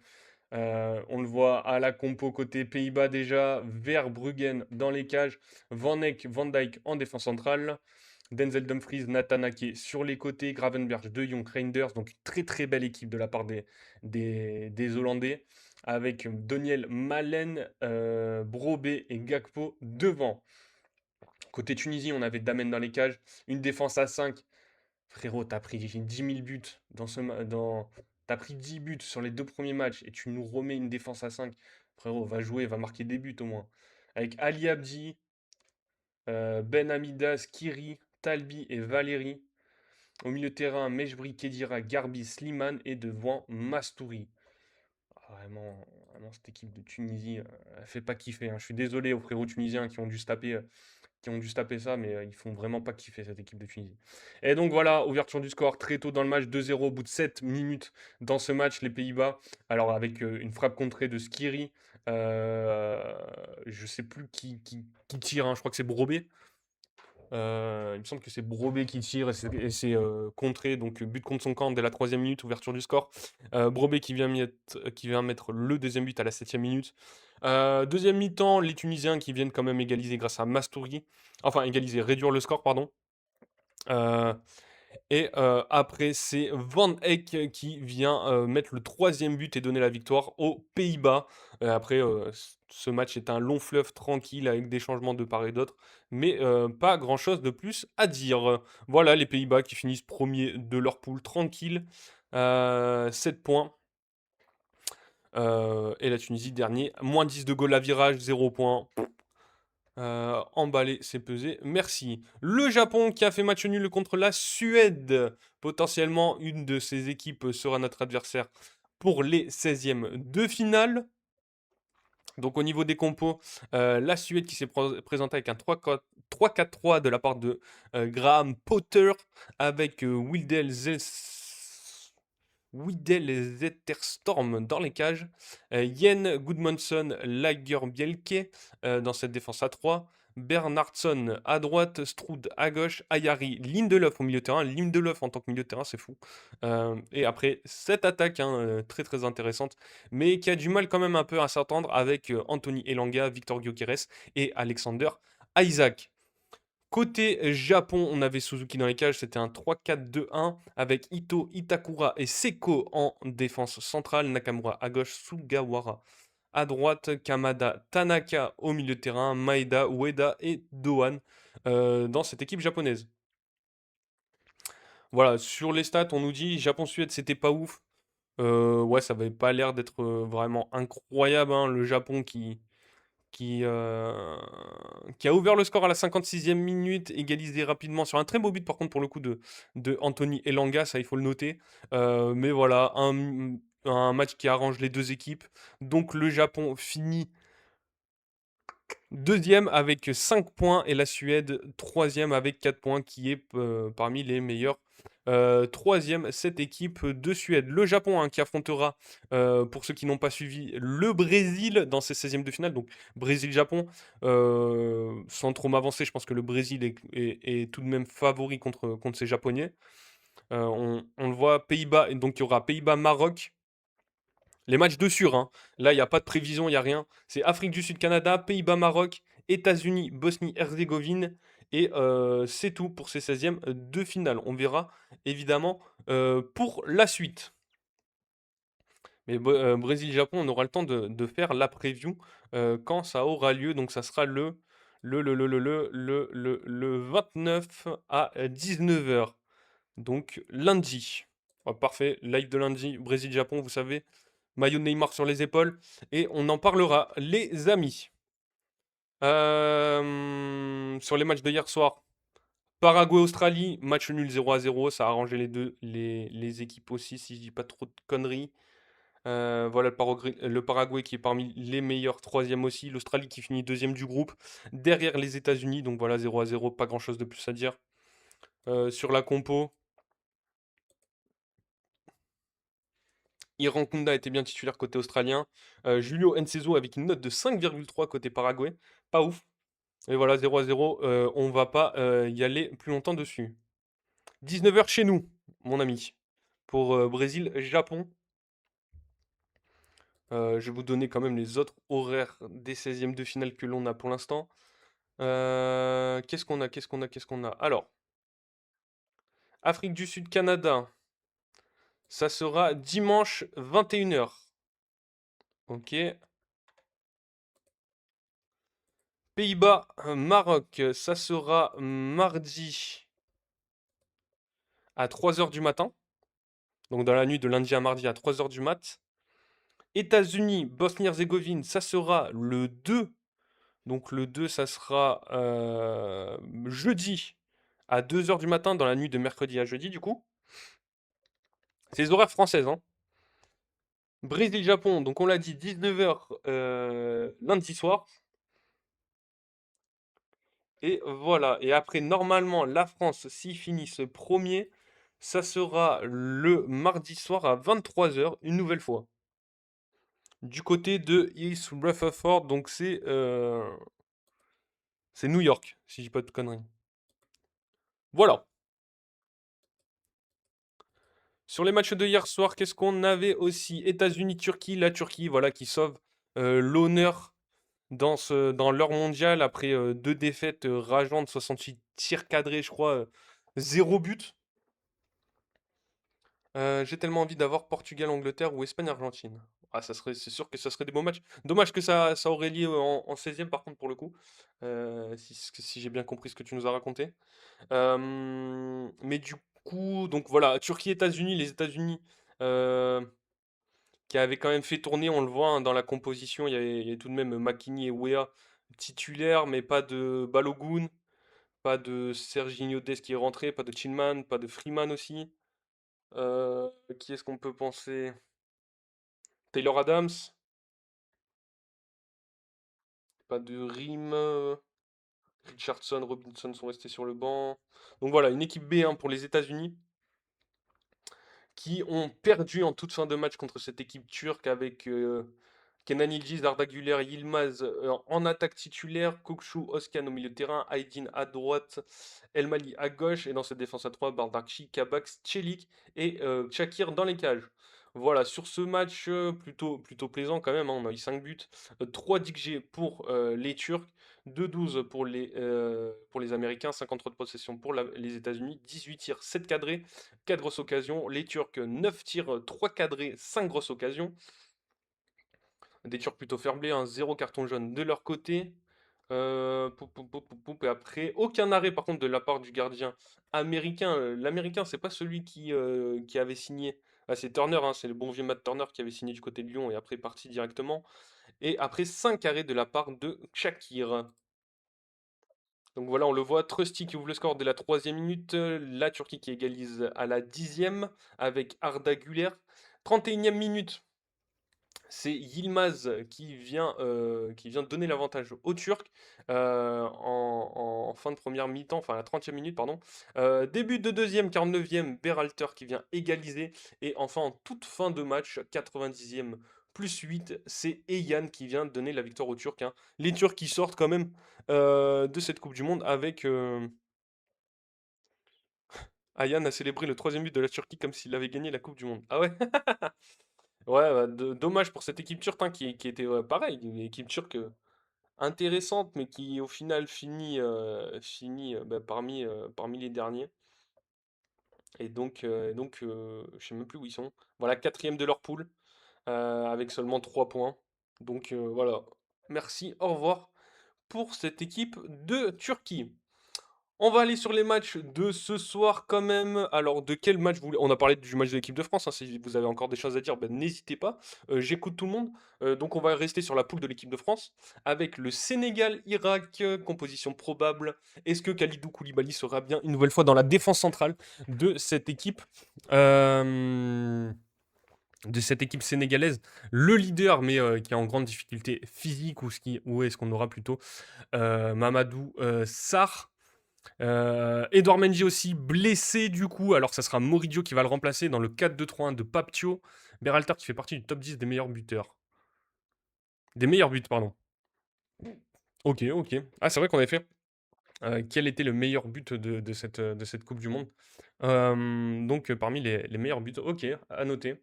On le voit à la compo côté Pays-Bas déjà, Verbruggen dans les cages, Van Eyck, Van Dijk en défense centrale. Denzel Dumfries, Nathan Ake sur les côtés, Gravenberch, De Jong, Reinders. Donc très très belle équipe de la part des Hollandais. Avec Daniel Malen, Brobé et Gakpo devant. Côté Tunisie, on avait Damen dans les cages. Une défense à 5. Frérot, t'as pris 10 000 buts T'as pris 10 buts sur les 2 premiers matchs et tu nous remets une défense à 5. Frérot, va jouer, va marquer des buts au moins. Avec Ali Abdi, Ben Hamida, Skiri, Talbi et Valérie. Au milieu de terrain, Mejbri, Kedira, Garbi, Slimane et devant Mastouri. Ah, vraiment, vraiment, cette équipe de Tunisie, elle fait pas kiffer, hein. Je suis désolé aux frérots tunisiens qui ont dû se taper ça, mais ils font vraiment pas kiffer cette équipe de Tunisie. Et donc voilà, ouverture du score très tôt dans le match, 2-0 au bout de 7 minutes dans ce match, les Pays-Bas. Alors avec une frappe contrée de Skiri, je sais plus qui tire, hein, je crois que c'est Brobé. Il me semble que c'est Brobé qui tire et c'est contré, donc but contre son camp dès la 3e minute, ouverture du score. Brobé qui vient mettre le deuxième but à la 7e minute. Deuxième mi-temps, les Tunisiens qui viennent quand même égaliser grâce à Mastouri. Enfin, égaliser, réduire le score, pardon. Euh, et après, c'est Van Eyck qui vient mettre le troisième but et donner la victoire aux Pays-Bas. Après, ce match est un long fleuve tranquille avec des changements de part et d'autre, mais pas grand-chose de plus à dire. Voilà, les Pays-Bas qui finissent premiers de leur poule tranquille, 7 points. Et la Tunisie dernier, moins 10 de goal à virage, 0 points. Emballé, c'est pesé. Merci. Le Japon qui a fait match nul contre la Suède. Potentiellement, une de ces équipes sera notre adversaire pour les 16e de finale. Donc au niveau des compos, la Suède qui s'est présentée avec un 3-4-3 de la part de Graham Potter avec Wydel Zetterstorm dans les cages, Yen Gudmundsson Lagerbielke dans cette défense à 3, Bernhardsson à droite, Stroud à gauche, Ayari, Lindelof au milieu de terrain. Lindelof en tant que milieu de terrain, c'est fou. Et après, cette attaque hein, très très intéressante, mais qui a du mal quand même un peu à s'entendre avec Anthony Elanga, Victor Gyökeres et Alexander Isaac. Côté Japon, on avait Suzuki dans les cages, c'était un 3-4-2-1 avec Ito, Itakura et Seko en défense centrale, Nakamura à gauche, Sugawara à droite, Kamada, Tanaka au milieu de terrain, Maeda, Ueda et Doan dans cette équipe japonaise. Voilà, sur les stats, on nous dit Japon-Suède, c'était pas ouf. Ouais, ça avait pas l'air d'être vraiment incroyable, hein, le Japon qui, euh, qui a ouvert le score à la 56e minute, égalisé rapidement sur un très beau but par contre pour le coup de Anthony Elanga, ça il faut le noter. Mais voilà, un match qui arrange les deux équipes. Donc le Japon finit deuxième avec 5 points et la Suède troisième avec 4 points qui est parmi les meilleurs. Troisième, cette équipe de Suède. Le Japon hein, qui affrontera, pour ceux qui n'ont pas suivi, le Brésil dans ses 16e de finale. Donc Brésil-Japon, sans trop m'avancer, je pense que le Brésil est tout de même favori contre ces Japonais. On le voit, Pays-Bas, et donc il y aura Pays-Bas-Maroc. Les matchs de sûr, hein. Là, il n'y a pas de prévision, il n'y a rien. C'est Afrique du Sud, Canada, Pays-Bas, Maroc, États-Unis, Bosnie-Herzégovine. Et c'est tout pour ces 16e de finale. On verra évidemment pour la suite. Mais Brésil-Japon, on aura le temps de faire la preview quand ça aura lieu. Donc ça sera le 29 à 19h. Donc lundi. Oh, parfait, live de lundi, Brésil-Japon, vous savez. Maillot de Neymar sur les épaules. Et on en parlera, les amis. Sur les matchs de hier soir, Paraguay-Australie, match nul 0-0. Ça a arrangé les équipes aussi, si je dis pas trop de conneries. Voilà le Paraguay qui est parmi les meilleurs, troisième aussi. L'Australie qui finit deuxième du groupe, derrière les États-Unis. Donc voilà, 0-0, pas grand-chose de plus à dire. Sur la compo, Iran Kunda était bien titulaire côté australien. Julio Enceso avec une note de 5,3 côté Paraguay. Pas ouf. Et voilà, 0-0. On va pas y aller plus longtemps dessus. 19h chez nous, mon ami. Pour Brésil-Japon. Je vais vous donner quand même les autres horaires des 16e de finale que l'on a pour l'instant. Qu'est-ce qu'on a? Qu'est-ce qu'on a? Qu'est-ce qu'on a? Alors, Afrique du Sud, Canada. Ça sera dimanche 21h. Ok. Pays-Bas, Maroc, ça sera mardi à 3h du matin. Donc dans la nuit de lundi à mardi à 3h du mat. États-Unis, Bosnie-Herzégovine, ça sera le 2. Donc le 2, ça sera jeudi à 2h du matin dans la nuit de mercredi à jeudi du coup. C'est les horaires françaises, hein. Brésil-Japon, donc on l'a dit 19h lundi soir. Et voilà. Et après, normalement, la France, s'ils finissent premier, ça sera le mardi soir à 23h, une nouvelle fois. Du côté de East Rutherford, donc c'est New York, si je dis pas de conneries. Voilà. Sur les matchs de hier soir, qu'est-ce qu'on avait aussi? États-Unis-Turquie, la Turquie, voilà, qui sauve l'honneur dans leur mondial après deux défaites rageantes, 68 tirs cadrés, je crois, 0 but. J'ai tellement envie d'avoir Portugal-Angleterre ou Espagne-Argentine. Ah, c'est sûr que ça serait des beaux matchs. Dommage que ça aurait lieu en 16e par contre pour le coup, si j'ai bien compris ce que tu nous as raconté. Mais du coup, donc voilà, Turquie-États-Unis, les États-Unis qui avaient quand même fait tourner, on le voit hein, dans la composition, il y avait tout de même McKennie et Weah titulaires, mais pas de Balogun, pas de Serginho Dest qui est rentré, pas de Tillman, pas de Freeman aussi. Qui est-ce qu'on peut penser? Taylor Adams, pas de Rim, Richardson, Robinson sont restés sur le banc. Donc voilà, une équipe B1 pour les États-Unis qui ont perdu en toute fin de match contre cette équipe turque avec Kenan Yildiz, Arda Güler, Yilmaz en attaque titulaire, Kokshu, Özcan au milieu de terrain, Aydin à droite, El Mali à gauche, et dans cette défense à 3, Bardakci, Kabak, Çelik et Çakir dans les cages. Voilà, sur ce match plutôt plaisant quand même, hein, on a eu 5 buts, 3 XG pour les Turcs, 2-12 pour les Américains, 53 de possession pour les États-Unis, 18 tirs, 7 cadrés, 4 grosses occasions, les Turcs 9 tirs, 3 cadrés, 5 grosses occasions. Des tirs plutôt fair-play, un 0 carton jaune de leur côté. Et après, aucun arrêt par contre de la part du gardien américain. L'américain, c'est pas celui qui avait signé. Ah, c'est Turner, hein, c'est le bon vieux Matt Turner qui avait signé du côté de Lyon et après parti directement. Et après, 5 arrêts de la part de Shakir. Donc voilà, on le voit, Trusty qui ouvre le score dès la 3e minute. La Turquie qui égalise à la 10e avec Arda Güler. 31e minute. C'est Yilmaz qui vient donner l'avantage aux Turcs en fin de première mi-temps, enfin à la 30e minute, pardon. Début de deuxième, 49e, Berhalter qui vient égaliser. Et enfin, en toute fin de match, 90e plus 8, c'est Eyan qui vient donner la victoire aux Turcs, hein. Les Turcs qui sortent quand même de cette Coupe du Monde avec... Ayhan a célébré le 3e but de la Turquie comme s'il avait gagné la Coupe du Monde. Ah ouais? Ouais, bah, dommage pour cette équipe turque hein, qui était pareil, une équipe turque intéressante, mais qui au final finit bah, parmi les derniers. Et donc, je sais même plus où ils sont. Voilà, 4e de leur poule, avec seulement 3 points. Donc voilà, merci, au revoir pour cette équipe de Turquie. On va aller sur les matchs de ce soir quand même. Alors, de quel match vous voulez? On a parlé du match de l'équipe de France, hein, si vous avez encore des choses à dire, ben, n'hésitez pas. J'écoute tout le monde. Donc, on va rester sur la poule de l'équipe de France avec le Sénégal-Irak, composition probable. Est-ce que Kalidou Koulibaly sera bien une nouvelle fois dans la défense centrale de cette équipe euh, sénégalaise? Le leader, mais qui est en grande difficulté physique, ou est-ce qu'on aura plutôt Mamadou Sarr? Edouard Mendy aussi blessé du coup, alors ça sera Moridio qui va le remplacer dans le 4-2-3-1 de Paptio. Berhalter qui fait partie du top 10 des meilleurs buteurs. Des meilleurs buts, pardon. Ok, ok. Ah, c'est vrai qu'on avait fait. Quel était le meilleur but de cette Coupe du Monde? Donc, parmi les meilleurs buts. Ok, à noter.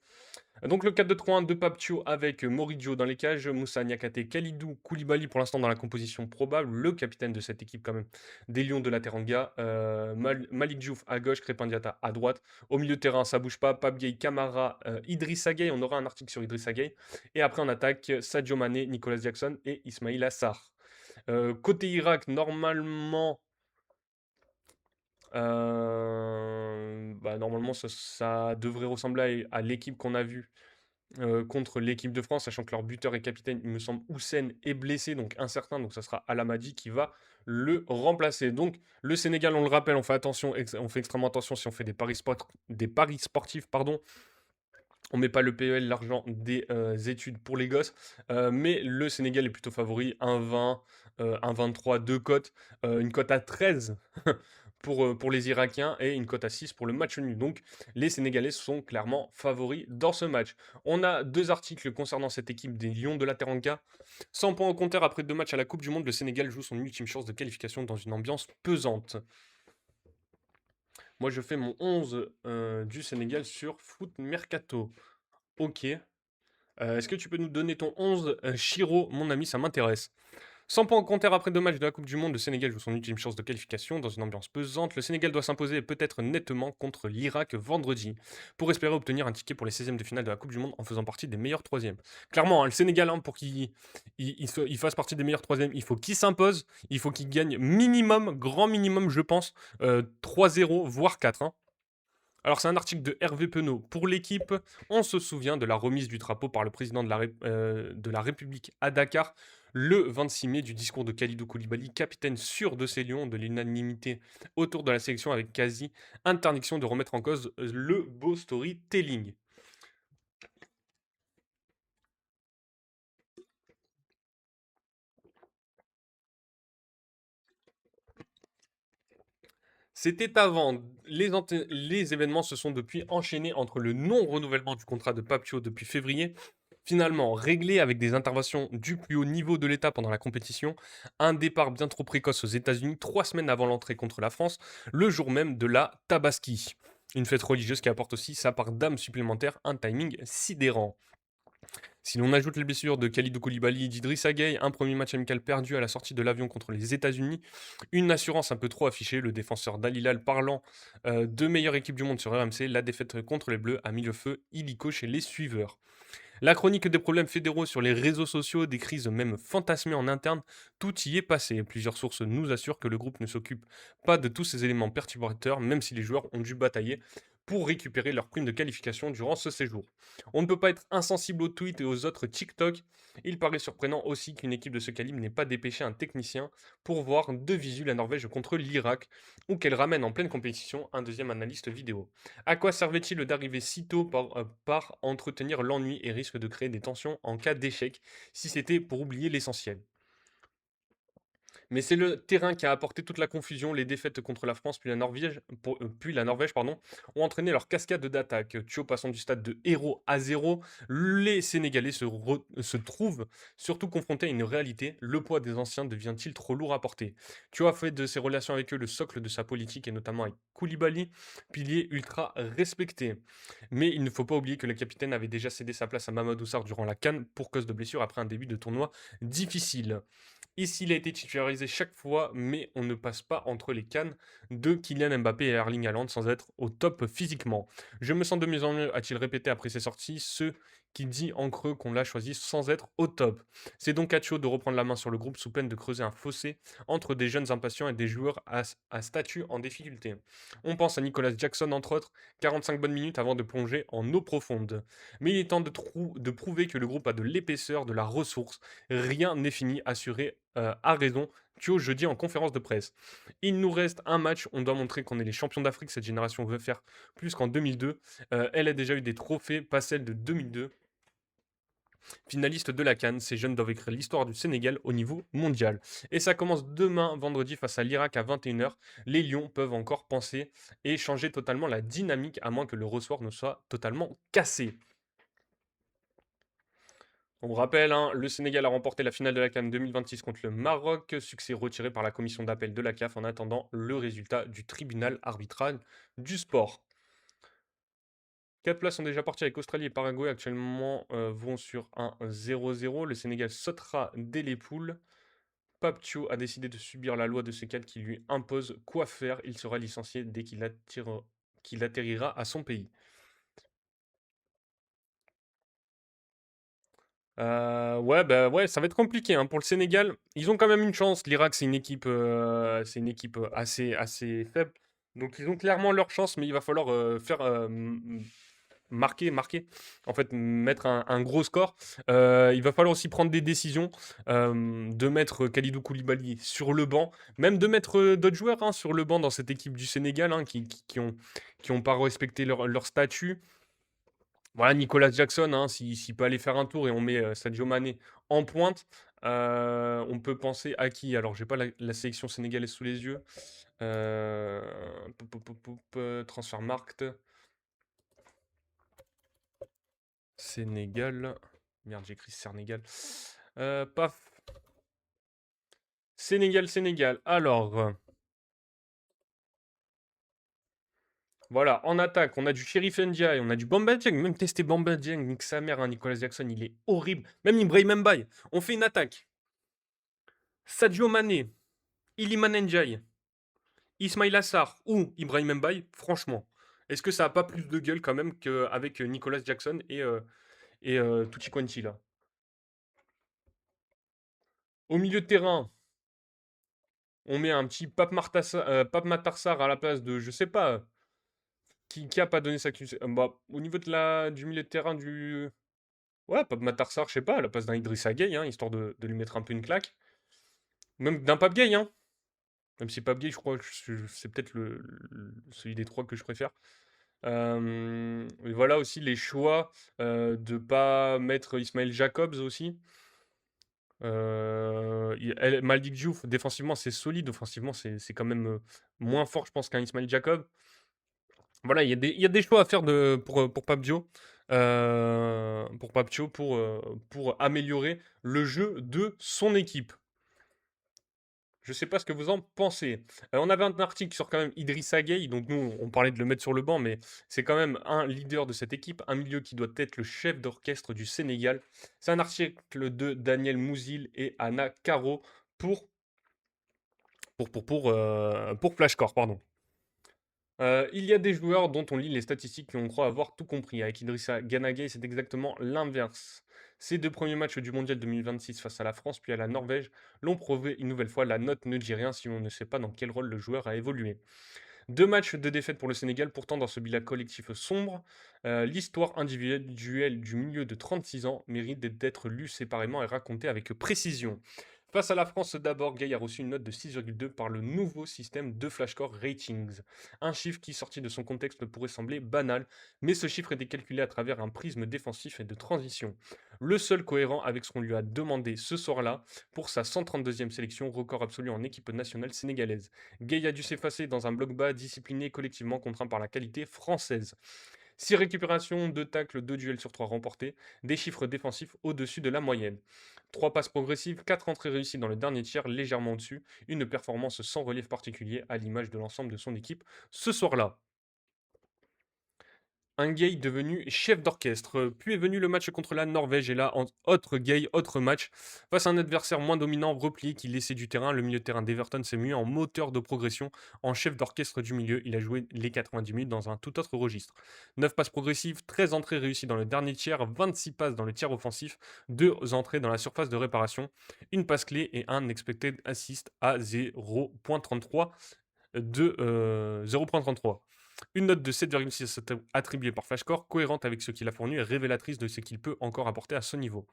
Donc le 4-2-3-1 de Paptio avec Moridio dans les cages, Moussa Niakate, Kalidou, Koulibaly pour l'instant dans la composition probable, le capitaine de cette équipe quand même, des Lions de la Teranga, Malik Diouf à gauche, Crépin Diatta à droite, au milieu de terrain ça bouge pas, Pape Gueye, Camara, Idrissa Gueye, on aura un article sur Idrissa Gueye, et après en attaque, Sadio Mané, Nicolas Jackson et Ismail Assar. Côté Irak, normalement... normalement, ça devrait ressembler à l'équipe qu'on a vue contre l'équipe de France, sachant que leur buteur et capitaine, il me semble, Houssen est blessé, donc incertain, donc ça sera Alamadi qui va le remplacer. Donc le Sénégal, on le rappelle, on fait attention, on fait extrêmement attention si on fait des paris sportifs, pardon. On met pas le PEL, l'argent des études pour les gosses, mais le Sénégal est plutôt favori, 1,20, 1,23, deux cotes, une cote à 13 pour les Irakiens et une cote à 6 pour le match nul. Donc les Sénégalais sont clairement favoris dans ce match. On a deux articles concernant cette équipe des Lions de la Teranga. 100 points au compteur après deux matchs à la Coupe du Monde, le Sénégal joue son ultime chance de qualification dans une ambiance pesante. Moi je fais mon 11 du Sénégal sur Foot Mercato. Ok. Est-ce que tu peux nous donner ton 11, Chiro, mon ami, ça m'intéresse. 100 points au compteur après deux matchs de la Coupe du Monde, le Sénégal joue son ultime chance de qualification dans une ambiance pesante. Le Sénégal doit s'imposer et peut-être nettement contre l'Irak vendredi pour espérer obtenir un ticket pour les 16e de finale de la Coupe du Monde en faisant partie des meilleurs troisièmes. Clairement, hein, le Sénégal, hein, pour qu'il fasse partie des meilleurs troisièmes, il faut qu'il s'impose, il faut qu'il gagne minimum, grand minimum, je pense, 3-0, voire 4. Hein. Alors, c'est un article de Hervé Penaud pour l'équipe. On se souvient de la remise du drapeau par le président de la République à Dakar le 26 mai, du discours de Kalidou Koulibaly, capitaine sûr de ses Lions, de l'unanimité autour de la sélection avec quasi interdiction de remettre en cause le beau storytelling. C'était avant. Les événements se sont depuis enchaînés entre le non-renouvellement du contrat de Papio depuis février, Finalement, réglé avec des interventions du plus haut niveau de l'État pendant la compétition, un départ bien trop précoce aux États-Unis 3 semaines avant l'entrée contre la France, le jour même de la Tabaski. Une fête religieuse qui apporte aussi sa part d'âme supplémentaire, un timing sidérant. Si l'on ajoute les blessures de Kalidou Koulibaly et d'Idrissa Gueye, un premier match amical perdu à la sortie de l'avion contre les États-Unis, une assurance un peu trop affichée, le défenseur Al Hilal parlant de meilleure équipe du monde sur RMC, la défaite contre les Bleus a mis le feu illico chez les suiveurs. La chronique des problèmes fédéraux sur les réseaux sociaux, des crises même fantasmées en interne, tout y est passé. Plusieurs sources nous assurent que le groupe ne s'occupe pas de tous ces éléments perturbateurs, même si les joueurs ont dû batailler pour récupérer leur prime de qualification durant ce séjour. On ne peut pas être insensible aux tweets et aux autres TikTok. Il paraît surprenant aussi qu'une équipe de ce calibre n'ait pas dépêché un technicien pour voir de visu la Norvège contre l'Irak, ou qu'elle ramène en pleine compétition un deuxième analyste vidéo. À quoi servait-il d'arriver si tôt par entretenir l'ennui et risque de créer des tensions en cas d'échec, si c'était pour oublier l'essentiel? Mais c'est le terrain qui a apporté toute la confusion. Les défaites contre la France puis la Norvège pardon, ont entraîné leur cascade d'attaques. Thio passant du stade de héros à zéro, les Sénégalais se trouvent surtout confrontés à une réalité. Le poids des anciens devient-il trop lourd à porter? Thio a fait de ses relations avec eux le socle de sa politique, et notamment avec Koulibaly, pilier ultra respecté. Mais il ne faut pas oublier que le capitaine avait déjà cédé sa place à Mamadou Sarr durant la CAN pour cause de blessure après un début de tournoi difficile. Ici, il a été titularisé chaque fois, mais on ne passe pas entre les cannes de Kylian Mbappé et Erling Haaland sans être au top physiquement. Je me sens de mieux en mieux, a-t-il répété après ses sorties, ce qui dit en creux qu'on l'a choisi sans être au top. C'est donc à Thio de reprendre la main sur le groupe sous peine de creuser un fossé entre des jeunes impatients et des joueurs à statut en difficulté. On pense à Nicolas Jackson entre autres, 45 bonnes minutes avant de plonger en eau profonde. Mais il est temps de prouver que le groupe a de l'épaisseur, de la ressource. Rien n'est fini, assuré a raison Thio jeudi en conférence de presse. Il nous reste un match, on doit montrer qu'on est les champions d'Afrique, cette génération veut faire plus qu'en 2002. Elle a déjà eu des trophées, pas celle de 2002. Finaliste de la CAN, ces jeunes doivent écrire l'histoire du Sénégal au niveau mondial. Et ça commence demain, vendredi, face à l'Irak à 21h. Les Lions peuvent encore penser et changer totalement la dynamique, à moins que le ressort ne soit totalement cassé. On me rappelle, hein, le Sénégal a remporté la finale de la CAN 2026 contre le Maroc, succès retiré par la commission d'appel de la CAF en attendant le résultat du tribunal arbitral du sport. 4 places sont déjà parties avec Australie et Paraguay. Actuellement, vont sur un 0-0. Le Sénégal sautera dès les poules. Pape Thiaw a décidé de subir la loi de ce cadre qui lui impose quoi faire. Il sera licencié dès qu'il atterrira à son pays. Ouais, bah, ouais, ça va être compliqué, hein. Pour le Sénégal, ils ont quand même une chance. L'Irak, c'est une équipe assez faible. Donc ils ont clairement leur chance, mais il va falloir faire marquer, en fait, mettre un gros score. Il va falloir aussi prendre des décisions, de mettre Kalidou Koulibaly sur le banc, même de mettre d'autres joueurs, hein, sur le banc dans cette équipe du Sénégal, hein, qui ont pas respecté leur statut. Voilà, Nicolas Jackson, hein, s'il peut aller faire un tour et on met Sadio Mané en pointe, on peut penser à qui? Alors, j'ai pas la sélection sénégalaise sous les yeux. Euh, Transfermarkt, Sénégal. Merde, j'ai écrit Sénégal. Paf. Sénégal, Sénégal. Alors, voilà, en attaque, on a du Sheriff Ndiaye, on a du Bamba Dieng. Même testé Bamba Dieng, nique sa mère, hein, Nicolas Jackson, il est horrible. Même Ibrahim Mbaye. On fait une attaque. Sadio Mané, Iliman Ndiaye, Ismail Assar ou Ibrahim Mbaye, franchement, est-ce que ça a pas plus de gueule quand même qu'avec Nicolas Jackson et Tucci Quanti là? Au milieu de terrain, on met un petit Pape Matar Sarr à la place de, je sais pas, qui a pas donné sa bah, au niveau du milieu de terrain du. Ouais, Pape Matar Sarr, je sais pas, à la place d'un Idrissa Gueye, hein, histoire de lui mettre un peu une claque. Même d'un Pape Gueye, hein. Même si Pape Gueye, je crois que c'est peut-être celui des trois que je préfère. Et voilà aussi les choix de pas mettre Ismaël Jacobs aussi. Malik Diouf, défensivement, c'est solide. Offensivement, c'est quand même moins fort, je pense, qu'un Ismaël Jacob. Voilà, il y a des choix à faire pour Pape Dio. pour Papcho, pour améliorer le jeu de son équipe. Je sais pas ce que vous en pensez. On avait un article sur quand même Idrissa Gueye, donc nous, on parlait de le mettre sur le banc, mais c'est quand même un leader de cette équipe, un milieu qui doit être le chef d'orchestre du Sénégal. C'est un article de Daniel Mouzil et Anna Caro pour, pour Flashcore, pardon. Il y a des joueurs dont on lit les statistiques et on croit avoir tout compris. Avec Idrissa Gana Gueye, c'est exactement l'inverse. Ces deux premiers matchs du Mondial 2026 face à la France puis à la Norvège l'ont prouvé une nouvelle fois. La note ne dit rien si on ne sait pas dans quel rôle le joueur a évolué. Deux matchs de défaite pour le Sénégal, pourtant dans ce bilan collectif sombre, l'histoire individuelle du milieu de 36 ans mérite d'être lue séparément et racontée avec précision. Face à la France d'abord, Gay a reçu une note de 6,2 par le nouveau système de Flashcore Ratings. Un chiffre qui, sorti de son contexte, pourrait sembler banal, mais ce chiffre était calculé à travers un prisme défensif et de transition. Le seul cohérent avec ce qu'on lui a demandé ce soir-là pour sa 132e sélection, record absolu en équipe nationale sénégalaise. Gay a dû s'effacer dans un bloc bas, discipliné collectivement contraint par la qualité française. 6 récupérations, 2 tacles, 2 duels sur 3 remportés, des chiffres défensifs au-dessus de la moyenne. 3 passes progressives, 4 entrées réussies dans le dernier tiers, légèrement au-dessus, une performance sans relief particulier à l'image de l'ensemble de son équipe ce soir-là. Un Gay devenu chef d'orchestre. Puis est venu le match contre la Norvège et là, autre Gay, autre match. Face à un adversaire moins dominant, replié, qui laissait du terrain, le milieu de terrain d'Everton s'est mis en moteur de progression, en chef d'orchestre du milieu. Il a joué les 90 minutes dans un tout autre registre. 9 passes progressives, 13 entrées réussies dans le dernier tiers, 26 passes dans le tiers offensif, 2 entrées dans la surface de réparation, une passe clé et un expected assist à 0.33 de 0.33. Une note de 7,6 attribuée par Flashcore, cohérente avec ce qu'il a fourni et révélatrice de ce qu'il peut encore apporter à ce niveau.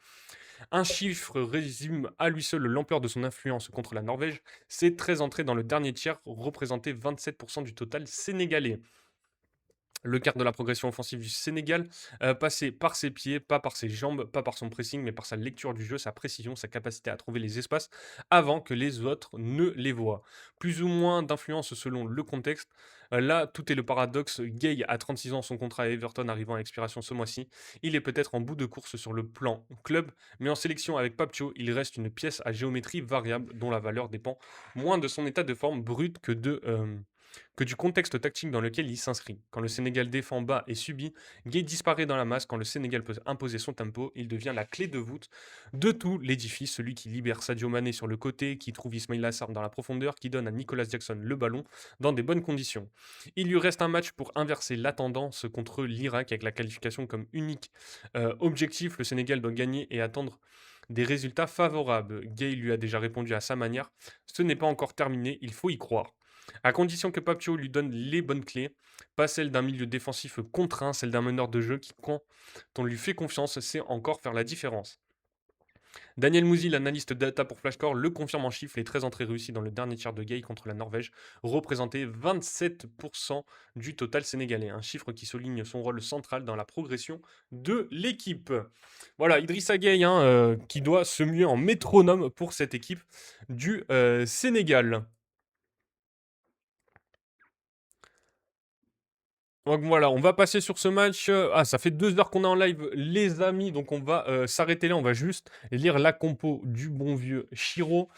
Un chiffre résume à lui seul l'ampleur de son influence contre la Norvège, ses 13 entrées dans le dernier tiers représentaient 27% du total sénégalais. Le quart de la progression offensive du Sénégal passait par ses pieds, pas par ses jambes, pas par son pressing, mais par sa lecture du jeu, sa précision, sa capacité à trouver les espaces avant que les autres ne les voient. Plus ou moins d'influence selon le contexte. Là, tout est le paradoxe. Gay a 36 ans, son contrat à Everton arrivant à expiration ce mois-ci. Il est peut-être en bout de course sur le plan club, mais en sélection avec Papcho, il reste une pièce à géométrie variable dont la valeur dépend moins de son état de forme brut que du contexte tactique dans lequel il s'inscrit. Quand le Sénégal défend bas et subit, Gueye disparaît dans la masse. Quand le Sénégal peut imposer son tempo, il devient la clé de voûte de tout l'édifice, celui qui libère Sadio Mané sur le côté, qui trouve Ismail Assar dans la profondeur, qui donne à Nicolas Jackson le ballon dans des bonnes conditions. Il lui reste un match pour inverser la tendance contre l'Irak avec la qualification comme unique objectif. Le Sénégal doit gagner et attendre des résultats favorables. Gay lui a déjà répondu à sa manière. Ce n'est pas encore terminé, il faut y croire. À condition que Papio lui donne les bonnes clés, pas celle d'un milieu défensif contraint, celle d'un meneur de jeu qui, quand on lui fait confiance, sait encore faire la différence. Daniel Mouzy, l'analyste data pour Flashcore, le confirme en chiffres. Les 13 entrées réussies dans le dernier tiers de Gay contre la Norvège représentaient 27% du total sénégalais. Un chiffre qui souligne son rôle central dans la progression de l'équipe. Voilà, Idrissa Gueye, qui doit se muer en métronome pour cette équipe du Sénégal. Donc voilà, on va passer sur ce match. Ah, ça fait 2 heures qu'on est en live, les amis. Donc on va s'arrêter là. On va juste lire la compo du bon vieux Chiro.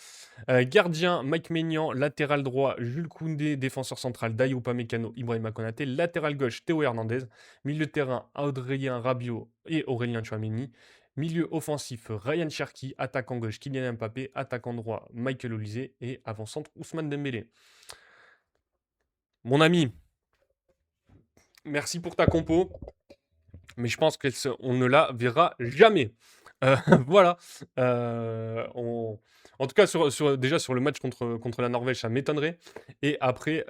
Gardien, Mike Maignan. Latéral droit, Jules Koundé. Défenseur central, Dayo Upamecano, Ibrahima Konaté. Latéral gauche, Théo Hernandez. Milieu de terrain, Adrien Rabiot et Aurélien Tchouameni. Milieu offensif, Ryan Cherki. Attaquant gauche, Kylian Mbappé. Attaquant droit, Michael Olise. Et avant-centre, Ousmane Dembélé. Mon ami, merci pour ta compo. Mais je pense qu'on ne la verra jamais. Euh, voilà. En tout cas, déjà sur le match contre la Norvège, ça m'étonnerait. Et après,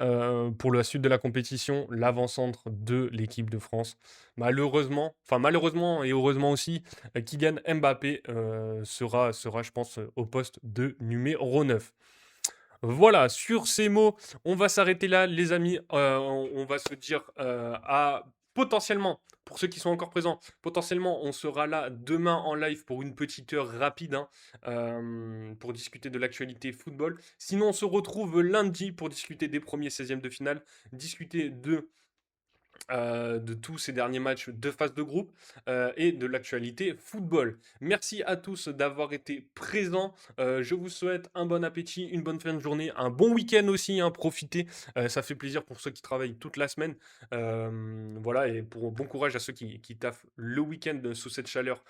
pour la suite de la compétition, l'avant-centre de l'équipe de France, malheureusement et heureusement aussi, Kylian Mbappé sera, je pense, au poste de numéro 9. Voilà, sur ces mots, on va s'arrêter là, les amis. On va se dire à potentiellement, pour ceux qui sont encore présents, potentiellement, on sera là demain en live pour une petite heure rapide pour discuter de l'actualité football. Sinon, on se retrouve lundi pour discuter des premiers 16e de finale, discuter de de tous ces derniers matchs de phase de groupe et de l'actualité football. Merci à tous d'avoir été présents. Je vous souhaite un bon appétit, une bonne fin de journée, un bon week-end aussi, hein, profitez. Ça fait plaisir pour ceux qui travaillent toute la semaine. Voilà, et pour bon courage à ceux qui taffent le week-end sous cette chaleur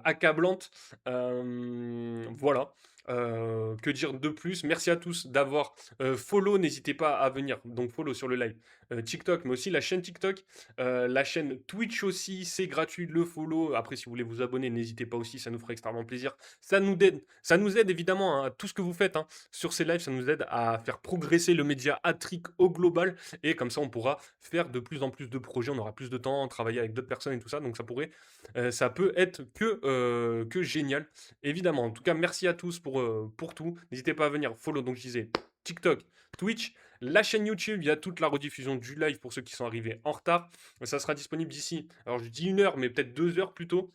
accablante. Voilà. Que dire de plus? Merci à tous d'avoir follow. N'hésitez pas à venir. Donc follow sur le live TikTok, mais aussi la chaîne TikTok, la chaîne Twitch aussi, c'est gratuit, le follow. Après, si vous voulez vous abonner, n'hésitez pas aussi, ça nous ferait extrêmement plaisir. Ça nous aide évidemment, hein, tout ce que vous faites hein, sur ces lives, ça nous aide à faire progresser le média Attrick au global. Et comme ça, on pourra faire de plus en plus de projets, on aura plus de temps, travailler avec d'autres personnes et tout ça. Donc ça peut être que génial, évidemment. En tout cas, merci à tous pour tout. N'hésitez pas à venir follow, donc je disais TikTok, Twitch, la chaîne YouTube, il y a toute la rediffusion du live pour ceux qui sont arrivés en retard. Ça sera disponible d'ici, alors je dis 1 heure, mais peut-être 2 heures plutôt.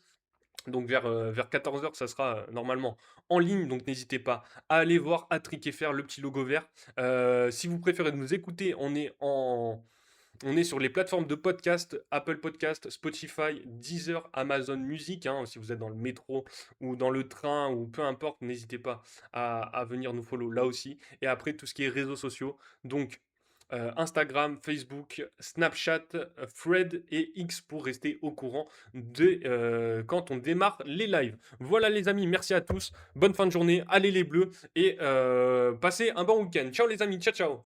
Donc vers 14 heures, ça sera normalement en ligne. Donc n'hésitez pas à aller voir, à triquer faire le petit logo vert. Si vous préférez nous écouter, on est sur les plateformes de podcast, Apple Podcast, Spotify, Deezer, Amazon Music, hein. Si vous êtes dans le métro ou dans le train ou peu importe, n'hésitez pas à venir nous follow là aussi. Et après, tout ce qui est réseaux sociaux, donc Instagram, Facebook, Snapchat, Thread et X pour rester au courant de quand on démarre les lives. Voilà les amis, merci à tous, bonne fin de journée, allez les bleus et passez un bon week-end. Ciao les amis, ciao ciao.